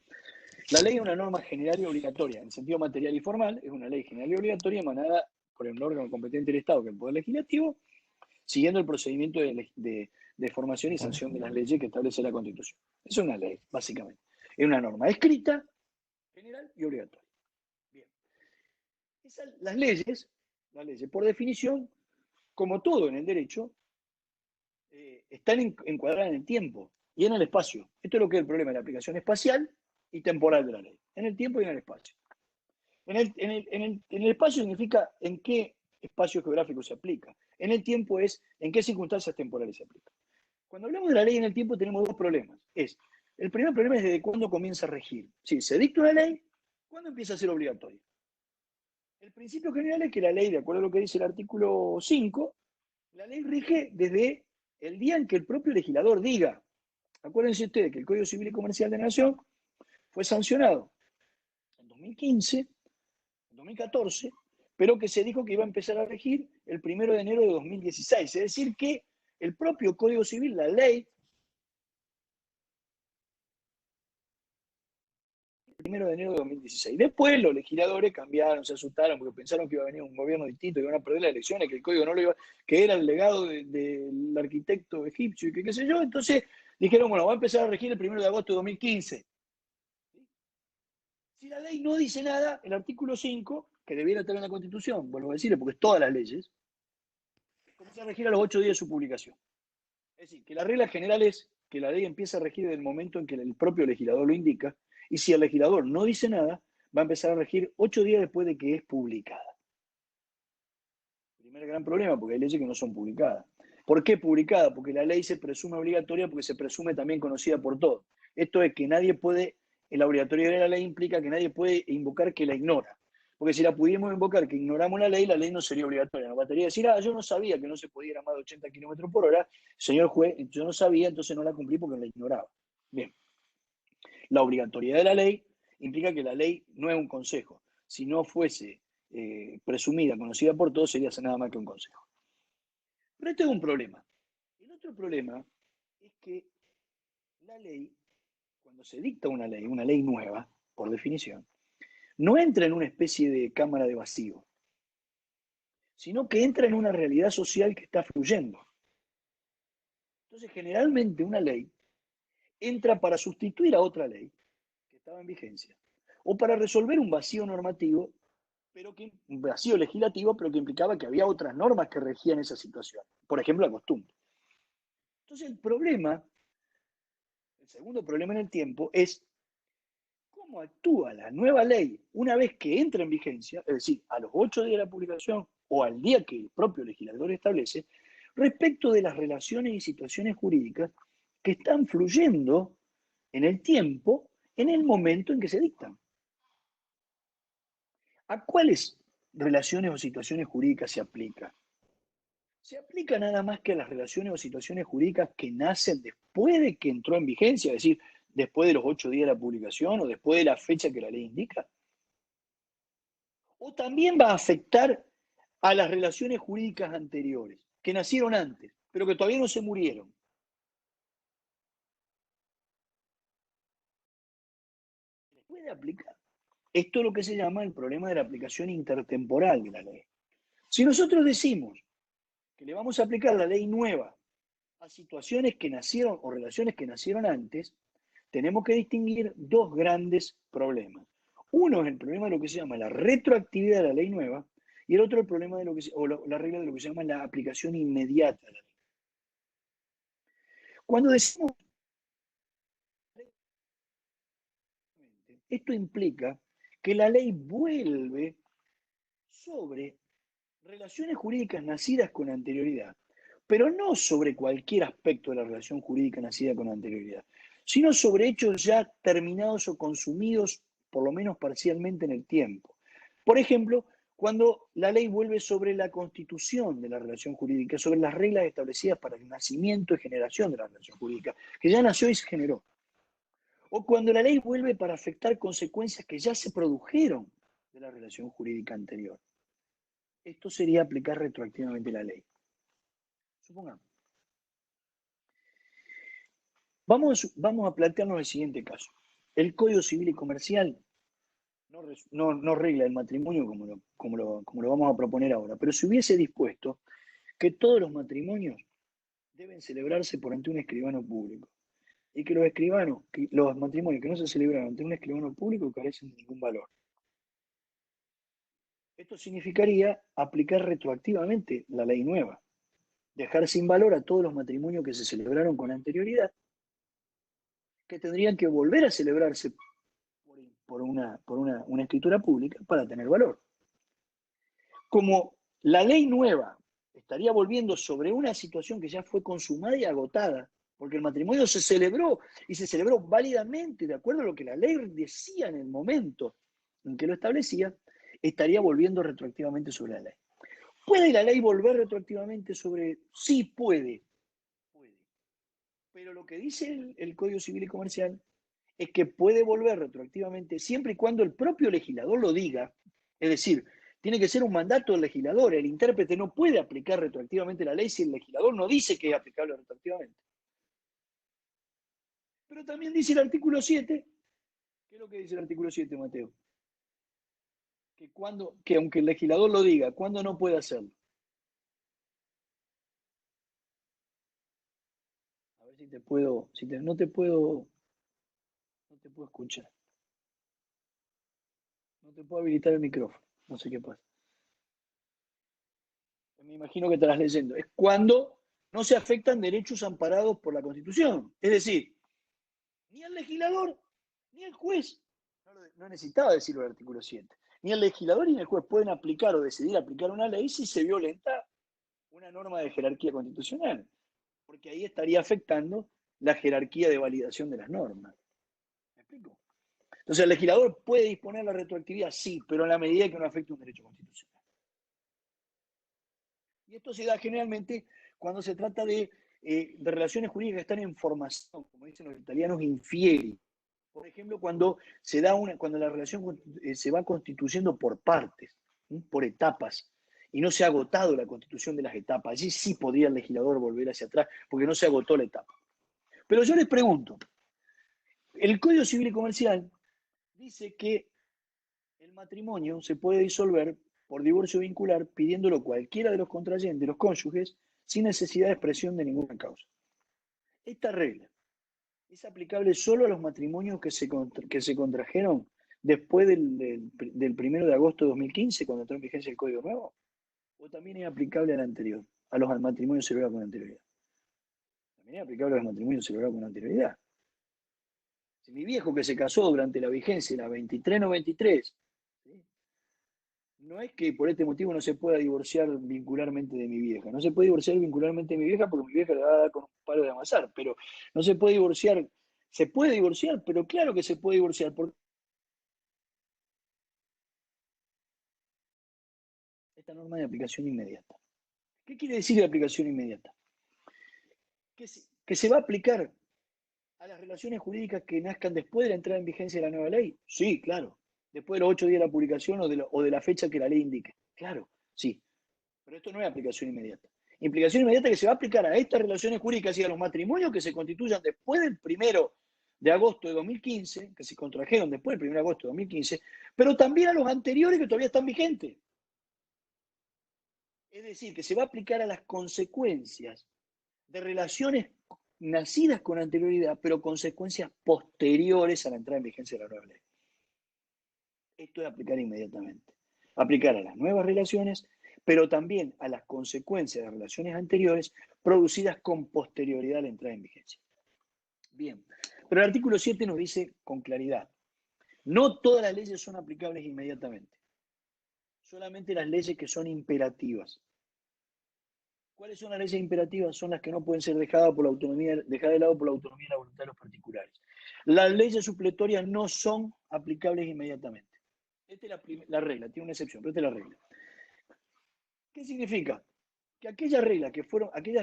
la ley es una norma general y obligatoria, en sentido material y formal, es una ley general y obligatoria emanada por el órgano competente del Estado, que es el Poder Legislativo, siguiendo el procedimiento de formación y sanción de las leyes que establece la Constitución. Es una ley, básicamente. Es una norma escrita, general y obligatoria. Bien. Las leyes, por definición, como todo en el derecho, están encuadradas en el tiempo y en el espacio. Esto es lo que es el problema de la aplicación espacial y temporal de la ley. En el tiempo y en el espacio. En el espacio significa en qué espacio geográfico se aplica. En el tiempo es en qué circunstancias temporales se aplica. Cuando hablamos de la ley en el tiempo tenemos dos problemas. El primer problema es desde cuándo comienza a regir. Si se dicta una ley, ¿cuándo empieza a ser obligatoria? El principio general es que la ley, de acuerdo a lo que dice el artículo 5, la ley rige desde el día en que el propio legislador diga. Acuérdense ustedes que el Código Civil y Comercial de la Nación fue sancionado en 2015, 2014, pero que se dijo que iba a empezar a regir el 1 de enero de 2016. Es decir, que el propio Código Civil, la ley, el 1 de enero de 2016. Después los legisladores cambiaron, se asustaron porque pensaron que iba a venir un gobierno distinto, que iban a perder las elecciones, que el código no lo iba, que era el legado del arquitecto egipcio y que qué sé yo. Entonces dijeron, bueno, va a empezar a regir el 1 de agosto de 2015. Si la ley no dice nada, el artículo 5, que debiera estar en la Constitución, vuelvo a decirle, porque es todas las leyes, comienza a regir a los 8 días de su publicación. Es decir, que la regla general es que la ley empieza a regir desde el momento en que el propio legislador lo indica, y si el legislador no dice nada, va a empezar a regir 8 días después de que es publicada. Primer gran problema, porque hay leyes que no son publicadas. ¿Por qué publicada? Porque la ley se presume obligatoria, porque se presume también conocida por todos. Esto es que nadie puede, la obligatoriedad de la ley implica que nadie puede invocar que la ignora. Porque si la pudiéramos invocar que ignoramos la ley no sería obligatoria. No bastaría decir, yo no sabía que no se podía ir a más de 80 kilómetros por hora, señor juez, yo no sabía, entonces no la cumplí porque la ignoraba. Bien. La obligatoriedad de la ley implica que la ley no es un consejo. Si no fuese presumida, conocida por todos, sería nada más que un consejo. Pero este es un problema. El otro problema es que la ley, cuando se dicta una ley nueva, por definición, no entra en una especie de cámara de vacío, sino que entra en una realidad social que está fluyendo. Entonces, generalmente una ley entra para sustituir a otra ley que estaba en vigencia, o para resolver un vacío normativo, un vacío legislativo, pero que implicaba que había otras normas que regían esa situación. Por ejemplo, la costumbre. Entonces, el segundo problema en el tiempo es cómo actúa la nueva ley una vez que entra en vigencia, es decir, a los 8 días de la publicación o al día que el propio legislador establece, respecto de las relaciones y situaciones jurídicas que están fluyendo en el tiempo, en el momento en que se dictan. ¿A cuáles relaciones o situaciones jurídicas se aplica? Se aplica nada más que a las relaciones o situaciones jurídicas que nacen después de que entró en vigencia, es decir, después de los 8 días de la publicación o después de la fecha que la ley indica. O también va a afectar a las relaciones jurídicas anteriores, que nacieron antes, pero que todavía no se murieron. ¿Se puede aplicar? Esto es lo que se llama el problema de la aplicación intertemporal de la ley. Si nosotros decimos que le vamos a aplicar la ley nueva a situaciones que nacieron o relaciones que nacieron antes, tenemos que distinguir dos grandes problemas. Uno es el problema de lo que se llama la retroactividad de la ley nueva y el otro el problema de lo que la regla de lo que se llama la aplicación inmediata de la ley. Cuando decimos esto implica que la ley vuelve sobre relaciones jurídicas nacidas con anterioridad, pero no sobre cualquier aspecto de la relación jurídica nacida con anterioridad, sino sobre hechos ya terminados o consumidos, por lo menos parcialmente en el tiempo. Por ejemplo, cuando la ley vuelve sobre la constitución de la relación jurídica, sobre las reglas establecidas para el nacimiento y generación de la relación jurídica, que ya nació y se generó. O cuando la ley vuelve para afectar consecuencias que ya se produjeron de la relación jurídica anterior. Esto sería aplicar retroactivamente la ley. Supongamos. Vamos a plantearnos el siguiente caso. El Código Civil y Comercial no regla el matrimonio como lo vamos a proponer ahora, pero si hubiese dispuesto que todos los matrimonios deben celebrarse por ante un escribano público y que los matrimonios que no se celebran ante un escribano público carecen de ningún valor. Esto significaría aplicar retroactivamente la ley nueva, dejar sin valor a todos los matrimonios que se celebraron con anterioridad, que tendrían que volver a celebrarse por una escritura pública para tener valor. Como la ley nueva estaría volviendo sobre una situación que ya fue consumada y agotada, porque el matrimonio se celebró y se celebró válidamente de acuerdo a lo que la ley decía en el momento en que lo establecía, estaría volviendo retroactivamente sobre la ley. ¿Puede la ley volver retroactivamente sobre? Sí, puede. Pero lo que dice el Código Civil y Comercial es que puede volver retroactivamente siempre y cuando el propio legislador lo diga. Es decir, tiene que ser un mandato del legislador. El intérprete no puede aplicar retroactivamente la ley si el legislador no dice que es aplicable retroactivamente. Pero también dice el artículo 7, ¿qué es lo que dice el artículo 7, Mateo? Que aunque el legislador lo diga, ¿cuándo no puede hacerlo? A ver si te puedo, no te puedo escuchar. No te puedo habilitar el micrófono. No sé qué pasa. Me imagino que estarás leyendo. Es cuando no se afectan derechos amparados por la Constitución. Es decir, ni el legislador ni el juez, no necesitaba decirlo el artículo 7, ni el legislador ni el juez pueden aplicar o decidir aplicar una ley si se violenta una norma de jerarquía constitucional, porque ahí estaría afectando la jerarquía de validación de las normas. ¿Me explico? Entonces, el legislador puede disponer la retroactividad, sí, pero en la medida que no afecte un derecho constitucional. Y esto se da generalmente cuando se trata de relaciones jurídicas que están en formación, como dicen los italianos, infieri. Por ejemplo, cuando la relación se va constituyendo por partes, por etapas, y no se ha agotado la constitución de las etapas. Allí sí podría el legislador volver hacia atrás, porque no se agotó la etapa. Pero yo les pregunto, el Código Civil y Comercial dice que el matrimonio se puede disolver por divorcio vincular pidiéndolo cualquiera de los contrayentes, los cónyuges, sin necesidad de expresión de ninguna causa. Esta regla es aplicable solo a los matrimonios que se contrajeron después del 1 de agosto de 2015, cuando entró en vigencia el Código Nuevo, o también es aplicable al anterior, a los matrimonios celebrados con anterioridad. También es aplicable a los matrimonios celebrados con anterioridad. Si mi viejo que se casó durante la vigencia, la 2393, ¿sí?, No es que por este motivo no se pueda divorciar vincularmente de mi vieja. No se puede divorciar vincularmente de mi vieja porque mi vieja le va a dar con un palo de amasar. Pero no se puede divorciar. Se puede divorciar, pero claro que se puede divorciar. Porque esta norma de aplicación inmediata. ¿Qué quiere decir de aplicación inmediata? Que se va a aplicar a las relaciones jurídicas que nazcan después de la entrada en vigencia de la nueva ley. Sí, claro. Después de los 8 días de la publicación o de la fecha que la ley indique. Claro, sí. Pero esto no es aplicación inmediata. Implicación inmediata que se va a aplicar a estas relaciones jurídicas y a los matrimonios que se constituyan después del 1 de agosto de 2015, que se contrajeron después del 1 de agosto de 2015, pero también a los anteriores que todavía están vigentes. Es decir, que se va a aplicar a las consecuencias de relaciones nacidas con anterioridad, pero consecuencias posteriores a la entrada en vigencia de la nueva ley. Esto es aplicar inmediatamente. Aplicar a las nuevas relaciones, pero también a las consecuencias de relaciones anteriores producidas con posterioridad a la entrada en vigencia. Bien, pero el artículo 7 nos dice con claridad, no todas las leyes son aplicables inmediatamente, solamente las leyes que son imperativas. ¿Cuáles son las leyes imperativas? Son las que no pueden ser dejadas de lado por la autonomía y la voluntad de los particulares. Las leyes supletorias no son aplicables inmediatamente. Esta es la regla, tiene una excepción, pero esta es la regla. ¿Qué significa? Que aquellas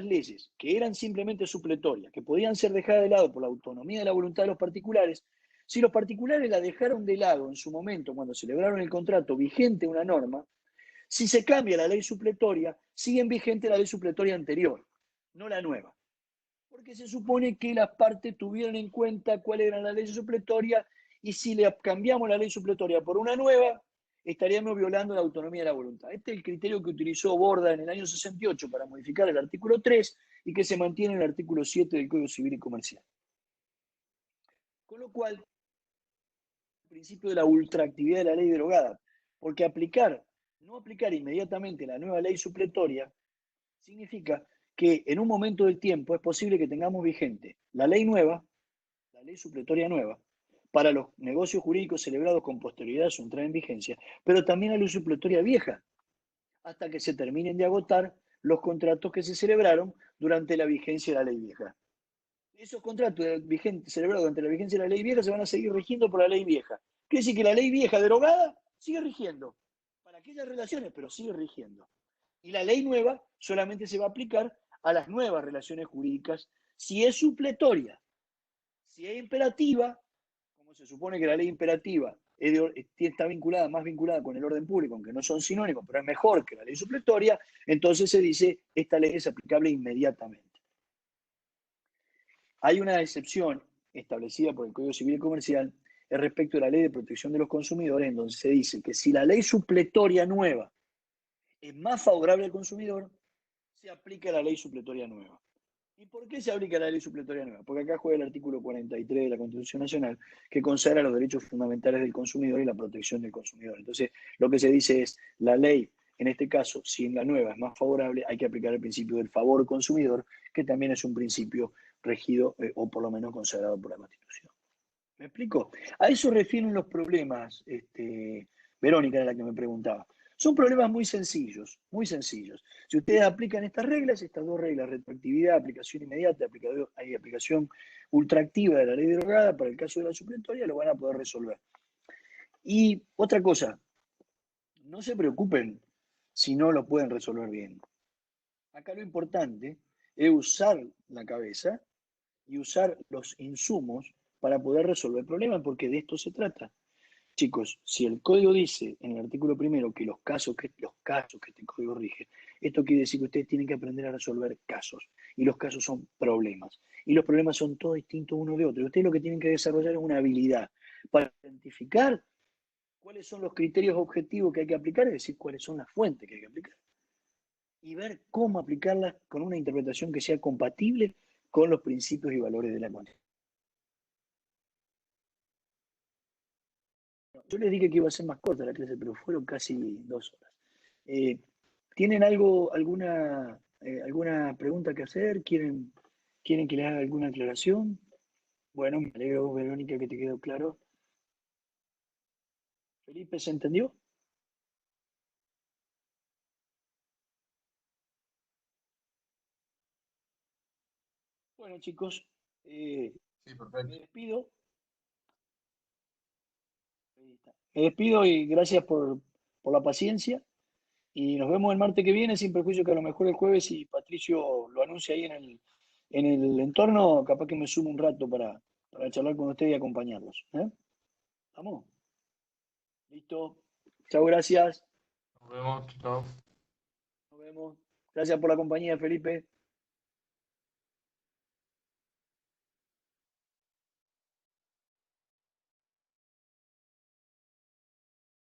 leyes que eran simplemente supletorias, que podían ser dejadas de lado por la autonomía y la voluntad de los particulares, si los particulares la dejaron de lado en su momento, cuando celebraron el contrato vigente una norma, si se cambia la ley supletoria, siguen vigente la ley supletoria anterior, no la nueva. Porque se supone que las partes tuvieron en cuenta cuál era la ley supletoria y si le cambiamos la ley supletoria por una nueva, estaríamos violando la autonomía de la voluntad. Este es el criterio que utilizó Borda en el año 68 para modificar el artículo 3 y que se mantiene en el artículo 7 del Código Civil y Comercial. Con lo cual, el principio de la ultraactividad de la ley derogada, porque no aplicar inmediatamente la nueva ley supletoria significa que en un momento del tiempo es posible que tengamos vigente la ley nueva, la ley supletoria nueva, para los negocios jurídicos celebrados con posterioridad a su entrada en vigencia, pero también la ley supletoria vieja, hasta que se terminen de agotar los contratos que se celebraron durante la vigencia de la ley vieja. Esos contratos celebrados durante la vigencia de la ley vieja se van a seguir rigiendo por la ley vieja. Quiere decir que la ley vieja derogada sigue rigiendo para aquellas relaciones, pero sigue rigiendo. Y la ley nueva solamente se va a aplicar a las nuevas relaciones jurídicas si es supletoria. Si es imperativa, como se supone que la ley imperativa está más vinculada con el orden público, aunque no son sinónimos, pero es mejor que la ley supletoria, entonces se dice esta ley es aplicable inmediatamente. Hay una excepción establecida por el Código Civil y Comercial respecto a la Ley de Protección de los Consumidores, en donde se dice que si la ley supletoria nueva es más favorable al consumidor, se aplica la ley supletoria nueva. ¿Y por qué se aplica la ley supletoria nueva? Porque acá juega el artículo 43 de la Constitución Nacional, que consagra los derechos fundamentales del consumidor y la protección del consumidor. Entonces, lo que se dice es, la ley, en este caso, si en la nueva es más favorable, hay que aplicar el principio del favor consumidor, que también es un principio regido o por lo menos consagrado por la Constitución. ¿Me explico? A eso refieren los problemas, Verónica era la que me preguntaba. Son problemas muy sencillos, muy sencillos. Si ustedes aplican estas dos reglas, retroactividad, aplicación inmediata, aplicación ultraactiva de la ley derogada, para el caso de la supletoria, lo van a poder resolver. Y otra cosa, no se preocupen si no lo pueden resolver bien. Acá lo importante es usar la cabeza y usar los insumos para poder resolver el problema, porque de esto se trata. Chicos, si el código dice en el artículo primero que los casos que este código rige, esto quiere decir que ustedes tienen que aprender a resolver casos. Y los casos son problemas. Y los problemas son todos distintos uno de otro. Y ustedes lo que tienen que desarrollar es una habilidad para identificar cuáles son los criterios objetivos que hay que aplicar, es decir, cuáles son las fuentes que hay que aplicar. Y ver cómo aplicarlas con una interpretación que sea compatible con los principios y valores de la economía. Yo les dije que iba a ser más corta la clase, pero fueron casi 2 horas. ¿Tienen alguna pregunta que hacer? ¿Quieren que les haga alguna aclaración? Bueno, me alegro, Verónica, que te quedó claro. ¿Felipe se entendió? Bueno, chicos, Sí, perfecto. me despido. Ahí está. Me despido y gracias por la paciencia. Y nos vemos el martes que viene, sin perjuicio que a lo mejor el jueves, si Patricio lo anuncia ahí en el entorno, capaz que me sumo un rato para charlar con ustedes y acompañarlos. ¿Eh? ¿Vamos? Listo. Chao, gracias. Nos vemos. Chao. Nos vemos. Gracias por la compañía, Felipe.